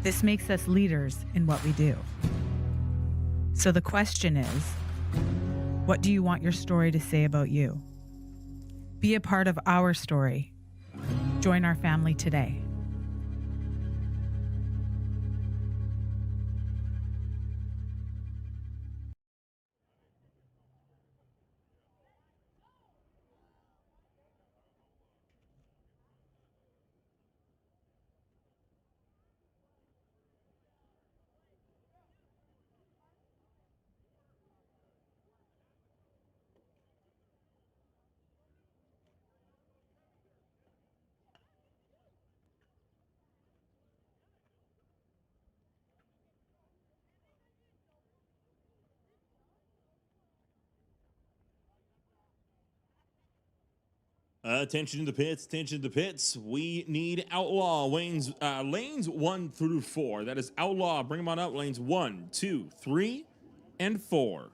This makes us leaders in what we do. So the question is, what do you want your story to say about you? Be a part of our story. Join our family today. Attention to the pits, attention to the pits. We need Outlaw lanes 1 through 4. That is Outlaw. Bring them on up. Lanes 1, 2, 3, and 4.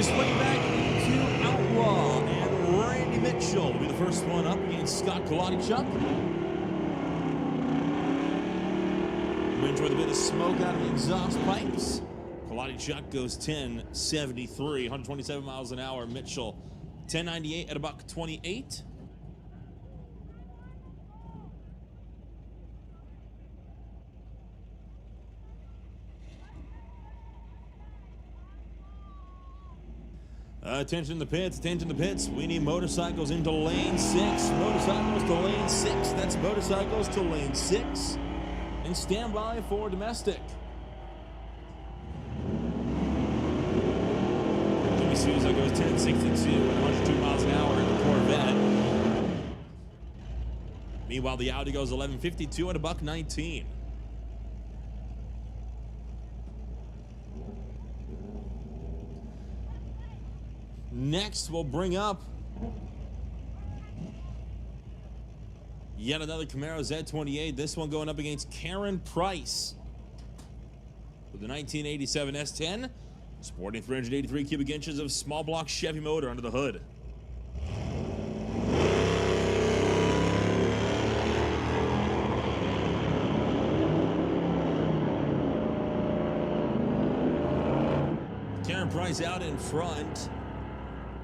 swing back to Outlaw, and Randy Mitchell will be the first one up against Scott Kolodichuk. Winch with a bit of smoke out of the exhaust pipes. Kolodichuk goes 1073, 127 miles an hour. Mitchell 1098 at $128. Attention to the pits, attention to the pits. We need motorcycles into lane 6. Motorcycles to lane 6. That's motorcycles to lane 6. And stand by for domestic. Jimmy Souza goes 1062 at 102 miles an hour in the Corvette. Meanwhile, the Audi goes 1152 at $119. Next, we'll bring up yet another Camaro Z28. This one going up against Karen Price with the 1987 S10, sporting 383 cubic inches of small block Chevy motor under the hood. Karen Price out in front.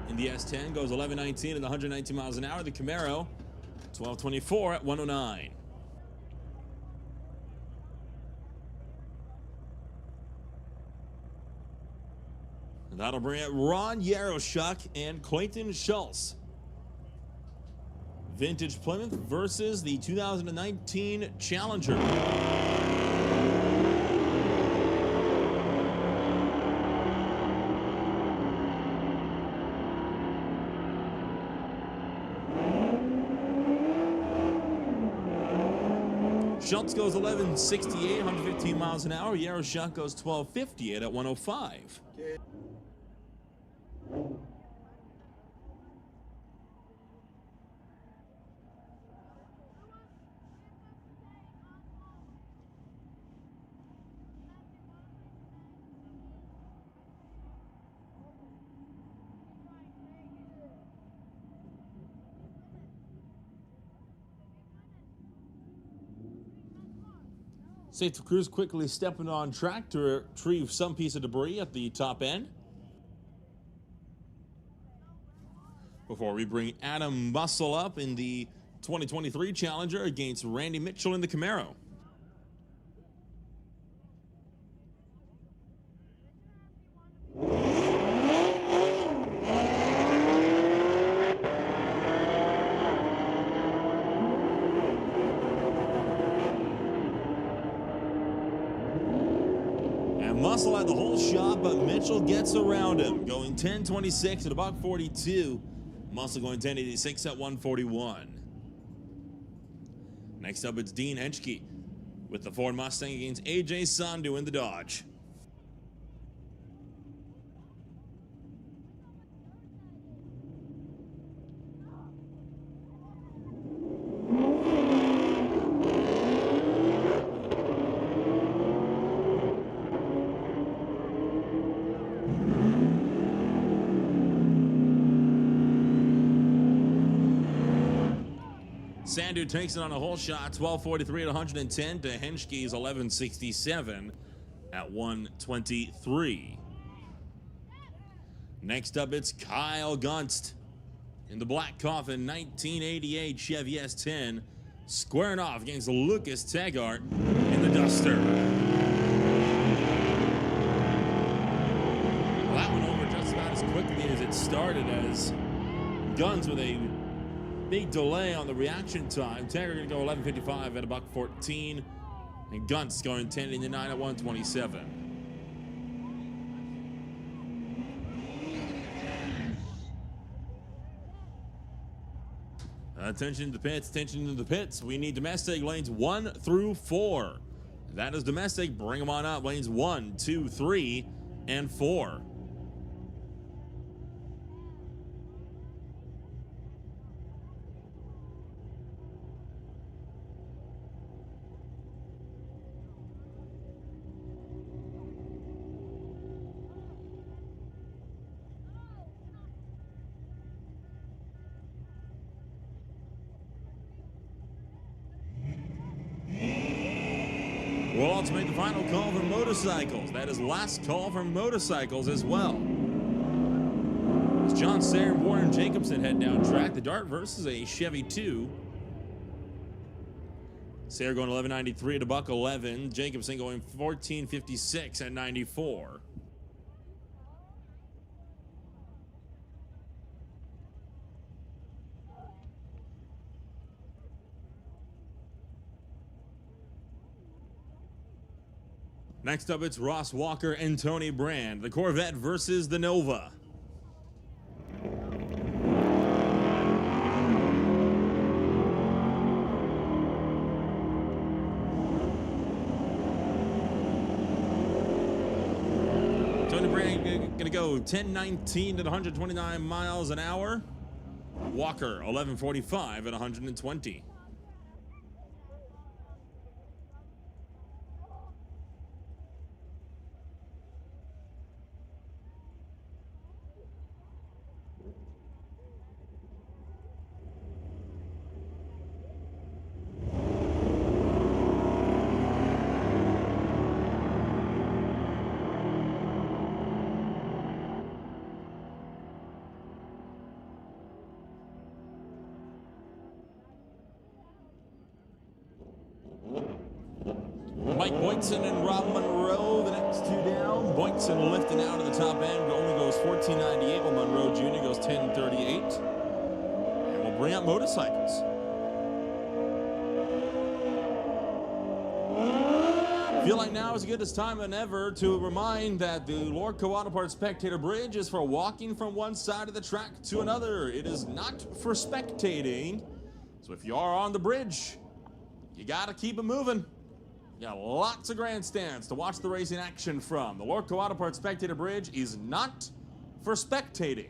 In the S10 goes 1119 and 119 miles an hour. The Camaro 1224 at 109. That'll bring it Ron Yaroshuk and Clayton Schultz. Vintage Plymouth versus the 2019 Challenger. Schultz goes 1168, 115 miles an hour. Yaroshuk goes 1258 at 105. Okay. Safety crews quickly stepping on track to retrieve some piece of debris at the top end. Before we bring Adam Muscle up in the 2023 Challenger against Randy Mitchell in the Camaro. Muscle had the whole shot, but Mitchell gets around him, going 1026 at $142. Muscle going 1086 at 141. Next up, it's Dean Henschke with the Ford Mustang against AJ Sandu in the Dodge. Sandu takes it on a whole shot, 1243 at 110 to Henschke's 1167 at 123. Next up, it's Kyle Gunst in the Black Coffin 1988 Chevy S10, squaring off against Lucas Taggart in the Duster. Well, that went over just about as quickly as it started, as Guns with a big delay on the reaction time. Taggart going to go 11:55 at $114, and Gunst going 10:89 at 127. Attention to the pits, attention to the pits. We need domestic lanes 1 through 4. That is domestic. Bring them on up. Lanes 1, 2, 3, and 4. call to make the final call for motorcycles. That is last call for motorcycles as well. As John Sayer and Warren Jacobson head down track, the Dart versus a Chevy 2. Sayer going 11.93 to buck 11. Jacobson going 14.56 at 94. Next up, it's Ross Walker and Tony Brand. The Corvette versus the Nova. Tony Brand gonna go 10.19 at 129 miles an hour. Walker 11.45 at 120. Mike Boynton and Rob Monroe, the next two down. Boynton lifting out of the top end, only goes 14.98, while Monroe Jr. goes 10.38. And we'll bring out motorcycles. Feel like now is as good a time than ever to remind that the Lordco Auto Parts Spectator Bridge is for walking from one side of the track to another. It is not for spectating. So if you are on the bridge, you gotta keep it moving. You got lots of grandstands to watch the racing action from. The Lordco Auto Parts Spectator Bridge is not for spectating.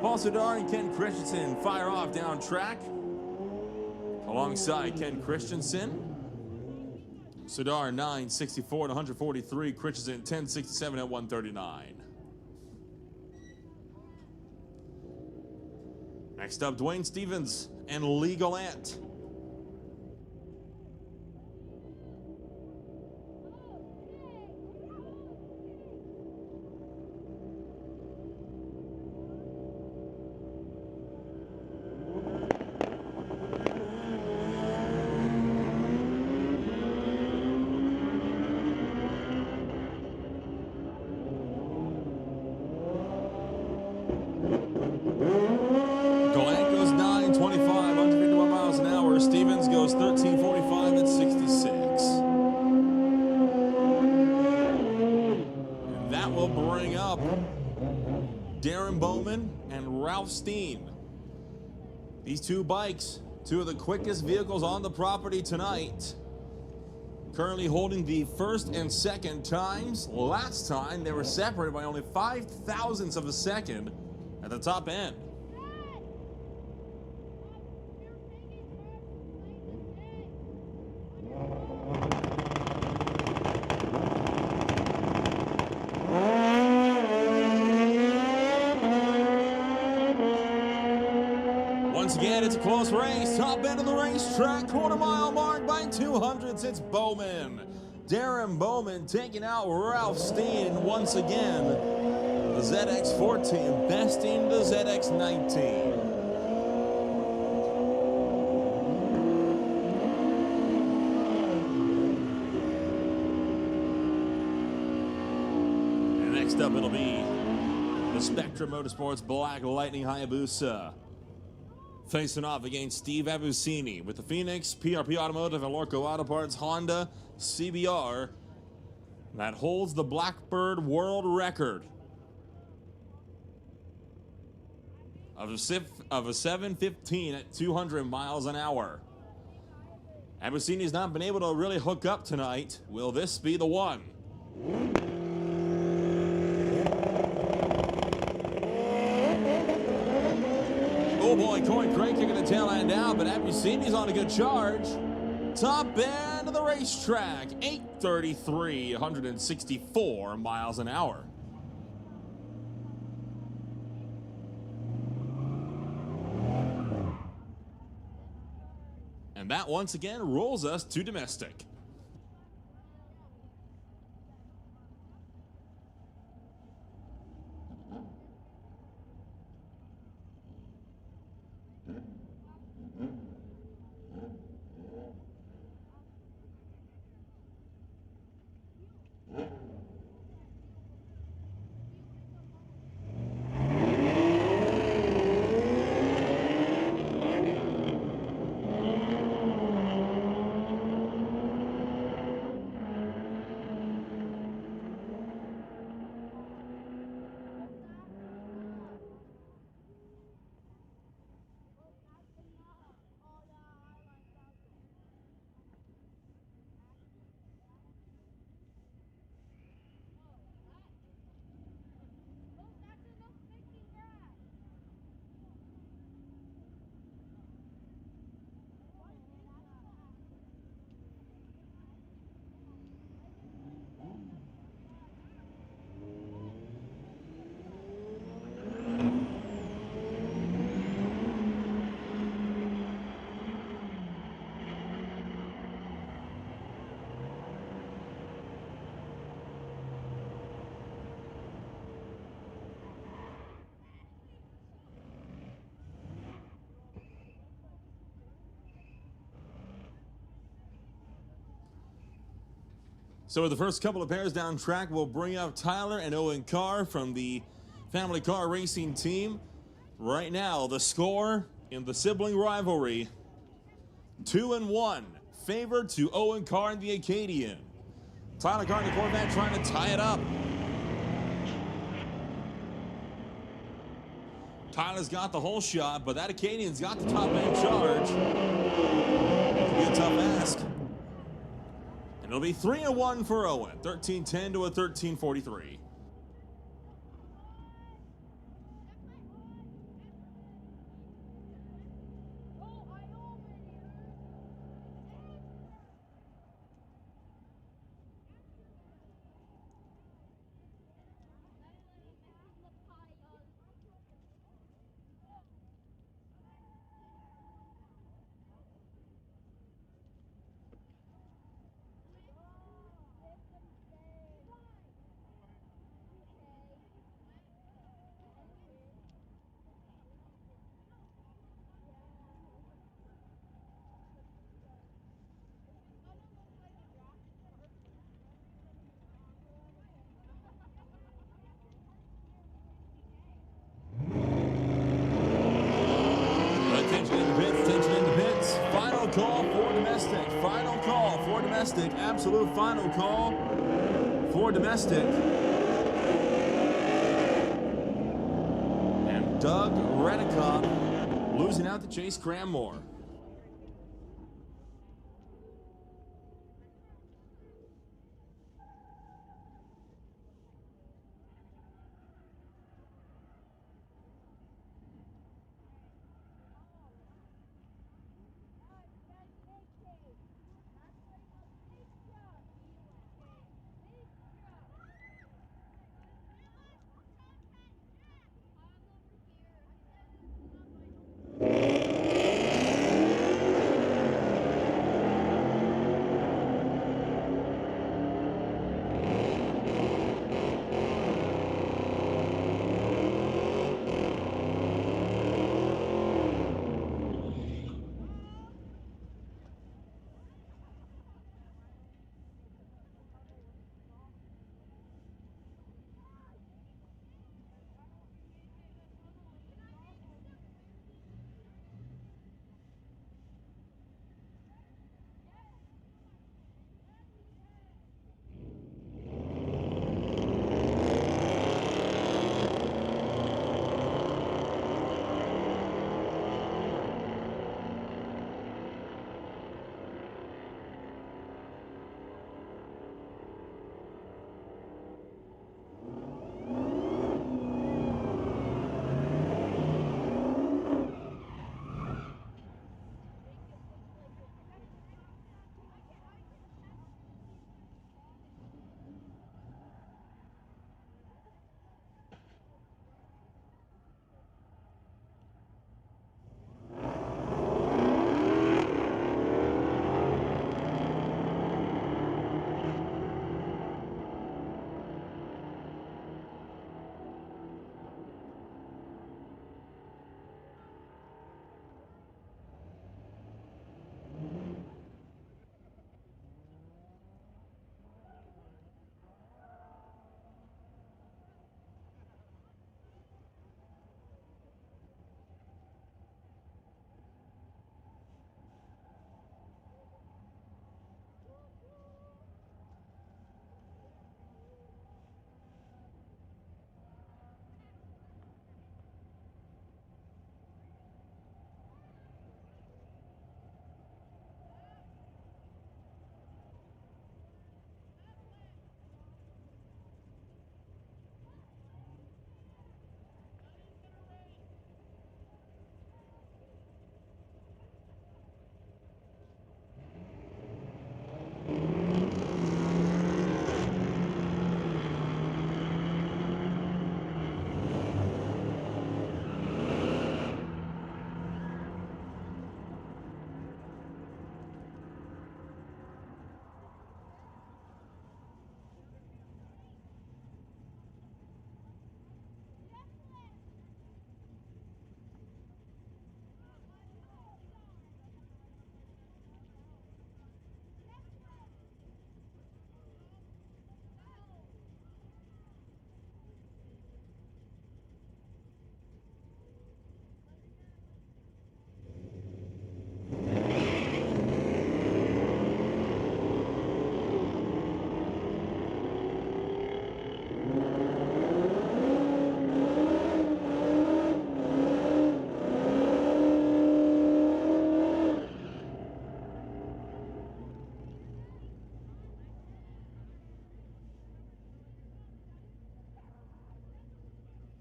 Paul Sudar and Ken Christensen fire off down track alongside Ken Christensen. Sudar 9.64 at 143, Christensen 10.67 at 139. Next up, Dwayne Stevens and Lee Gallant. Stevens goes 13.45 at 66. And that will bring up Darren Bowman and Ralph Steen. These two bikes, two of the quickest vehicles on the property tonight. Currently holding the first and second times. Last time they were separated by only 0.005 of a second at the top end. Once again, it's a close race. Top end of the racetrack, quarter-mile mark by 200s. It's Bowman. Darren Bowman taking out Ralph Steen once again. The ZX14 besting the ZX19. And next up, it'll be the Spectra Motorsports Black Lightning Hayabusa, facing off against Steve Abusini with the Phoenix, PRP Automotive, and Lordco Auto Parts Honda CBR that holds the Blackbird world record of a 7.15 at 200 miles an hour. Abusini's not been able to really hook up tonight. Will this be the one? Oh boy, Corey Craig kicking the tail end out, but Abusini's on a good charge. Top end of the racetrack, 8.33, 164 miles an hour. And that once again rolls us to domestic. So with the first couple of pairs down track, we'll bring up Tyler and Owen Carr from the Family Car Racing team. Right now, the score in the sibling rivalry, 2-1, favored to Owen Carr and the Acadian. Tyler Carr and the Corvette trying to tie it up. Tyler's got the whole shot, but that Acadian's got the top end charge. It'll be a tough ask. And it'll be 3-1 for Owen, 13-10 to a 13-43. Absolute final call for domestic. And Doug Redikoff losing out to Chase Cranmore.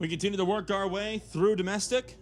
We continue to work our way through domestic.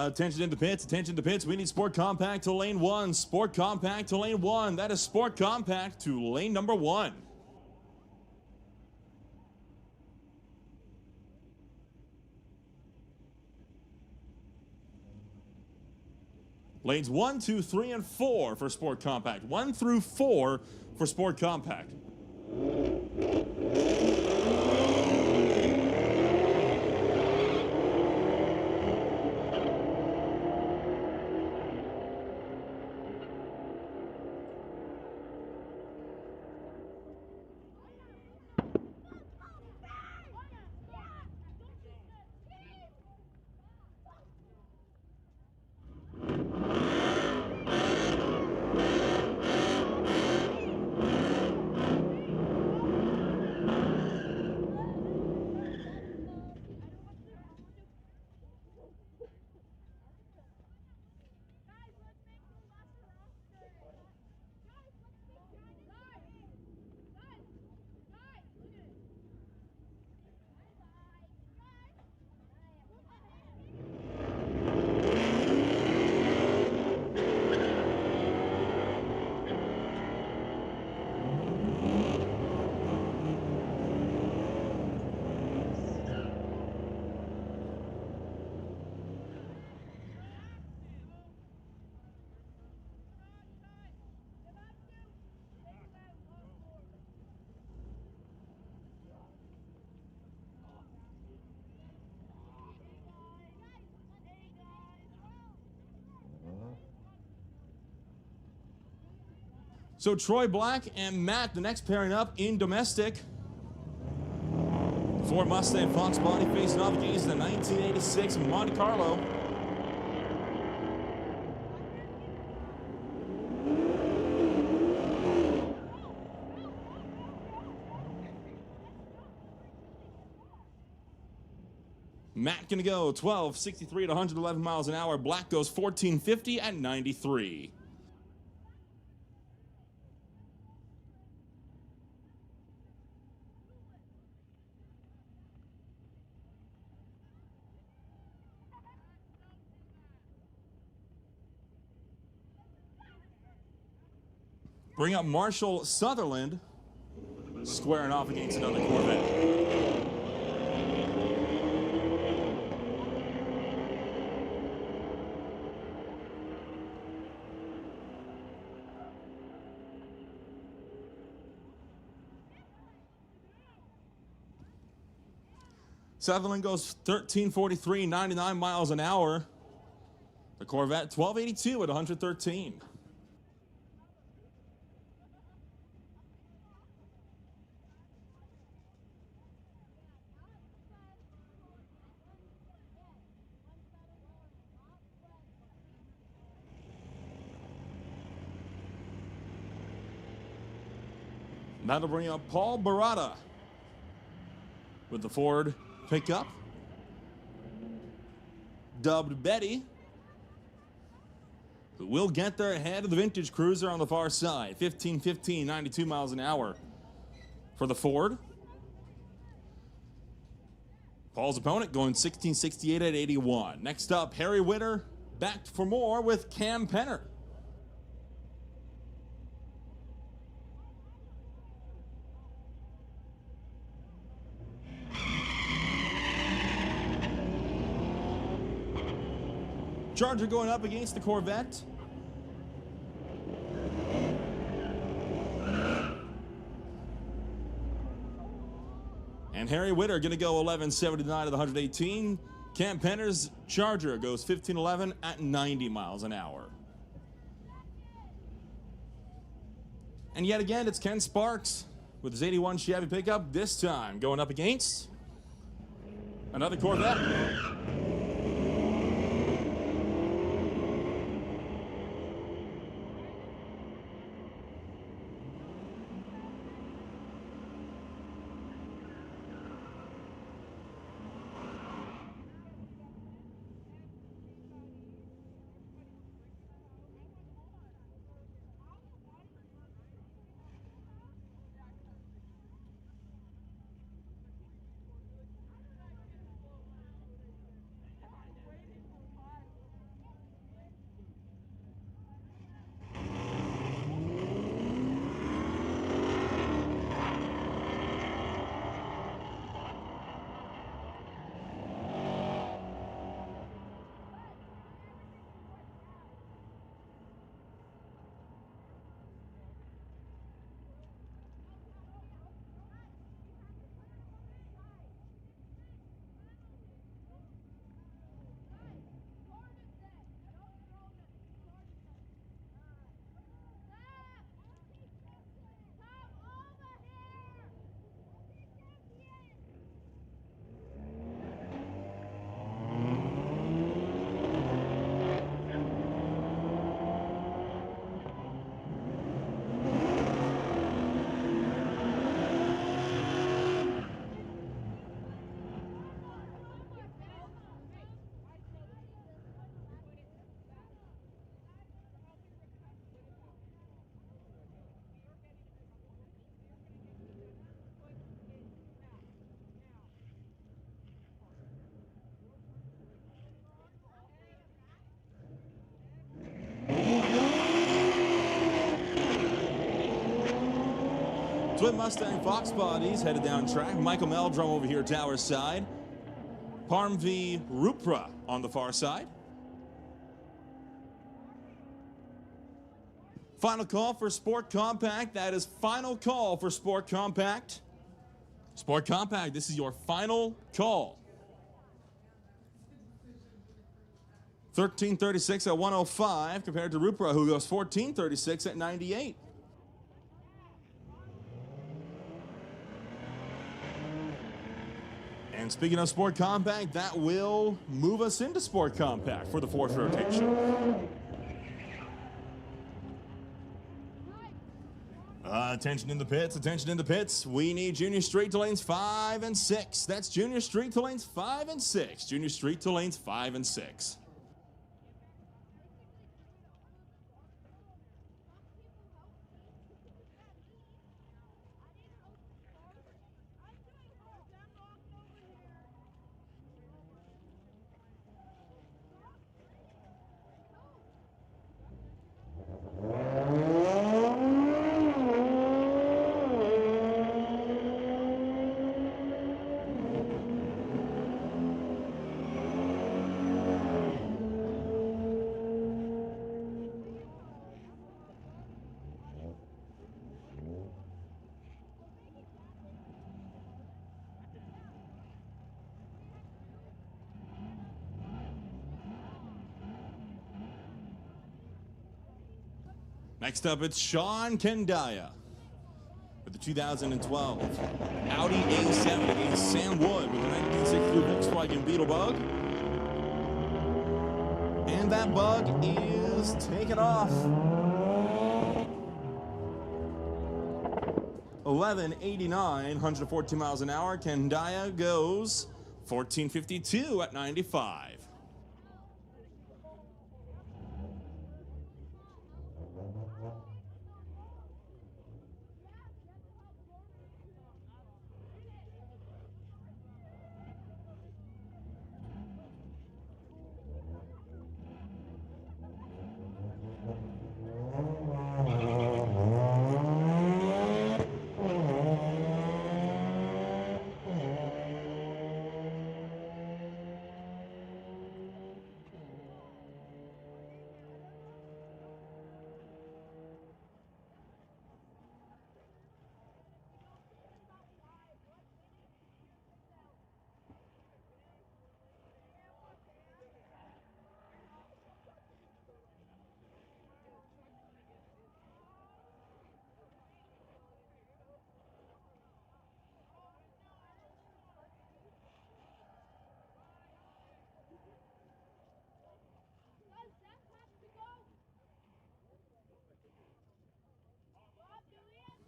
Attention in the pits, attention to pits. We need Sport Compact to lane 1. Sport Compact to lane 1. That is Sport Compact to lane number 1. Lanes 1, 2, 3, and 4 for Sport Compact. 1 through 4 for Sport Compact. So Troy Black and Matt, the next pairing up in domestic. Ford Mustang Fox body facing off against the 1986 Monte Carlo. Matt gonna go 1263 at 111 miles an hour. Black goes 1450 at 93. Bring up Marshall Sutherland, squaring off against another Corvette. Sutherland goes 1343, 99 miles an hour. The Corvette 1282 at 113. That'll bring up Paul Barada with the Ford pickup, dubbed Betty, who will get there ahead of the vintage cruiser on the far side. 1515, 92 miles an hour for the Ford. Paul's opponent going 1668 at 81. Next up, Harry Witter back for more with Cam Penner. Charger going up against the Corvette. And Harry Witter going to go 11.79 to the 118. Cam Penner's Charger goes 15.11 at 90 miles an hour. And yet again, it's Ken Sparks with his 81 Chevy pickup, this time going up against another Corvette. Twin Mustang Fox Bodies headed down track. Michael Meldrum over here, tower side. Parm v. Rupra on the far side. Final call for Sport Compact. That is final call for Sport Compact. Sport Compact, this is your final call. 13.36 at 105 compared to Rupra, who goes 14.36 at 98. And speaking of Sport Compact, that will move us into Sport Compact for the fourth rotation. Attention in the pits, attention in the pits. We need Junior Street to lanes 5 and 6. That's Junior Street to lanes 5 and 6. Junior Street to lanes 5 and 6. Next up, it's Sean Kendaya with the 2012 Audi A7 against Sam Wood with the 1962 Volkswagen Beetlebug. And that bug is taken off. 11.89, 114 miles an hour. Kendaya goes 14.52 at 95.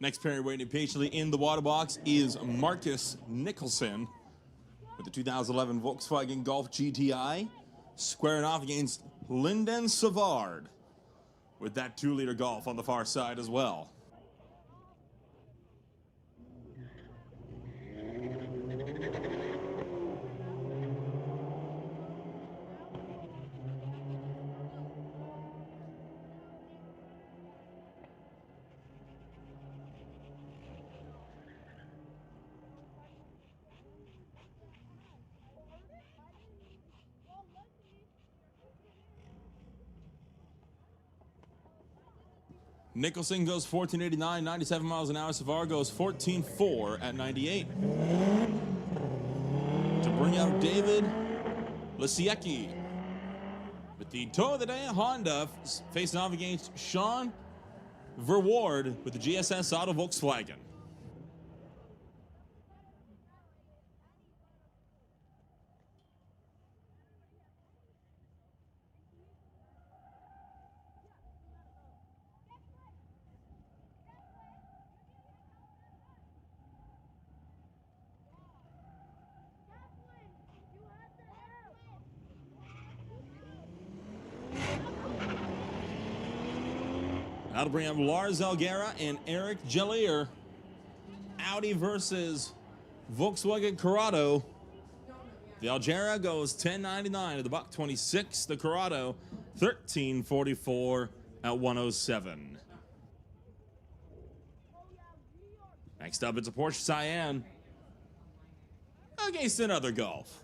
Next pair waiting patiently in the water box is Marcus Nicholson with the 2011 Volkswagen Golf GTI, squaring off against Lyndon Savard with that 2-liter Golf on the far side as well. Nicholson goes 1489, 97 miles an hour. Savard goes 14.4 at 98. To bring out David Lisiecki with the tow of the day, Honda facing off against Sean Verwoerd with the GSS Auto Volkswagen. That'll bring up Lars Algera and Eric Gellier. Audi versus Volkswagen Corrado. The Algera goes 10.99 to the buck 26. The Corrado 13.44 at 107. Next up, it's a Porsche Cayenne against another Golf.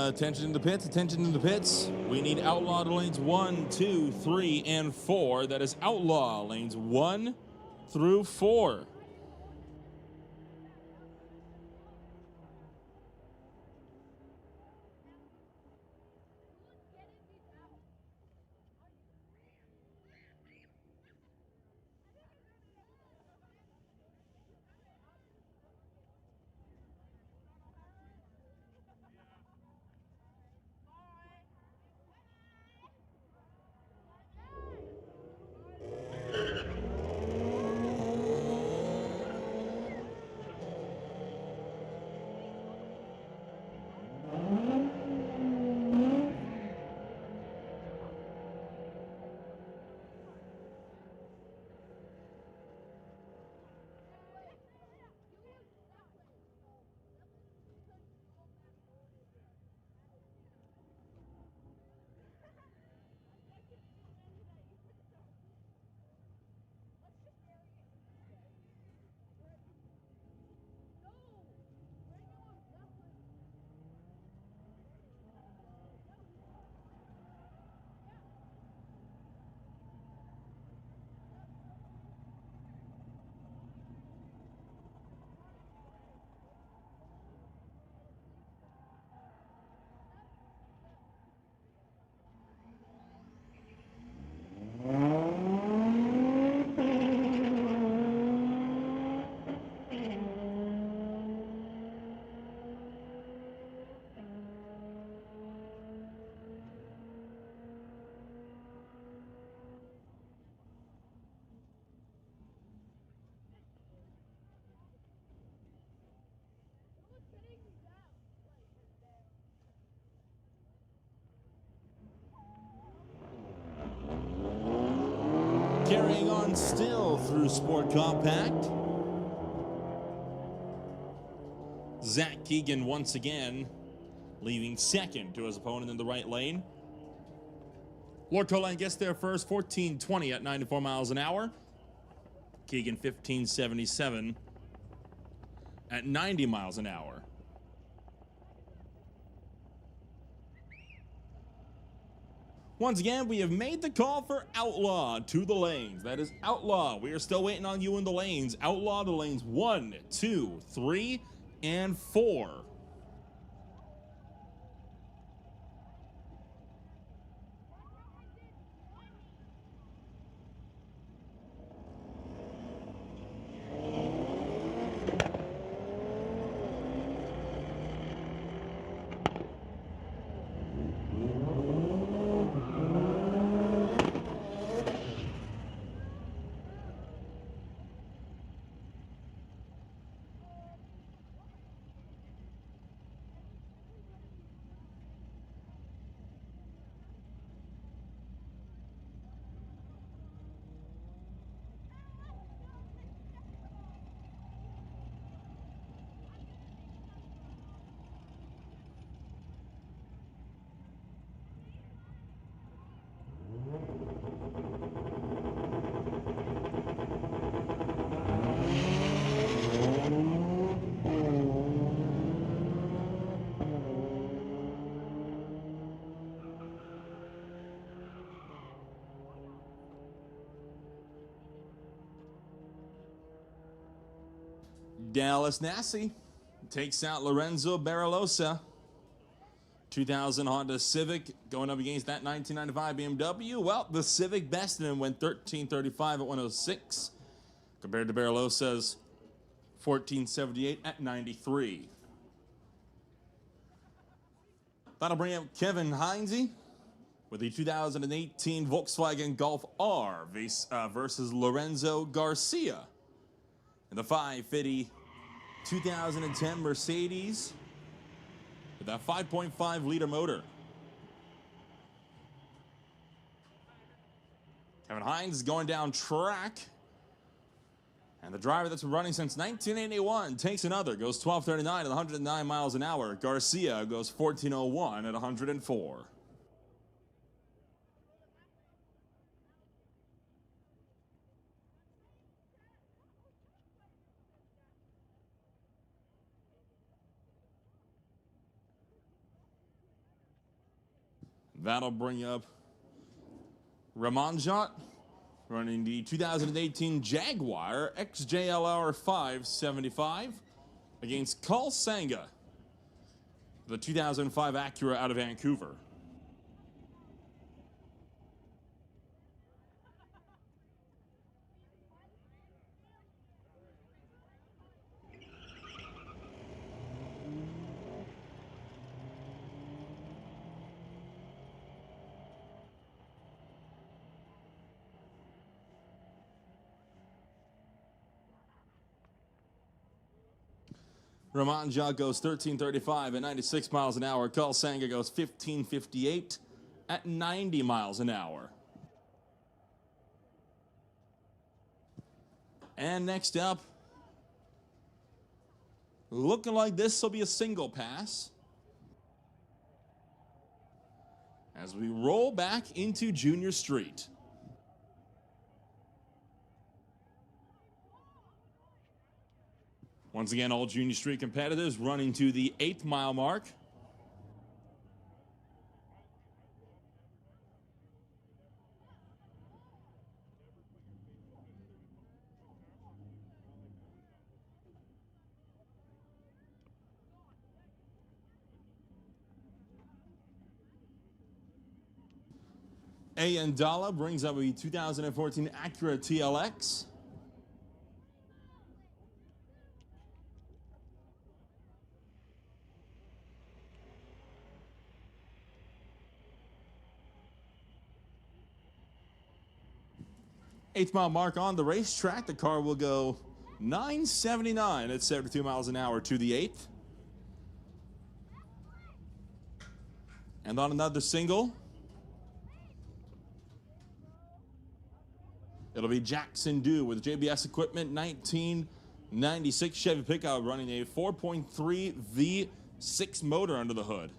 Attention in the pits, attention in the pits. We need outlaw to lanes 1, 2, 3, and 4. That is outlaw lanes 1 through 4. Carrying on still through Sport Compact. Zach Keegan once again leaving second to his opponent in the right lane. Lordco line gets there first, 14:20 at 94 miles an hour. Keegan 15:77 at 90 miles an hour. Once again, we have made the call for Outlaw to the lanes. That is Outlaw. We are still waiting on you in the lanes. Outlaw to lanes 1, 2, 3, and 4. Dallas Nassi takes out Lorenzo Baralosa. 2000 Honda Civic going up against that 1995 BMW. Well, the Civic bested him, went 13:35 at 106, compared to Baralosa's 14:78 at 93. That'll bring up Kevin Heinze with the 2018 Volkswagen Golf R versus Lorenzo Garcia. And the 550 2010 Mercedes with that 5.5 liter motor. Kevin Heinze going down track. And the driver that's been running since 1981 takes another, goes 12:39 at 109 miles an hour. Garcia goes 14:01 at 104. That'll bring up Ramanjot running the 2018 Jaguar XJLR 575 against Carl Sanga, the 2005 Acura out of Vancouver. Ramanjot goes 13:35 at 96 miles an hour. Carl Sanga goes 15:58 at 90 miles an hour. And next up, looking like this will be a single pass as we roll back into Junior Street. Once again, all Junior Street competitors running to the 8-mile mark. Ayandala brings up a 2014 Acura TLX. Eighth-mile mark on the racetrack. The car will go 979 at 72 miles an hour to the 8th. And on another single, It'll be Jackson Dew with JBS equipment, 1996 Chevy pickup running a 4.3 V6 motor under the hood.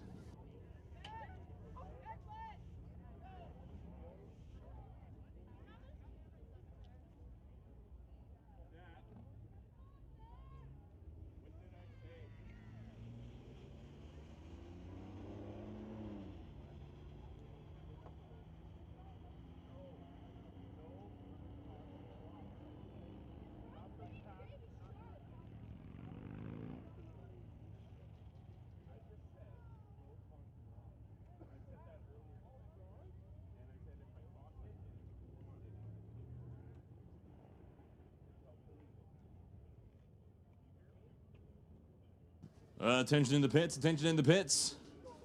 Attention in the pits, attention in the pits.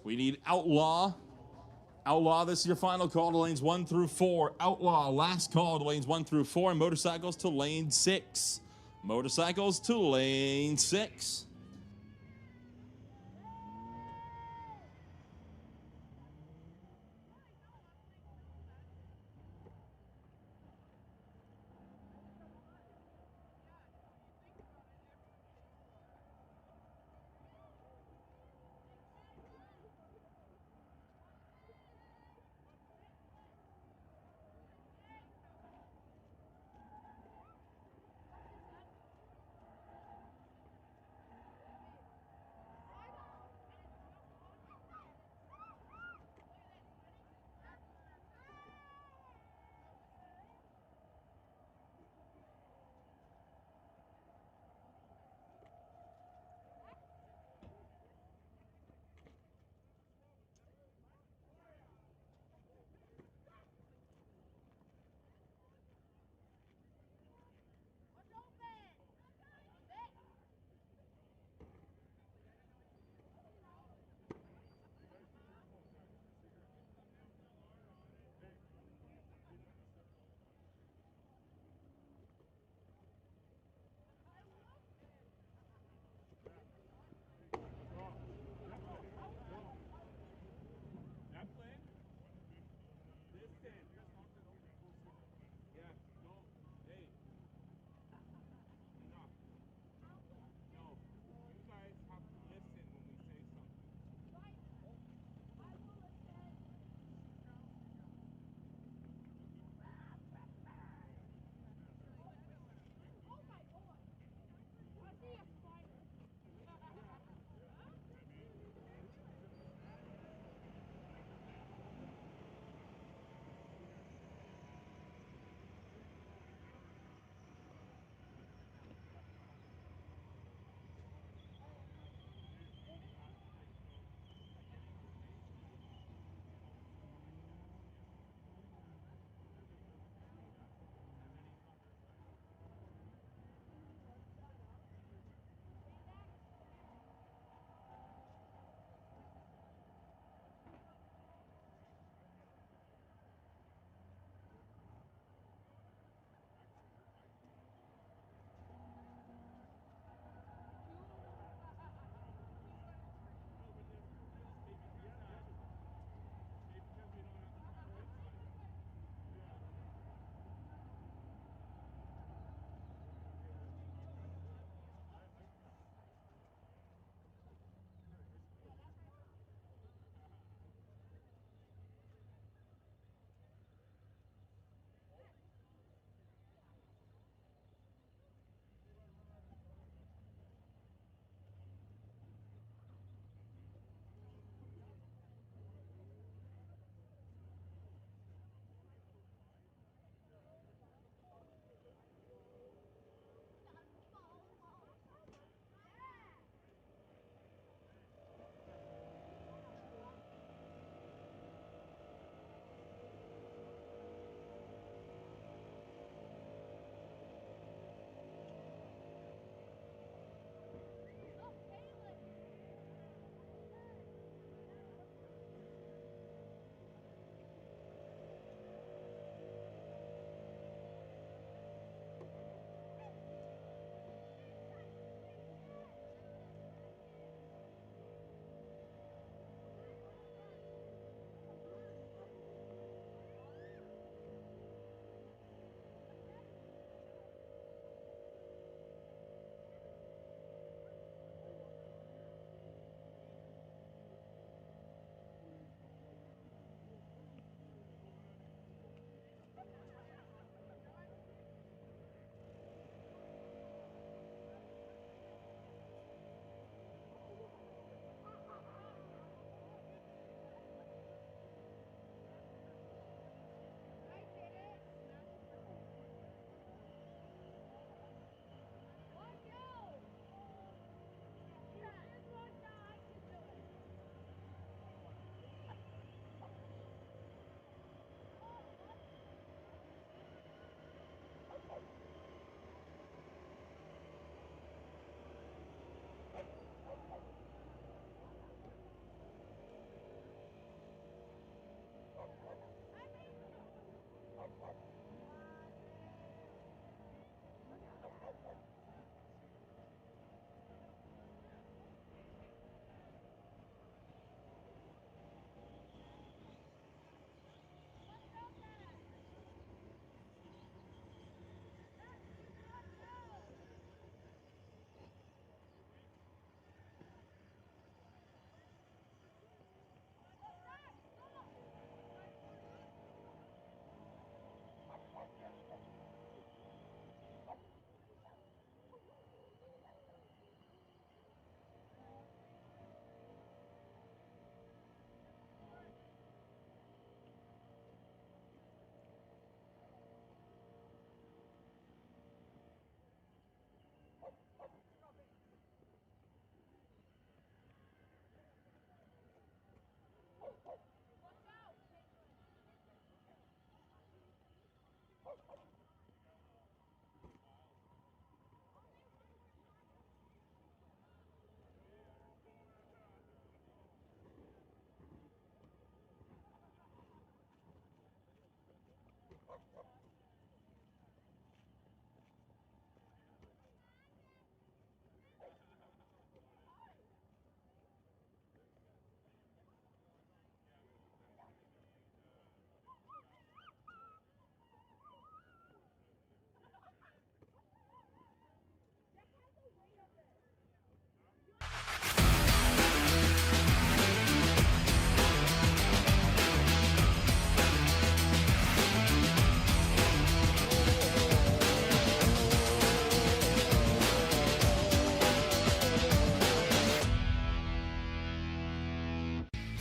We need Outlaw. Outlaw, this is your final call to lanes 1 through 4. Outlaw, last call to lanes 1 through 4. And motorcycles to lane 6. Motorcycles to lane 6.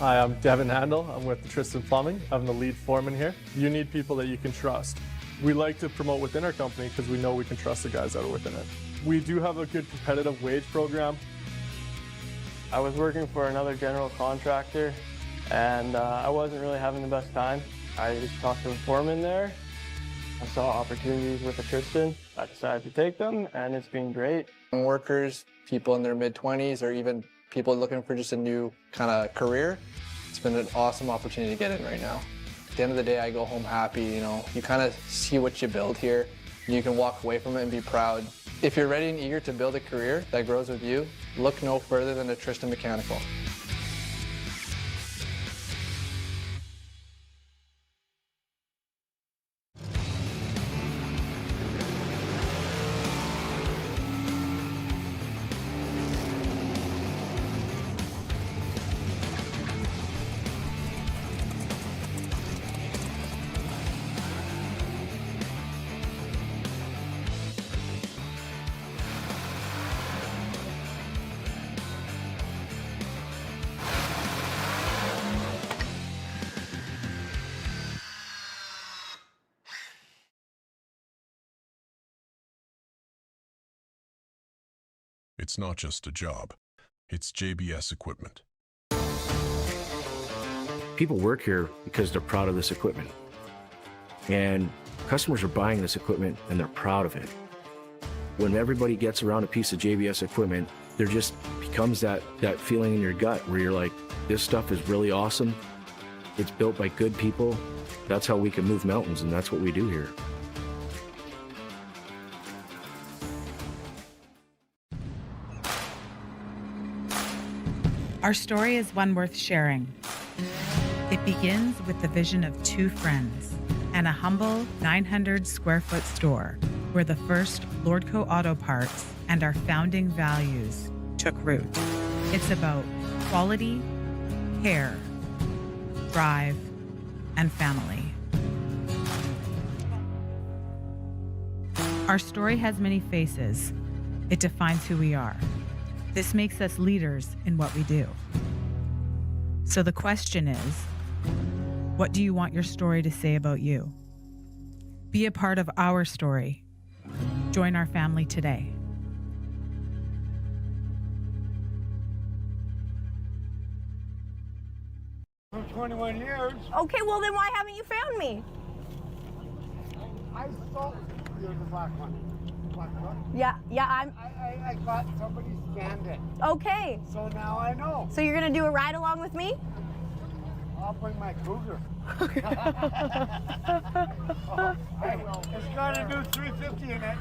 Hi, I'm Devin Handel. I'm with Tristan Plumbing. I'm the lead foreman here. You need people that you can trust. We like to promote within our company because we know we can trust the guys that are within it. We do have a good competitive wage program. I was working for another general contractor, and I wasn't really having the best time. I just talked to the foreman there. I saw opportunities with Tristan. I decided to take them, and it's been great. Workers, people in their mid-20s, or even people looking for just a new kind of career, it's been an awesome opportunity to get in right now. At the end of the day, I go home happy, you kind of see what you build here, and you can walk away from it and be proud. If you're ready and eager to build a career that grows with you, look no further than a Tristan Mechanical. It's not just a job. It's JBS equipment. People work here because they're proud of this equipment. And customers are buying this equipment and they're proud of it. When everybody gets around a piece of JBS equipment, there just becomes that feeling in your gut where you're like, this stuff is really awesome. It's built by good people. That's how we can move mountains, and that's what we do here. Our story is one worth sharing. It begins with the vision of two friends and a humble 900 square foot store where the first Lordco auto parts and our founding values took root. It's about quality, care, drive, and family. Our story has many faces. It defines who we are. This makes us leaders in what we do. So the question is, what do you want your story to say about you? Be a part of our story. Join our family today. For 21 years. Okay, well then why haven't you found me? I saw you're the black one. Black one? Yeah, I thought somebody scanned it. okay. So now I know. So you're gonna do a ride along with me? I'll bring my Cougar. I will. It's got a new 350 in it.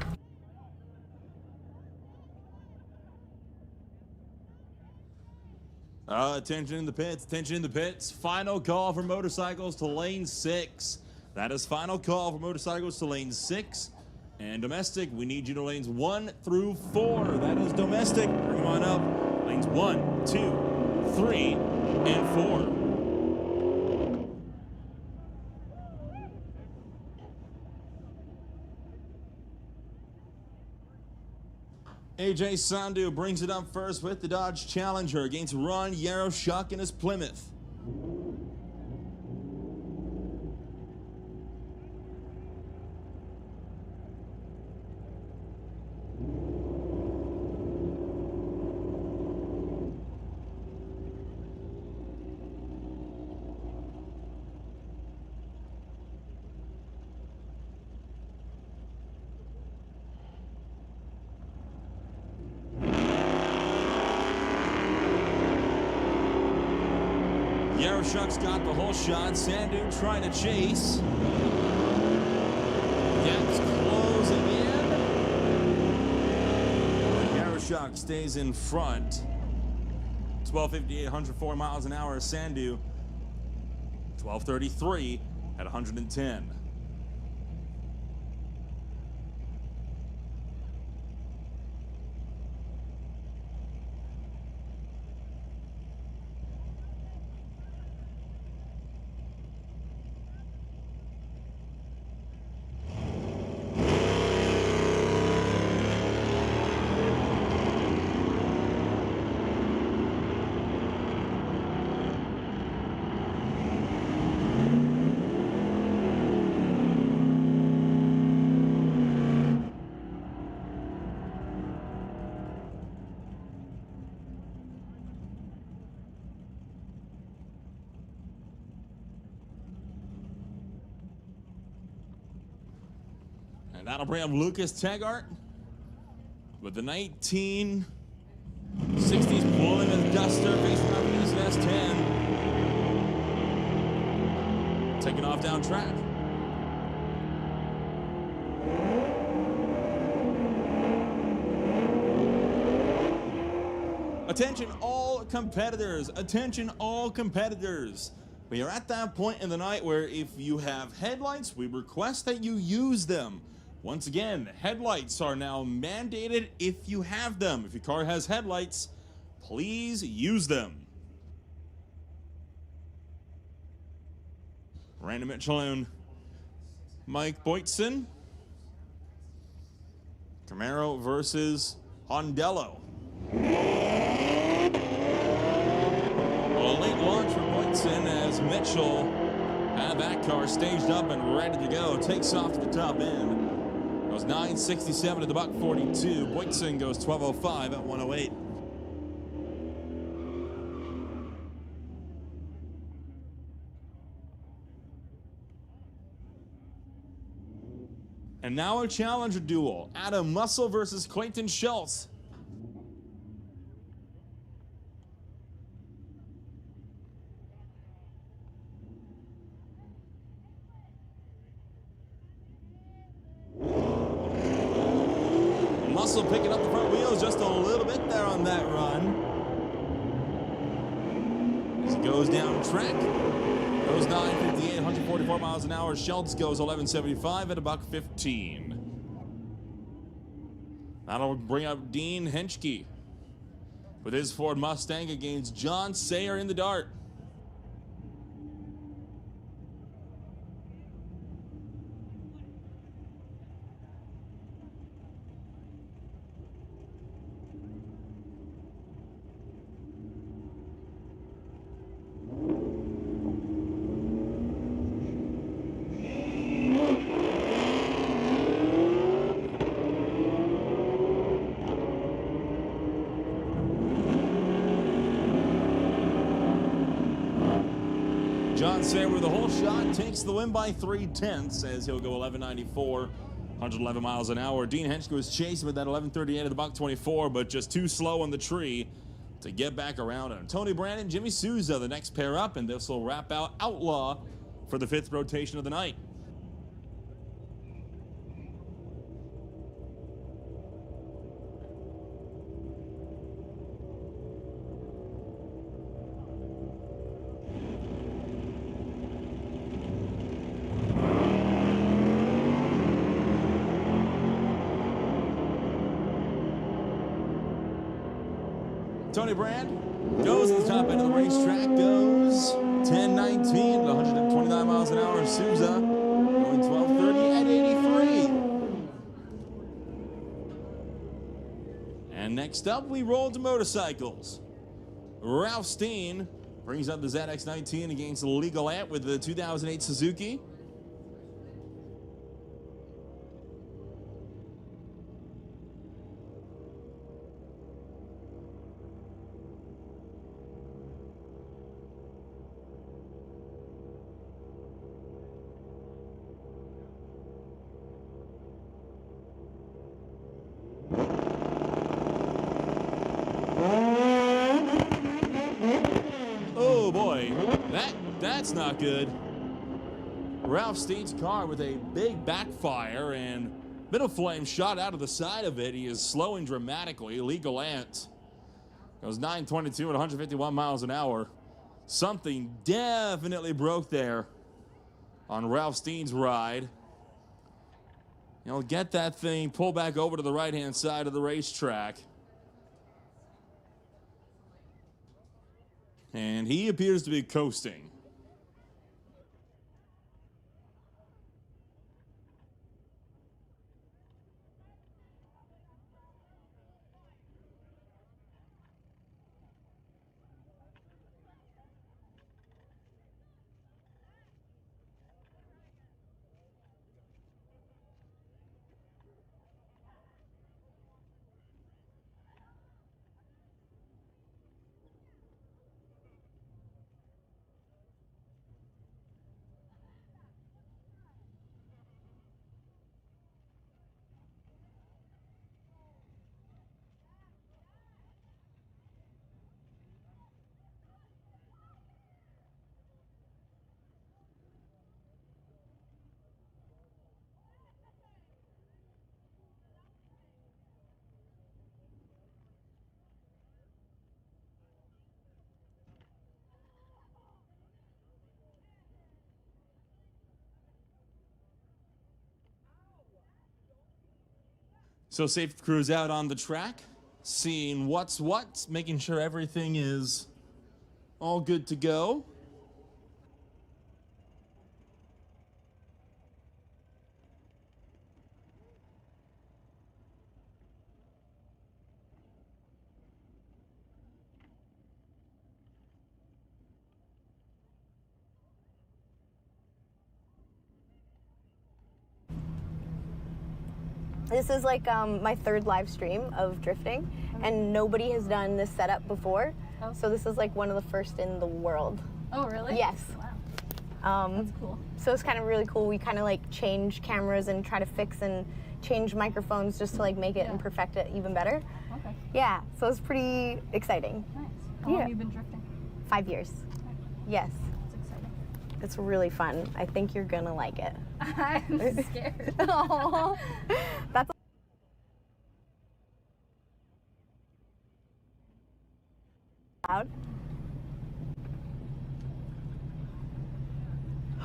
Attention in the pits, attention in the pits. Final call for motorcycles to lane 6. That is final call for motorcycles to lane 6. And domestic, we need you to lanes 1 through 4. That is domestic. Bring them on up. Lanes 1, 2, 3, and 4. AJ Sandu brings it up first with the Dodge Challenger against Ron Yaroshuk in his Plymouth. Yaroshuk's got the whole shot. Sandu trying to chase. Gets closing in. Yaroshuk stays in front. 12:58, 104 miles an hour. Sandu 12:33 at 110. And that'll bring up Lucas Tegart with the 1960s Plymouth Duster facing up against an S10. Taking off down track. Attention all competitors, attention all competitors. We are at that point in the night where if you have headlights, we request that you use them. Once again, headlights are now mandated if you have them. If your car has headlights, please use them. Brandon Mitchell and Mike Boytson. Camaro versus Hondello. A late launch for Boytson as Mitchell had that car staged up and ready to go. Takes off to the top end. Goes 967 at the buck 42. Boytson goes 1205 at 108. And now a challenger duel. Adam Muscle versus Clayton Schultz. Muscle picking up the front wheels just a little bit there on that run. As he goes down track, goes 958, 144 miles an hour. Schultz goes 1175 at a buck 15. That'll bring up Dean Henschke with his Ford Mustang against John Sayer in the Dart. John Sayer with a whole shot takes the win by 3/10 as he'll go 1194, 111 miles an hour. Dean Henschke was chasing with that 1138 at the buck 24, but just too slow on the tree to get back around him. Tony Brandon, Jimmy Souza, the next pair up, and this will wrap out Outlaw for the 5th rotation of the night. Tony Brand goes to the top end of the racetrack, goes 1019 to 129 miles an hour. Souza going 1230 at 83. And next up, we roll to motorcycles. Ralph Steen brings up the ZX-19 against Legal Ant with the 2008 Suzuki. Oh boy, that's not good. Ralph Steen's car with a big backfire and middle flame shot out of the side of it. He is slowing dramatically. Legal Ant goes 922 at 151 miles an hour. Something definitely broke there on Ralph Steen's ride. He'll get that thing pulled back over to the right-hand side of the racetrack. And he appears to be coasting. So safety crew's out on the track, seeing what's what, making sure everything is all good to go. This is like my third live stream of drifting, and nobody has done this setup before. Oh. So this is like one of the first in the world. Oh, really? Yes. Wow. That's cool. So it's kind of really cool. We kind of like change cameras and try to fix and change microphones just to like make it and perfect it even better. Okay. Yeah, so it's pretty exciting. Nice. How long have you been drifting? 5 years. Yes. That's exciting. It's really fun. I think you're gonna like it. I'm scared. Aw. That's loud. I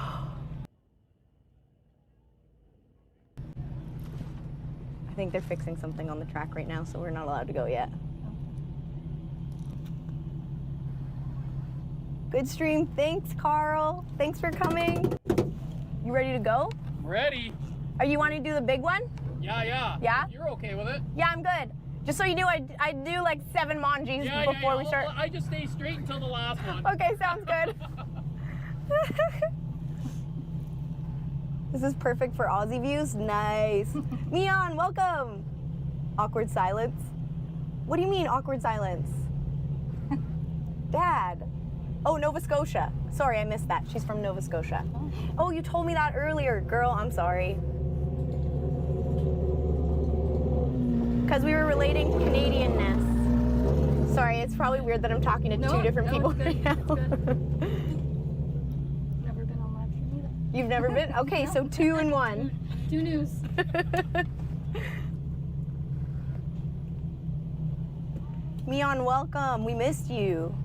think they're fixing something on the track right now, so we're not allowed to go yet. Good stream. Thanks, Carl. Thanks for coming. You ready to go? Ready. Are you wanting to do the big one? Yeah. Yeah? You're okay with it? Yeah, I'm good. Just so you knew, I do like 7 manjis before we start. I just stay straight until the last one. Okay, sounds good. This is perfect for Aussie views. Nice. Neon, welcome. Awkward silence. What do you mean awkward silence? Dad. Oh, Nova Scotia. Sorry, I missed that. She's from Nova Scotia. Oh, you told me that earlier. Girl, I'm sorry. Because we were relating to Canadianness. Sorry, it's probably weird that I'm talking to two different people right now. Never been on live stream either. You've never been? Okay, so 2 in 1. Two news. Mion, welcome. We missed you.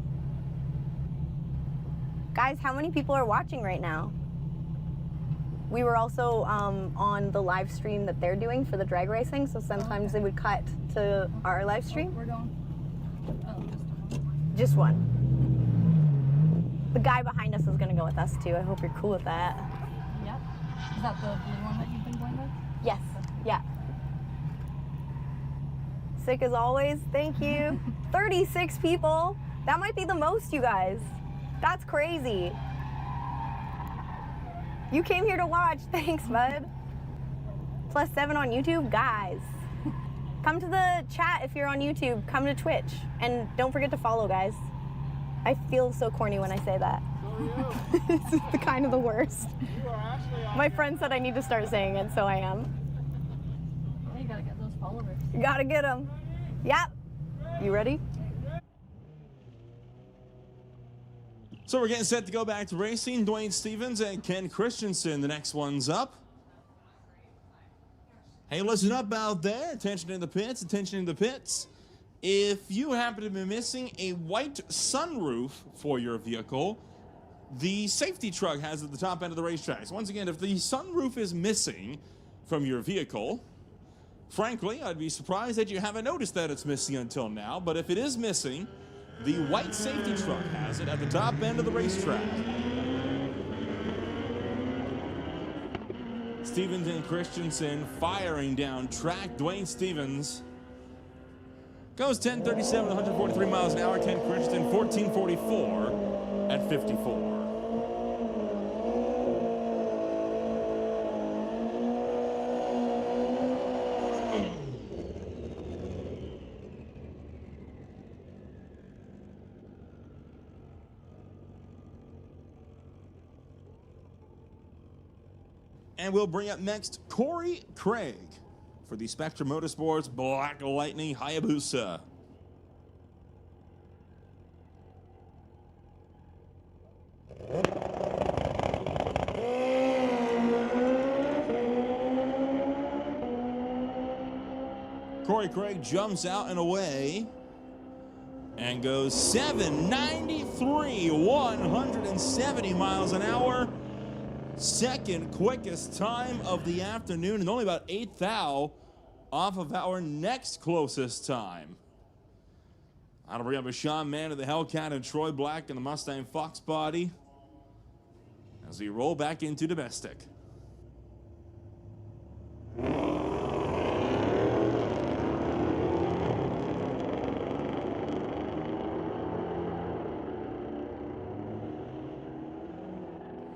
Guys, how many people are watching right now? We were also on the live stream that they're doing for the drag racing, so sometimes they would cut to our live stream. We're going. Oh, Just one. The guy behind us is gonna go with us too. I hope you're cool with that. Yep. Is that the blue one that you've been going with? Yes. Yeah. Sick as always. Thank you. 36 people. That might be the most, you guys. That's crazy. You came here to watch. Thanks, bud. +7 on YouTube. Guys, come to the chat if you're on YouTube. Come to Twitch. And don't forget to follow, guys. I feel so corny when I say that. This is the kind of the worst. My friend said I need to start saying it, so I am. Yeah, you gotta get those followers. You gotta get them. Yep. You ready? So we're getting set to go back to racing. Dwayne Stevens and Ken Christensen, the next one's up. Hey, listen up out there. Attention in the pits, attention in the pits. If you happen to be missing a white sunroof for your vehicle, the safety truck has it at the top end of the racetracks. Once again, if the sunroof is missing from your vehicle, frankly, I'd be surprised that you haven't noticed that it's missing until now. But if it is missing, the white safety truck has it at the top end of the racetrack. Stevens and Christensen firing down track. Dwayne Stevens goes 10:37, 143 miles an hour. Ken Christensen 14:44 at 54. And we'll bring up next Corey Craig for the Spectrum Motorsports Black Lightning Hayabusa. Corey Craig jumps out and away and goes 793, 170 miles an hour. Second quickest time of the afternoon, and only about 1/8 thou off of our next closest time. That'll bring up a Sean Mann of the Hellcat and Troy Black in the Mustang Fox body as we roll back into domestic.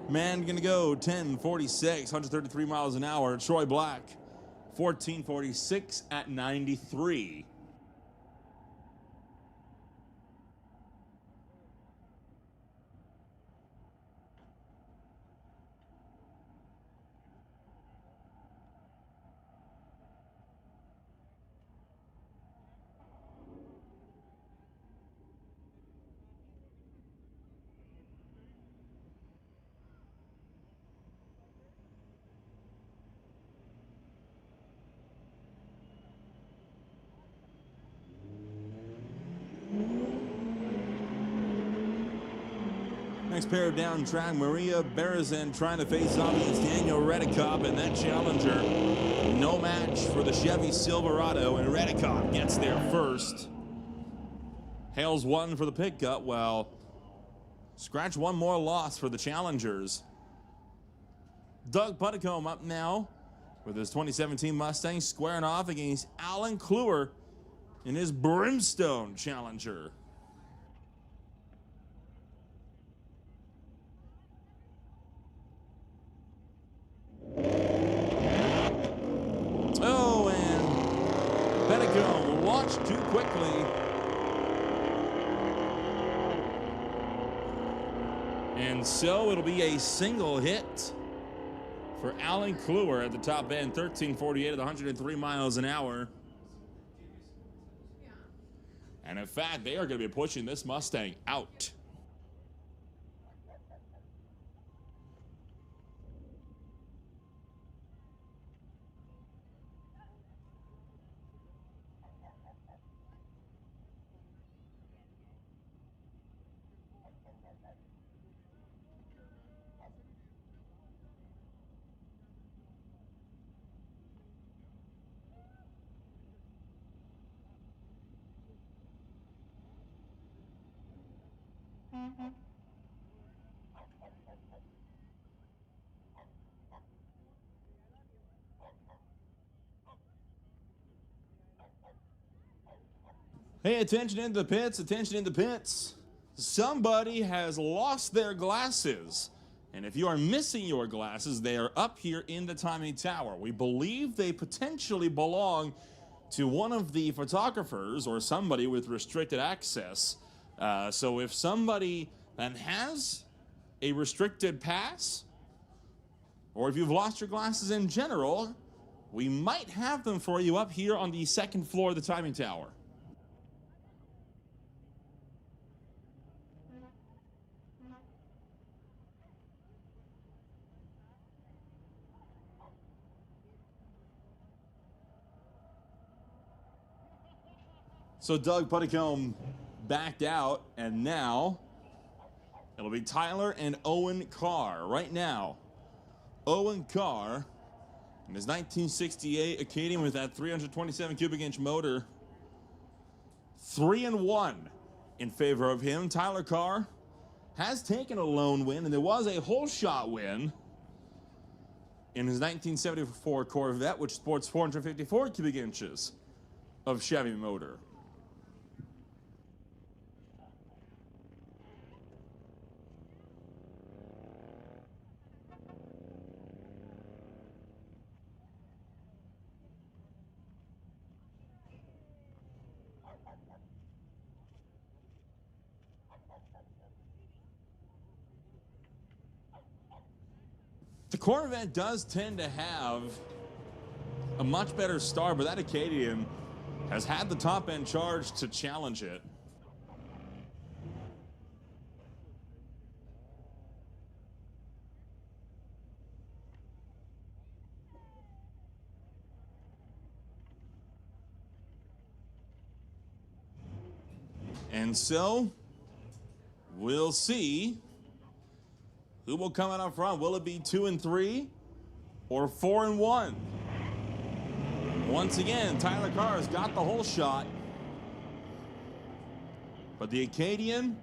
Man gonna go 10:46, 133 miles an hour. Troy Black, 14:46 at 93. Next pair down track, Maria Berezin trying to face off against Daniel Redekop, and that Challenger, no match for the Chevy Silverado, and Redekop gets there first. Hales one for the pickup, well, scratch one more loss for the Challengers. Doug Puddicombe up now with his 2017 Mustang, squaring off against Alan Kluwer in his Brimstone Challenger. Oh, and Puddicombe launched too quickly. And so it'll be a single hit for Alan Kluwer at the top end, 13:48 at 103 miles an hour. And in fact, they are going to be pushing this Mustang out. Hey, attention in the pits, attention in the pits. Somebody has lost their glasses. And if you are missing your glasses, they are up here in the timing tower. We believe they potentially belong to one of the photographers or somebody with restricted access. So if somebody that has a restricted pass, or if you've lost your glasses in general, we might have them for you up here on the second floor of the timing tower. So Doug Puddicombe backed out, and now it'll be Tyler and Owen Carr. Right now, Owen Carr in his 1968 Acadian with that 327 cubic inch motor, 3-1 in favor of him. Tyler Carr has taken a lone win, and there was a whole shot win in his 1974 Corvette, which sports 454 cubic inches of Chevy motor. The Corvette does tend to have a much better start, but that Acadian has had the top end charge to challenge it. And so we'll see who will come out up front. Will it be 2 and 3 or 4 and 1? once again, Tyler Carr's got the whole shot. But the Acadian,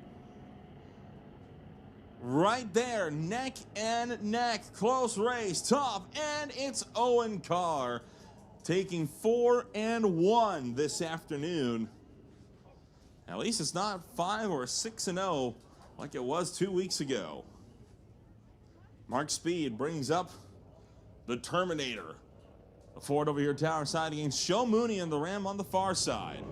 right there, neck and neck, close race, tough, and it's Owen Carr taking 4 and 1 this afternoon. At least it's not 5 or 6 and 0 like it was 2 weeks ago. Mark Speed brings up the Terminator. The Ford over here tower side against Show Mooney and the Ram on the far side.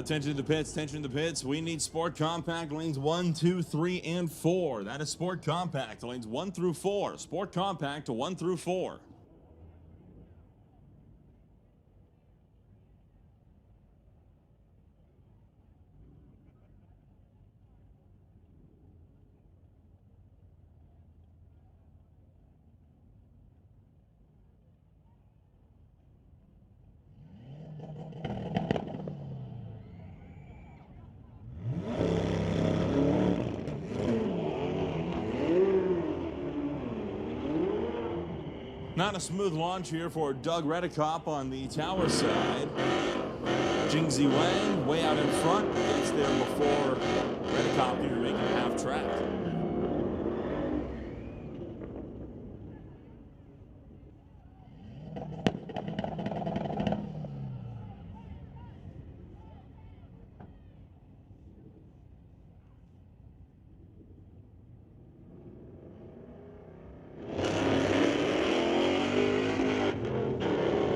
Attention to the pits, attention to the pits. We need Sport Compact lanes 1, 2, 3, and 4. That is Sport Compact lanes 1 through 4. Sport Compact to 1 through 4. Not a smooth launch here for Doug Redekop on the tower side. Jingzi Wang way out in front, gets there before Redekop even making half track.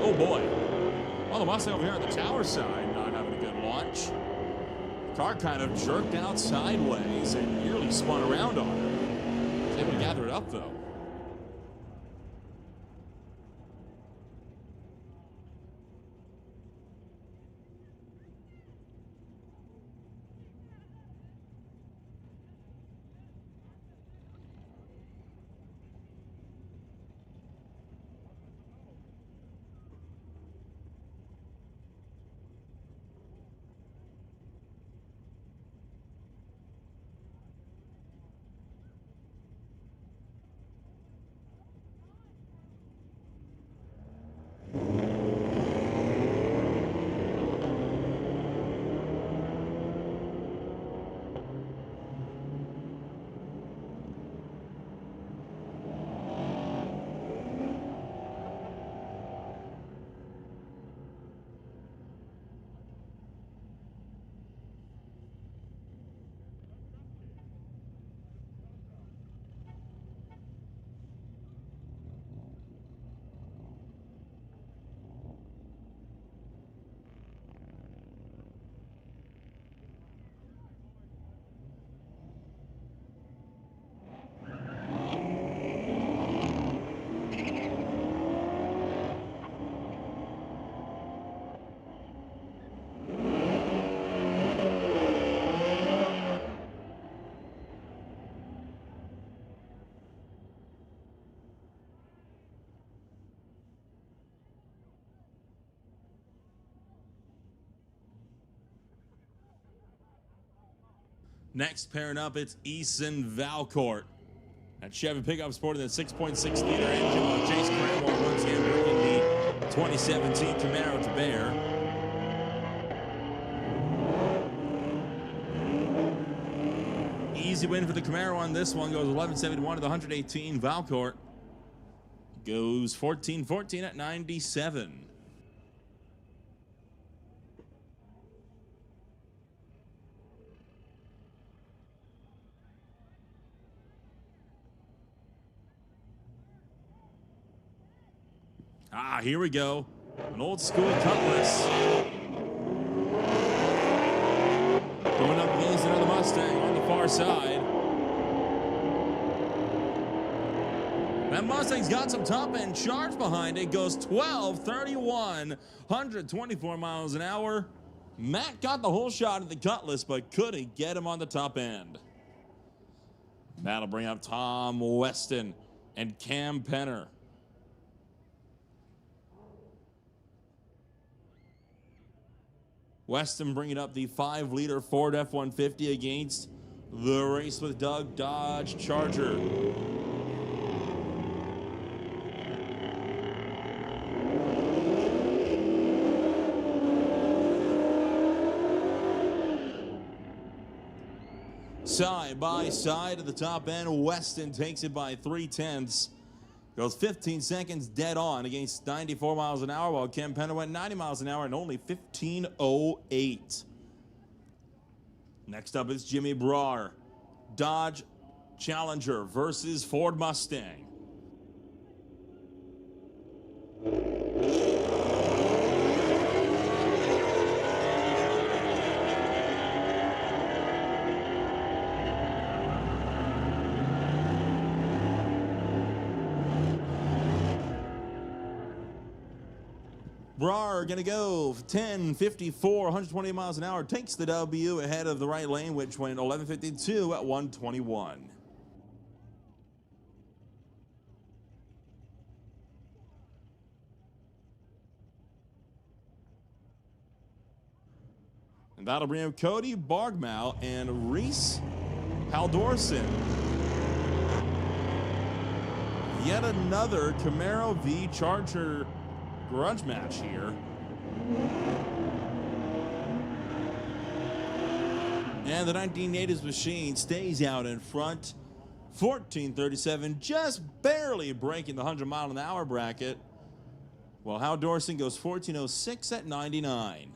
Oh boy. Well, the Mustang over here on the tower side not having a good launch. Car kind of jerked out sideways and nearly spun around on her. Was able to gather it up though. Next pairing up, it's Eason Valcourt. That Chevy pickup sporting the 6.6 liter engine, while Chase Cranwell once again bringing the 2017 Camaro to bear. Easy win for the Camaro on this one. Goes 11.71 to the 118. Valcourt goes 14.14 at 97. Here we go. An old school Cutlass. Going up against another Mustang on the far side. That Mustang's got some top end charge behind it. Goes 12.31, 124 miles an hour. Matt got the whole shot at the Cutlass, but couldn't get him on the top end. That'll bring up Tom Weston and Cam Penner. Weston bringing up the 5-liter Ford F-150 against the Race with Doug Dodge Charger. Side by side at the top end, Weston takes it by 3/10. Goes 15 seconds dead on against 94 miles an hour, while Cam Penner went 90 miles an hour in only 15.08. Next up is Jimmy Brar, Dodge Challenger versus Ford Mustang. Brar gonna go 10.54, 120 miles an hour, takes the W ahead of the right lane, which went 11.52 at 121. And that'll bring up Cody Bargmau and Reese Haldorson. Yet another Camaro v Charger grudge match here. And the 1980s machine stays out in front. 14.37, just barely breaking the 100-mile-an-hour bracket. While Hal Dorson goes 14.06 at 99.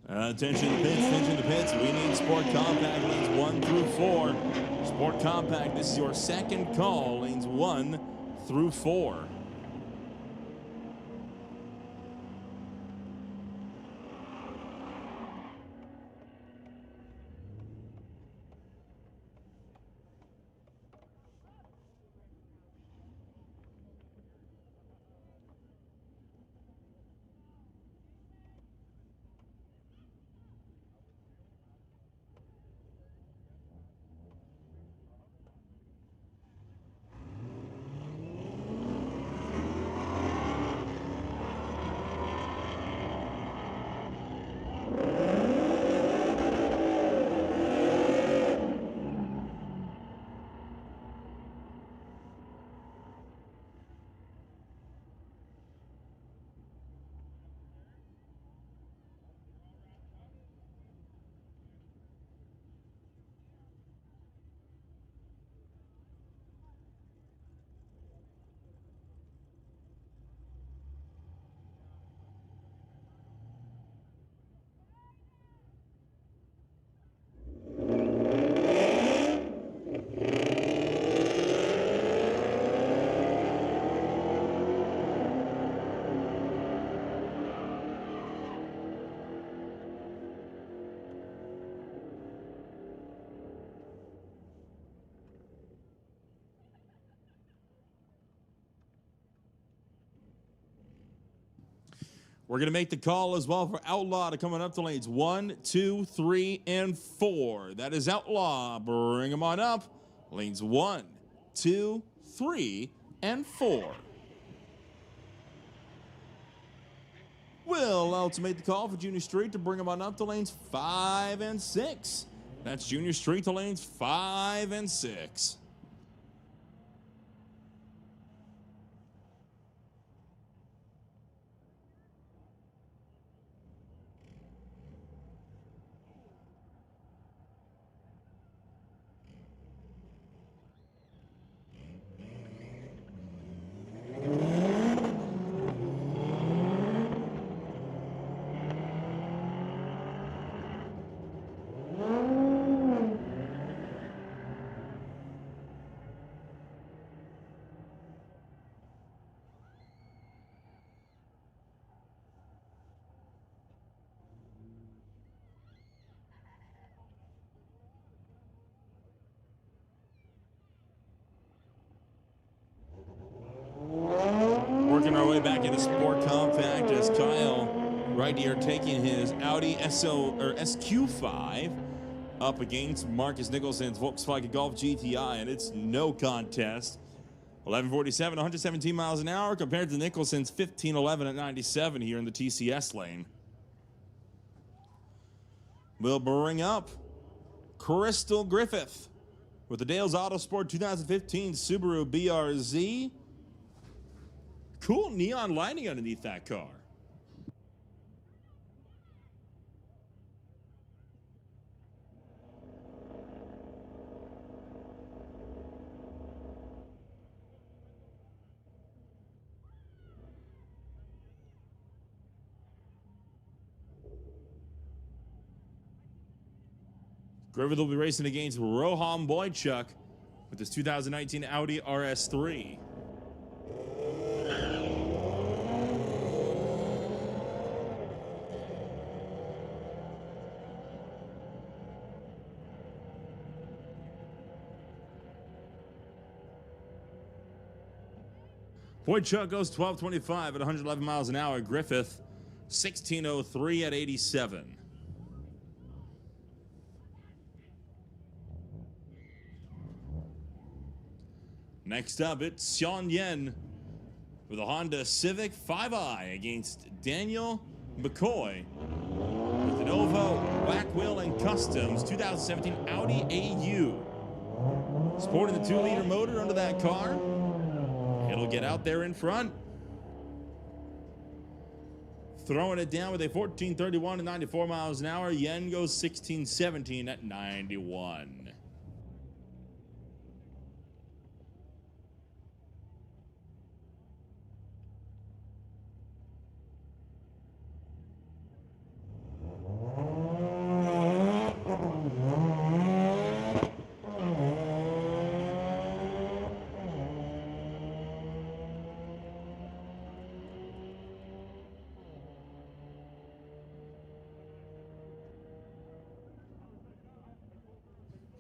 Attention to the pits, attention to the pits. We need Sport Compact lanes 1 through 4. Sport Compact, this is your second call, lanes 1 through 4. We're going to make the call as well for Outlaw to coming up to lanes 1, 2, 3, and 4. That is Outlaw. Bring them on up. Lanes 1, 2, 3, and 4. will ultimate the call for Junior Street to bring him on up to lanes 5 and 6. That's Junior Street to lanes 5 and 6. Working our way back into Sport Compact as Kyle right here taking his Audi SQ5 up against Marcus Nicholson's Volkswagen Golf GTI, and it's no contest. 1147, 117 miles an hour compared to Nicholson's 1511 at 97 here in the TCS lane. We'll bring up Crystal Griffith with the Dales Autosport 2015 Subaru BRZ. Cool neon lighting underneath that car. Griffith will be racing against Rohan Boychuk with his 2019 Audi RS3. Boychuk goes 1225 at 111 miles an hour. Griffith 1603 at 87. Next up, it's Sean Yen with a Honda Civic 5i against Daniel McCoy with the Novo Whack Wheel and Customs 2017 Audi AU. Sporting the 2-liter motor under that car. It'll get out there in front. Throwing it down with a 1431 at 94 miles an hour. Yen goes 1617 at 91.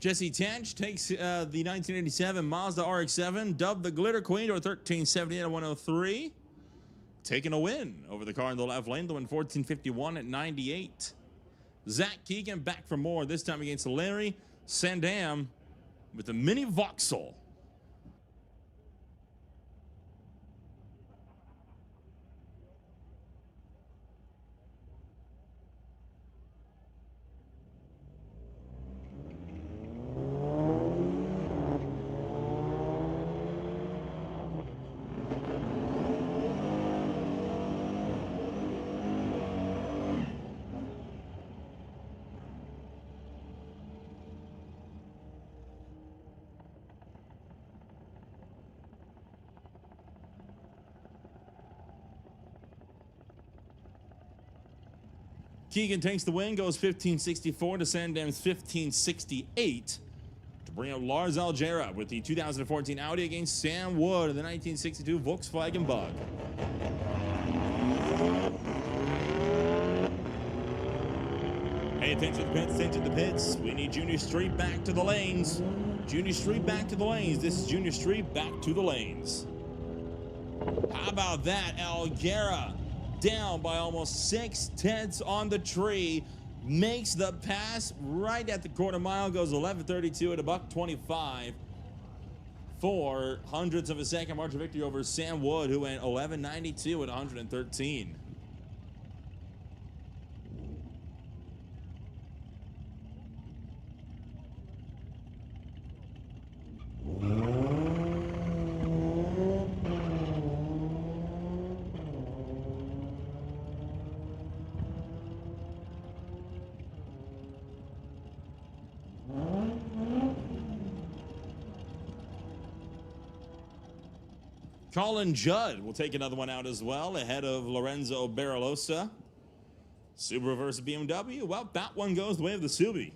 Jesse Tanch takes the 1987 Mazda RX-7, dubbed the Glitter Queen, to a 1378 at 103. Taking a win over the car in the left lane, the win 1451 at 98. Zach Keegan back for more, this time against Larry Sandam with the Mini Vauxhall. Keegan takes the win, goes 1564 to Sandam's 1568 to bring up Lars Algera with the 2014 Audi against Sam Wood in the 1962 Volkswagen Bug. Hey, attention to the pits, attention to the pits. We need Junior Street back to the lanes. Junior Street back to the lanes. This is Junior Street back to the lanes. How about that? Algera down by almost 6/10 on the tree, makes the pass right at the quarter mile, goes 11:32 at a $1:25 for hundredths of a second margin victory over Sam Wood, who went 11:92 at 113. Colin Judd will take another one out as well, ahead of Lorenzo Baralosa. Subaru versus BMW. Well, that one goes the way of the Subi.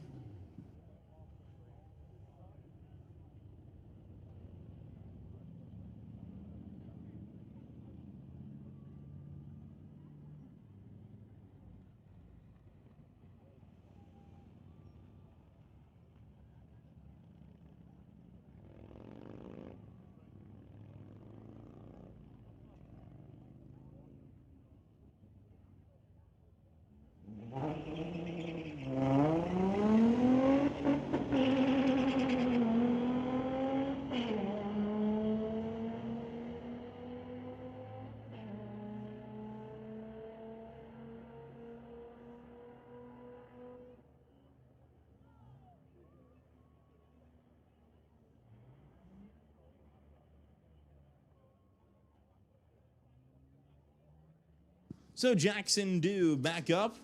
So Jackson Dew back up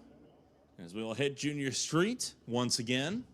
as we'll hit Junior Street once again.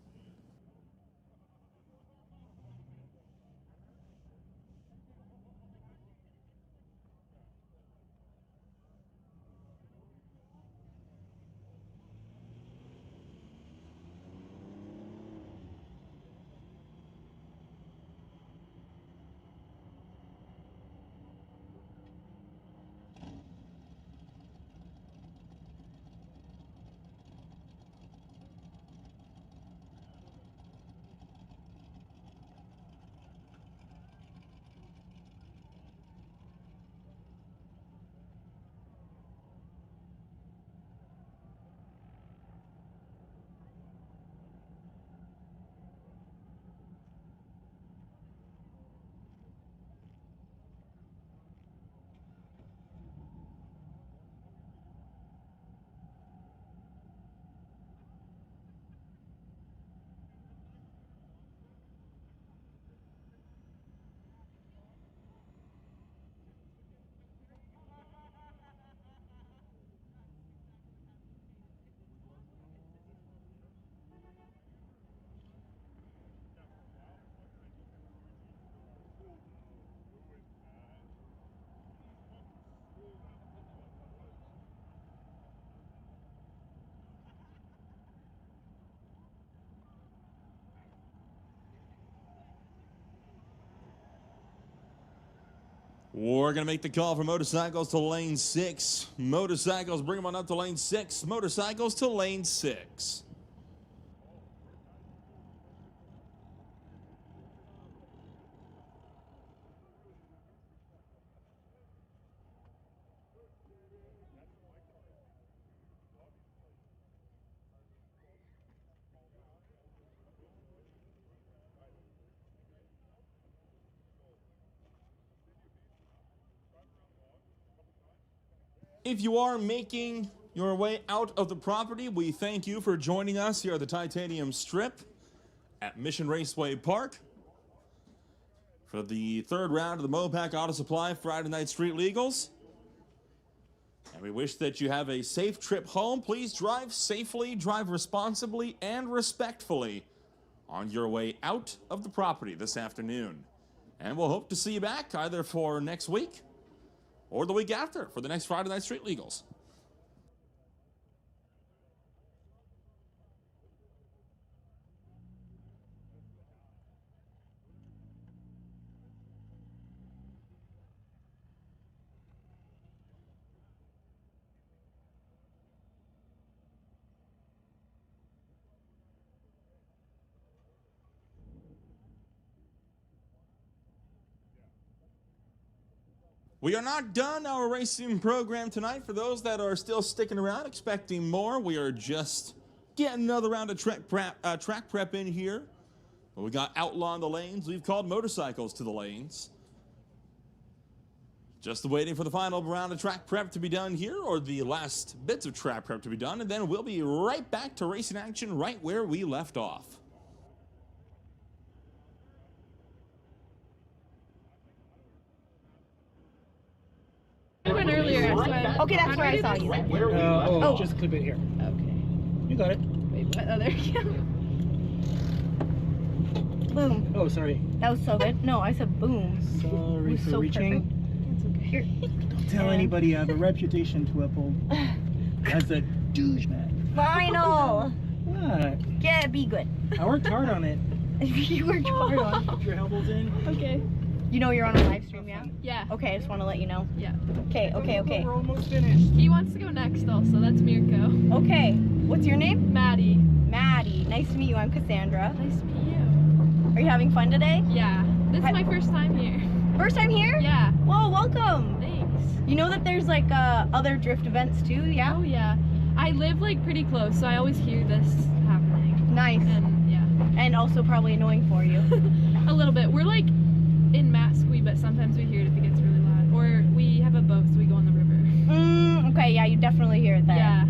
We're going to make the call for motorcycles to lane 6. Motorcycles, bring them on up to lane 6. Motorcycles to lane 6. If you are making your way out of the property, we thank you for joining us here at the Titanium Strip at Mission Raceway Park for the third round of the Mopac Auto Supply Friday Night Street Legals. And we wish that you have a safe trip home. Please drive safely, drive responsibly, and respectfully on your way out of the property this afternoon. And we'll hope to see you back either for next week or the week after for the next Friday Night Street Legals. We are not done our racing program tonight. For those that are still sticking around, expecting more, we are just getting another round of track prep in here. But we got Outlaw in the lanes. We've called motorcycles to the lanes. Just waiting for the final round of track prep to be done here, or the last bits of track prep to be done, and then we'll be right back to racing action right where we left off. I went earlier. Okay, that's where I saw you. Just clip it here. Okay. You got it. Wait, what? Oh, there you go. Boom. Oh, sorry. That was so good. No, I said boom. Sorry It was for so reaching. perfect. It's okay. Don't tell anybody. I have a reputation to uphold as a douchebag. Final. What? Be good. I worked hard on it. You worked hard on it. Put your elbows in. Okay. You know you're on a live stream, yeah? Yeah. Okay, I just want to let you know. Yeah. Okay. We're almost finished. He wants to go next also. That's Mirko. Okay. What's your name? Maddie. Maddie. Nice to meet you. I'm Cassandra. Nice to meet you. Are you having fun today? Yeah. This is my first time here. First time here? Yeah. Whoa, welcome. Thanks. You know that there's like other drift events too, yeah? Oh yeah. I live like pretty close, so I always hear this happening. Nice. And yeah. And also probably annoying for you. A little bit. We're like in Matsqui, but sometimes we hear it if it gets really loud. Or we have a boat, so we go on the river. Okay, yeah, you definitely hear it there. Yeah.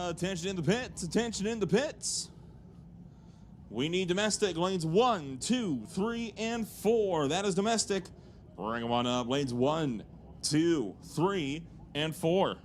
Attention in the pits, attention in the pits. We need domestic lanes 1, 2, 3, and 4. That is domestic. Bring them on up. Lanes 1, 2, 3, and 4.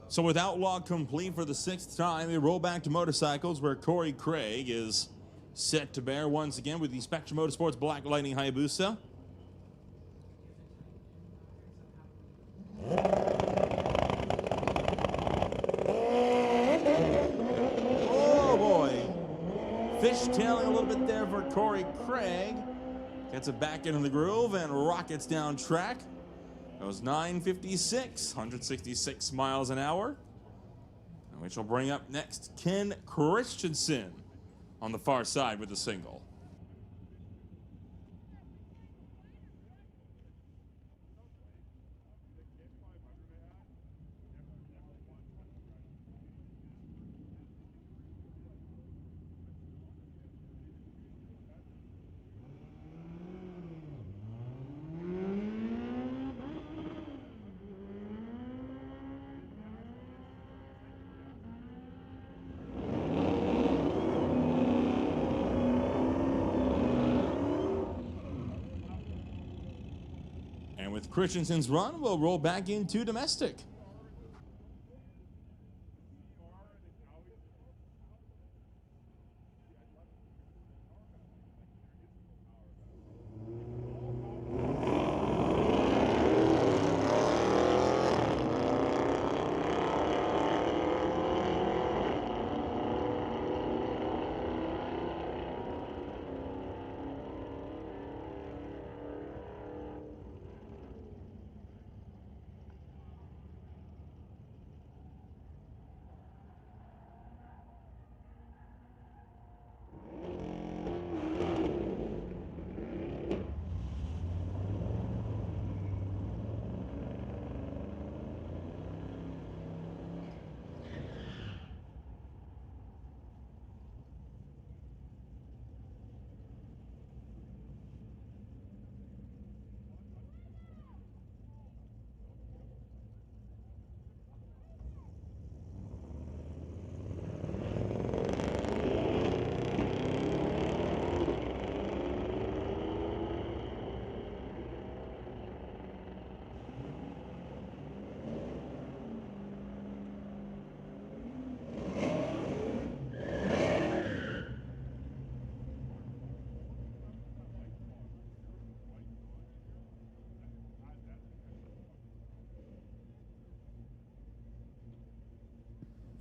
So with Outlaw complete for the 6th time, we roll back to motorcycles where Corey Craig is set to bear once again with the Spectrum Motorsports Black Lightning Hayabusa. Oh boy. Fishtailing a little bit there for Corey Craig. Gets it back into the groove and rockets down track. Goes 956, 166 miles an hour. Which will bring up next Ken Christensen on the far side with the single. And with Christensen's run, we'll roll back into domestic.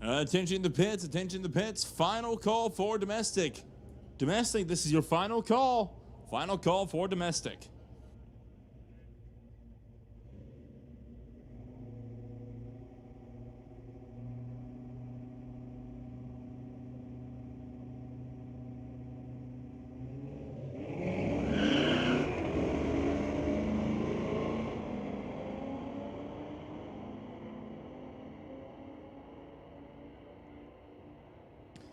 Attention to pits, attention to pits. Final call for domestic. Domestic, this is your final call. Final call for domestic.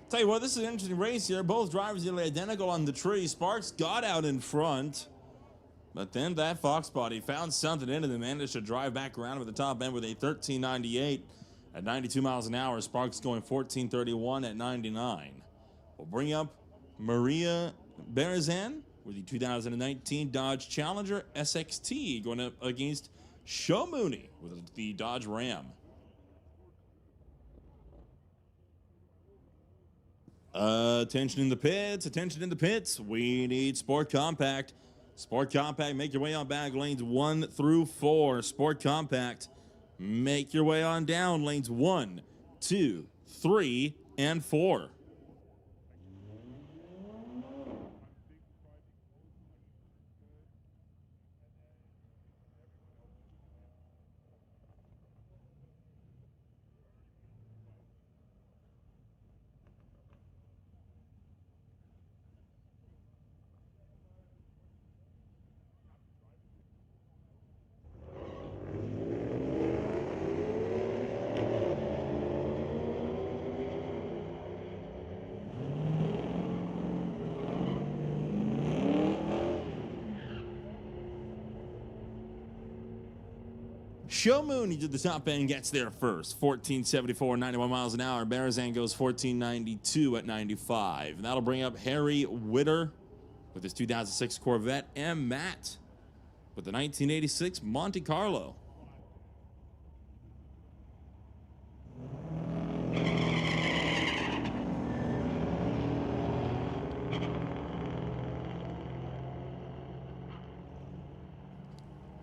Tell you what, this is an interesting race here. Both drivers nearly identical on the tree. Sparks got out in front, but then that Fox body found something in it and managed to drive back around with the top end with a 1398 at 92 miles an hour. Sparks going 1431 at 99. We'll bring up Maria Berzan with the 2019 Dodge Challenger SXT going up against Show Mooney with the Dodge Ram. Attention in the pits, attention in the pits. We need Sport Compact. Sport Compact, make your way on back lanes 1 through 4. Sport Compact, make your way on down lanes 1, 2, 3, and 4. Show Mooney to the top end gets there first. 1474, 91 miles an hour. Berzan goes 1492 at 95. And that'll bring up Harry Witter with his 2006 Corvette, and Matt with the 1986 Monte Carlo.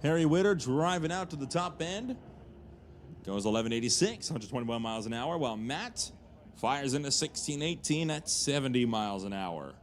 Harry Witter driving out to the top end. Goes 1186, 121 miles an hour, while Matt fires into 1618 at 70 miles an hour.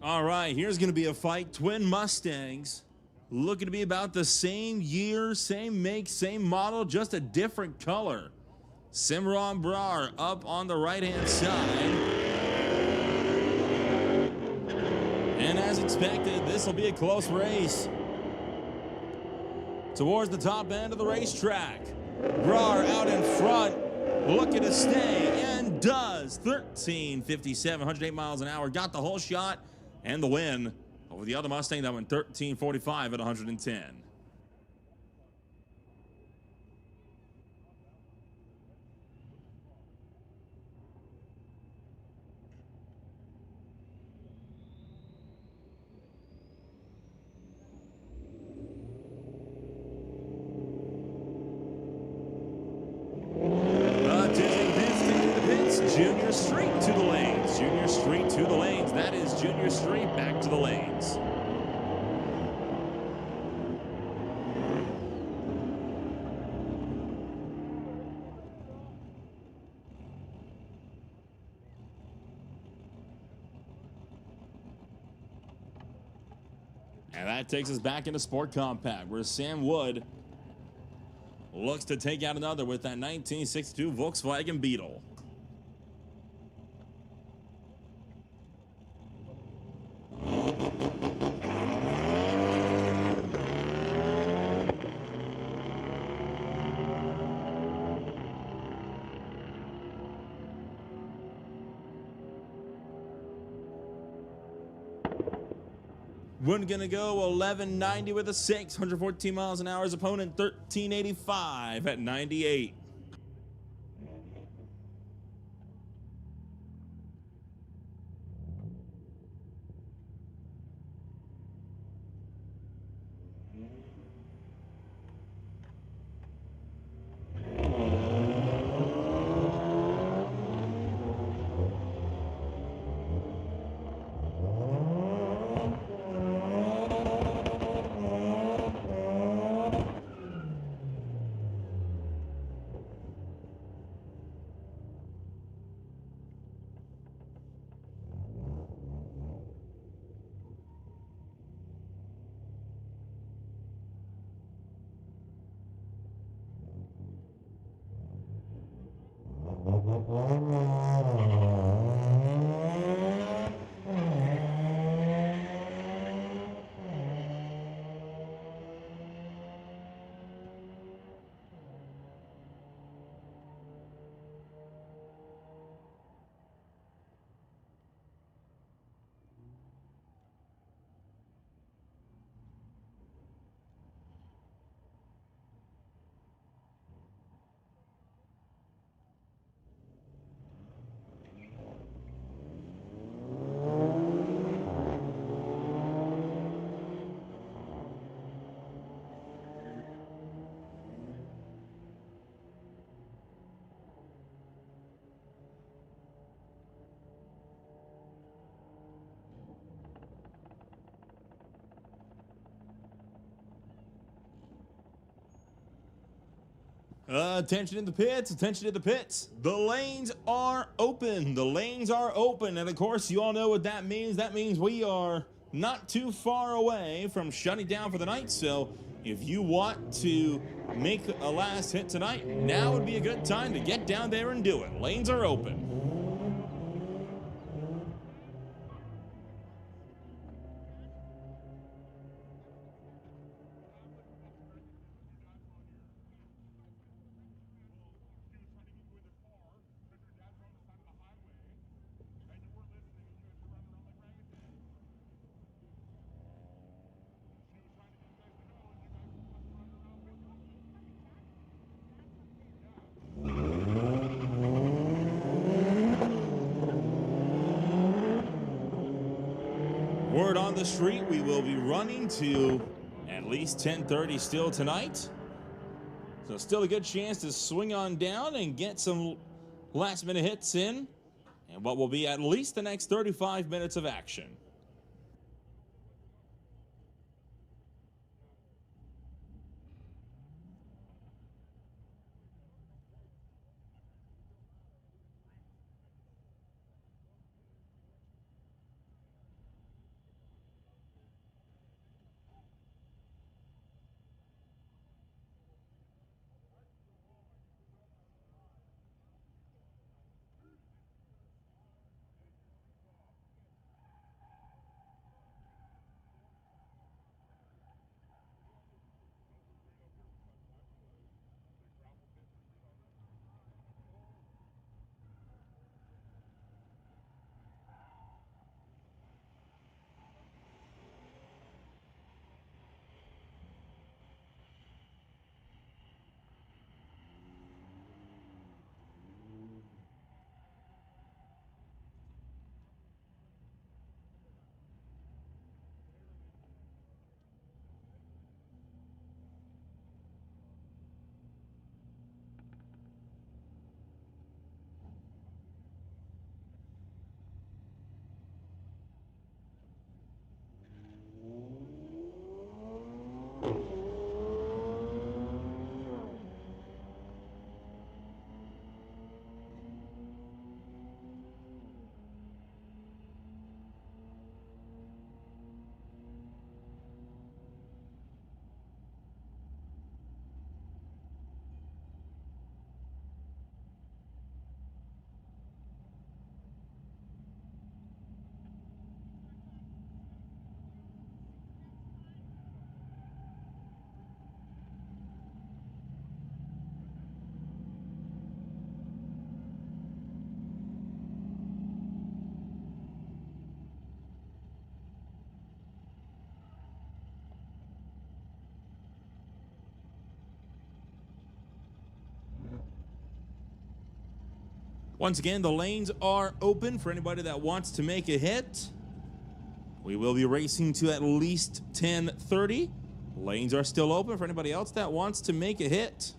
All right, here's going to be a fight. Twin Mustangs looking to be about the same year, same make, same model, just a different color. Simron Brar up on the right-hand side. And as expected, this will be a close race. Towards the top end of the racetrack. Brar out in front, looking to stay, and does. 13:57, 108 miles an hour, got the whole shot and the win over the other Mustang that went 13:45 at 110. Junior Street to the lanes. Junior Street to the lanes. That is Junior Street back to the lanes. And that takes us back into Sport Compact, where Sam Wood looks to take out another with that 1962 Volkswagen Beetle. We're gonna go 1190 with a 6, 114 miles an hour. His opponent 1385 at 98. Attention in the pits, attention in the pits. The lanes are open. The lanes are open. And of course, you all know what that means. That means we are not too far away from shutting down for the night. So if you want to make a last hit tonight, now would be a good time to get down there and do it. Lanes are open. Word on the street, we will be running to at least 10:30 still tonight. So still a good chance to swing on down and get some last minute hits in, and what will be at least the next 35 minutes of action. Once again, the lanes are open for anybody that wants to make a hit. We will be racing to at least 10:30. Lanes are still open for anybody else that wants to make a hit.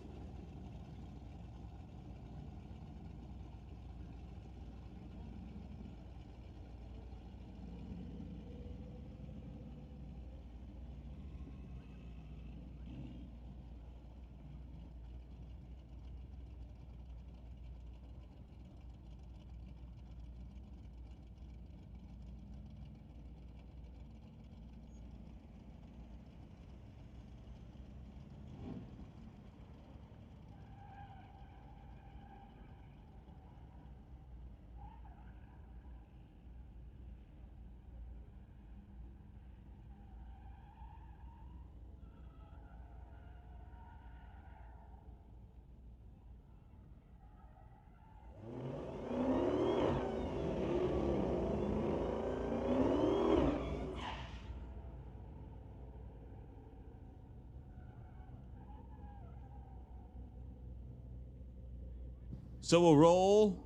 So we'll roll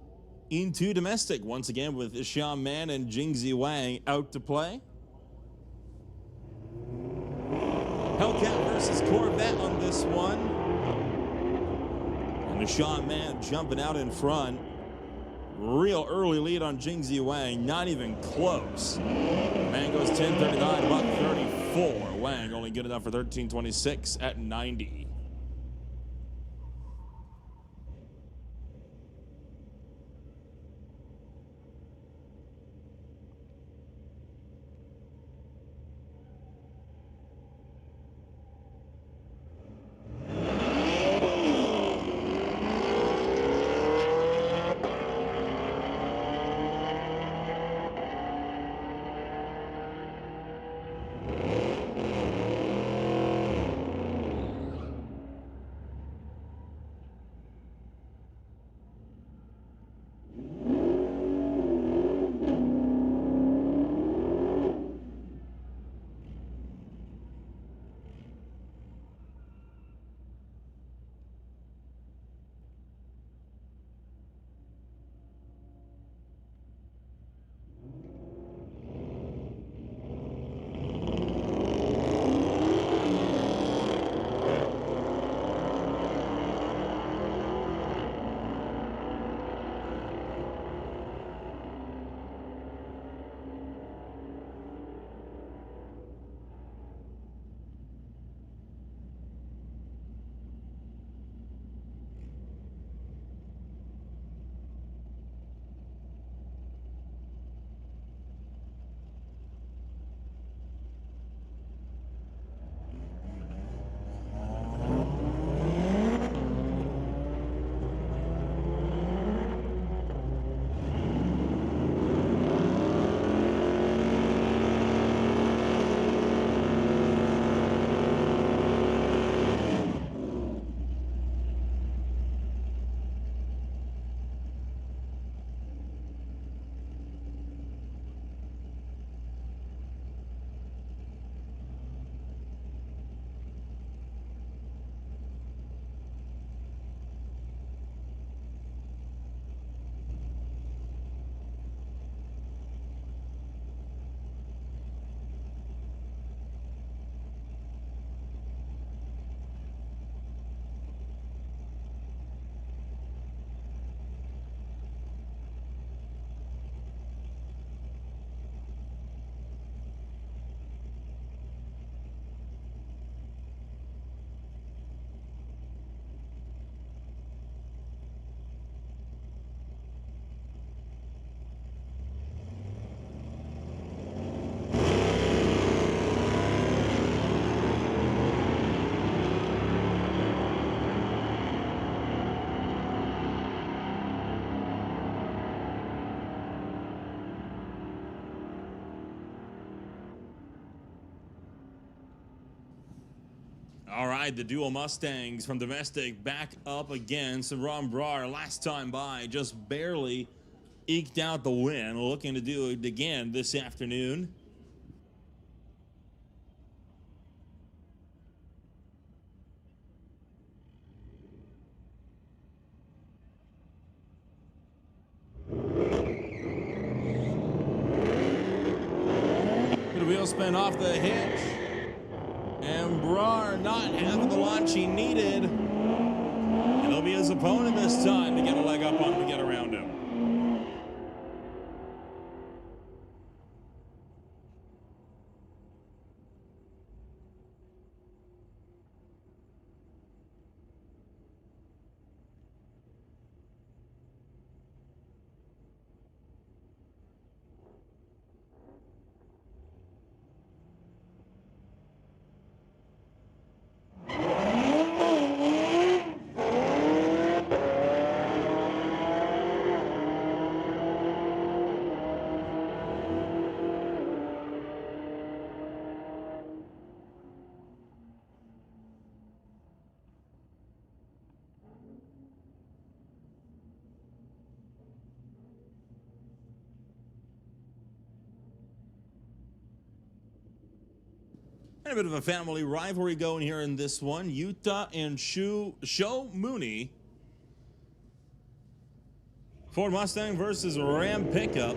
into domestic once again with Ishan Man and Jingzi Wang out to play. Hellcat versus Corvette on this one. And Ishan Man jumping out in front. Real early lead on Jingzi Wang, not even close. Man goes 10:39, about 34. Wang only good enough for 13:26 at 90. All right, the dual Mustangs from domestic back up against Ron Brar. Last time by, just barely eked out the win. Looking to do it again this afternoon. The wheel spin off the hitch. And Brar not having the launch he needed. It'll be his opponent this time to get a leg up on him to get around him. And a bit of a family rivalry going here in this one. Utah and Show Mooney. Ford Mustang versus Ram pickup.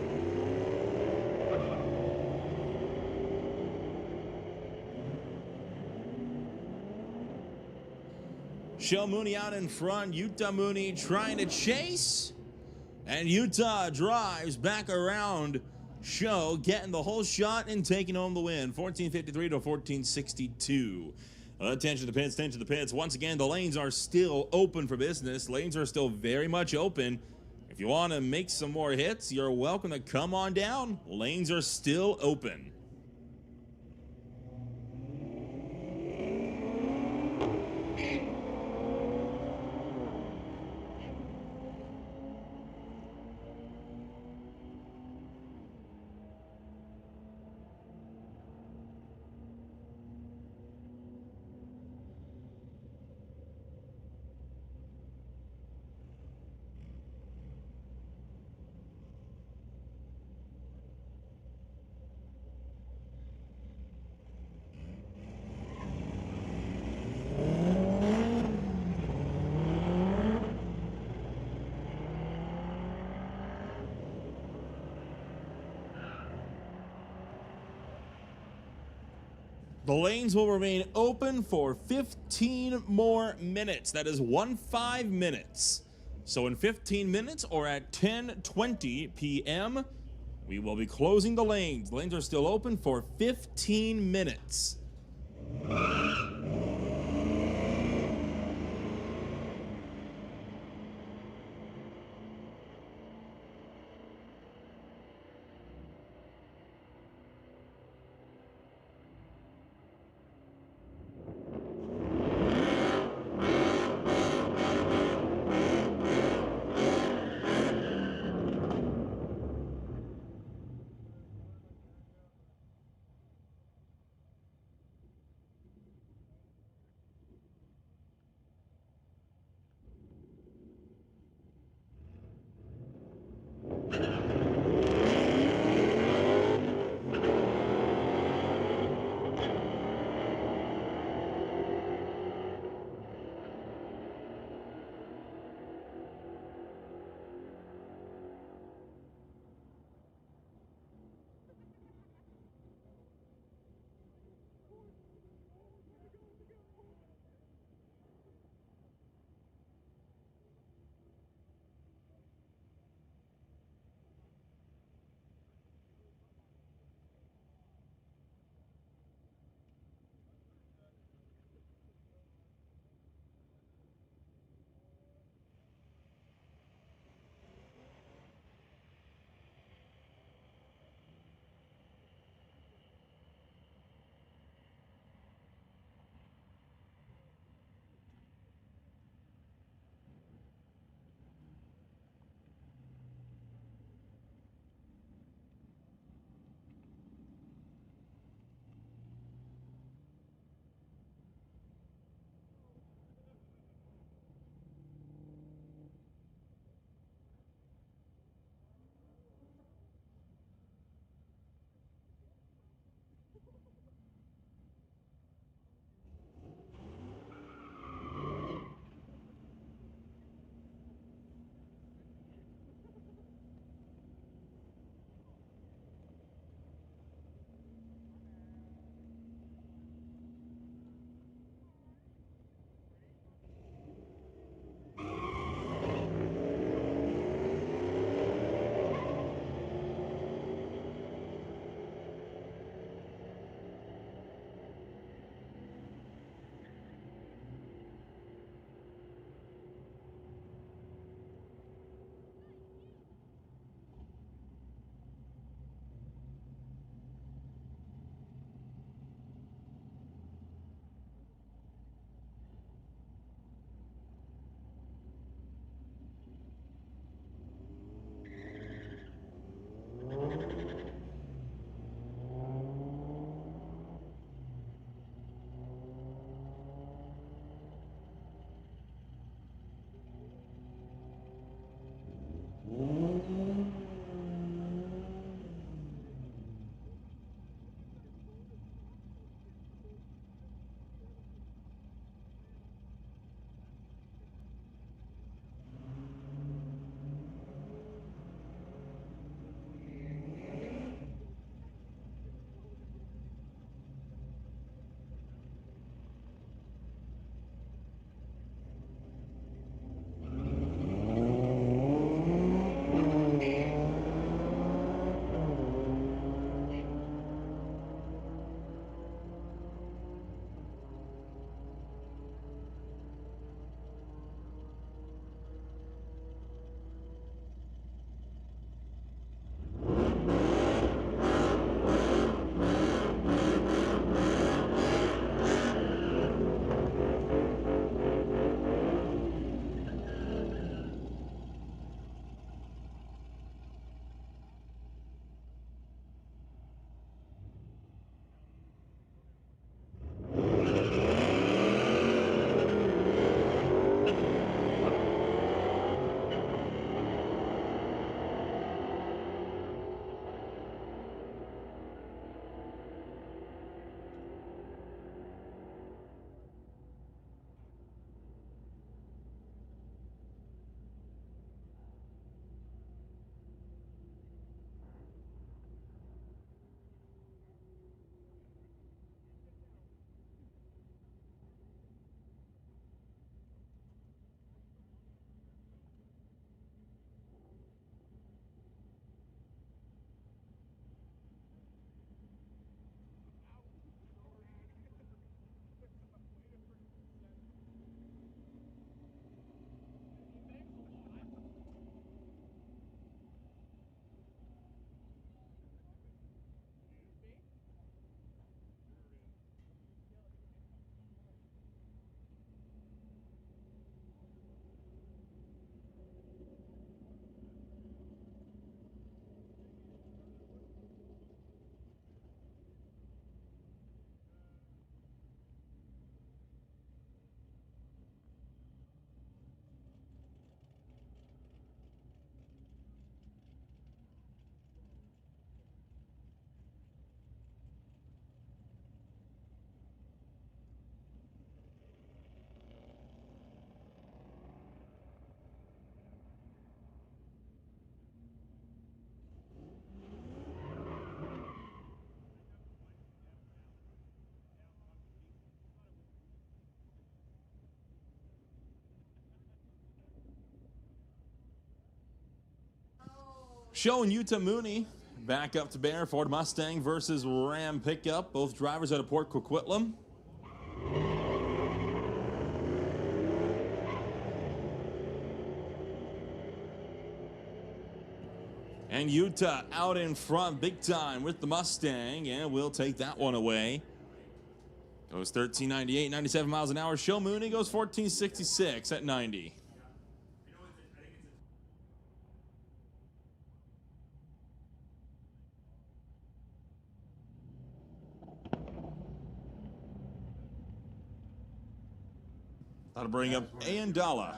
Show Mooney out in front. Utah Mooney trying to chase. And Utah drives back around Show, getting the whole shot and taking home the win. 1453 to 1462. Attention to the pits, attention to the pits. Once again, the lanes are still open for business. Lanes are still very much open. If you want to make some more hits, you're welcome to come on down. Lanes are still open. The lanes will remain open for 15 more minutes. That is 15 minutes. So in 15 minutes or at 10:20 p.m., we will be closing the lanes. The lanes are still open for 15 minutes. Show and Utah Mooney back up to bear. Ford Mustang versus Ram pickup. Both drivers out of Port Coquitlam. And Utah out in front big time with the Mustang, and we'll take that one away. Goes 1398, 97 miles an hour. Show Mooney goes 1466 at 90. That'll bring up Ayandala.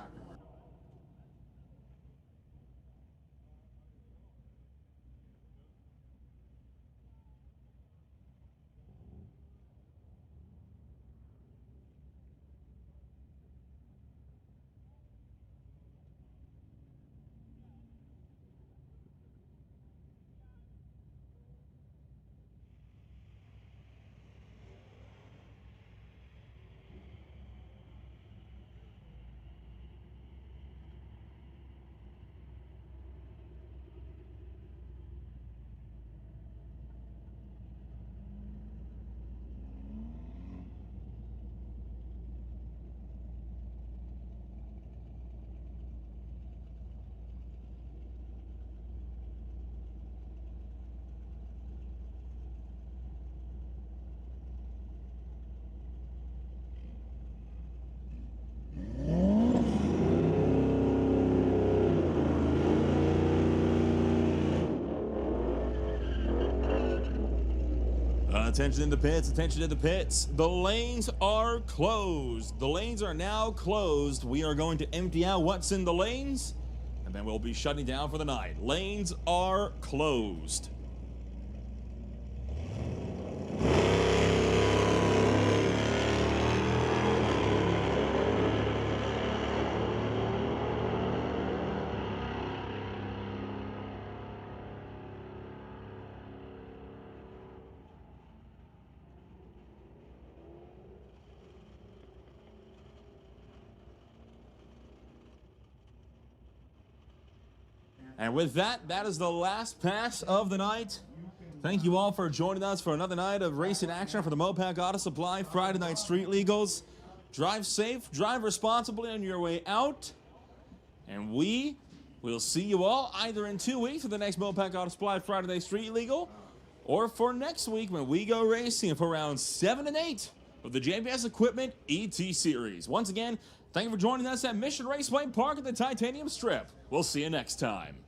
Attention in the pits, attention in the pits. The lanes are closed. The lanes are now closed. We are going to empty out what's in the lanes, and then we'll be shutting down for the night. Lanes are closed. And with that, that is the last pass of the night. Thank you all for joining us for another night of racing action for the Mopac Auto Supply Friday Night Street Legals. Drive safe, drive responsibly on your way out. And we will see you all either in 2 weeks for the next Mopac Auto Supply Friday Night Street Legal, or for next week when we go racing for rounds 7 and 8 of the JBS Equipment ET Series. Once again, thank you for joining us at Mission Raceway Park at the Titanium Strip. We'll see you next time.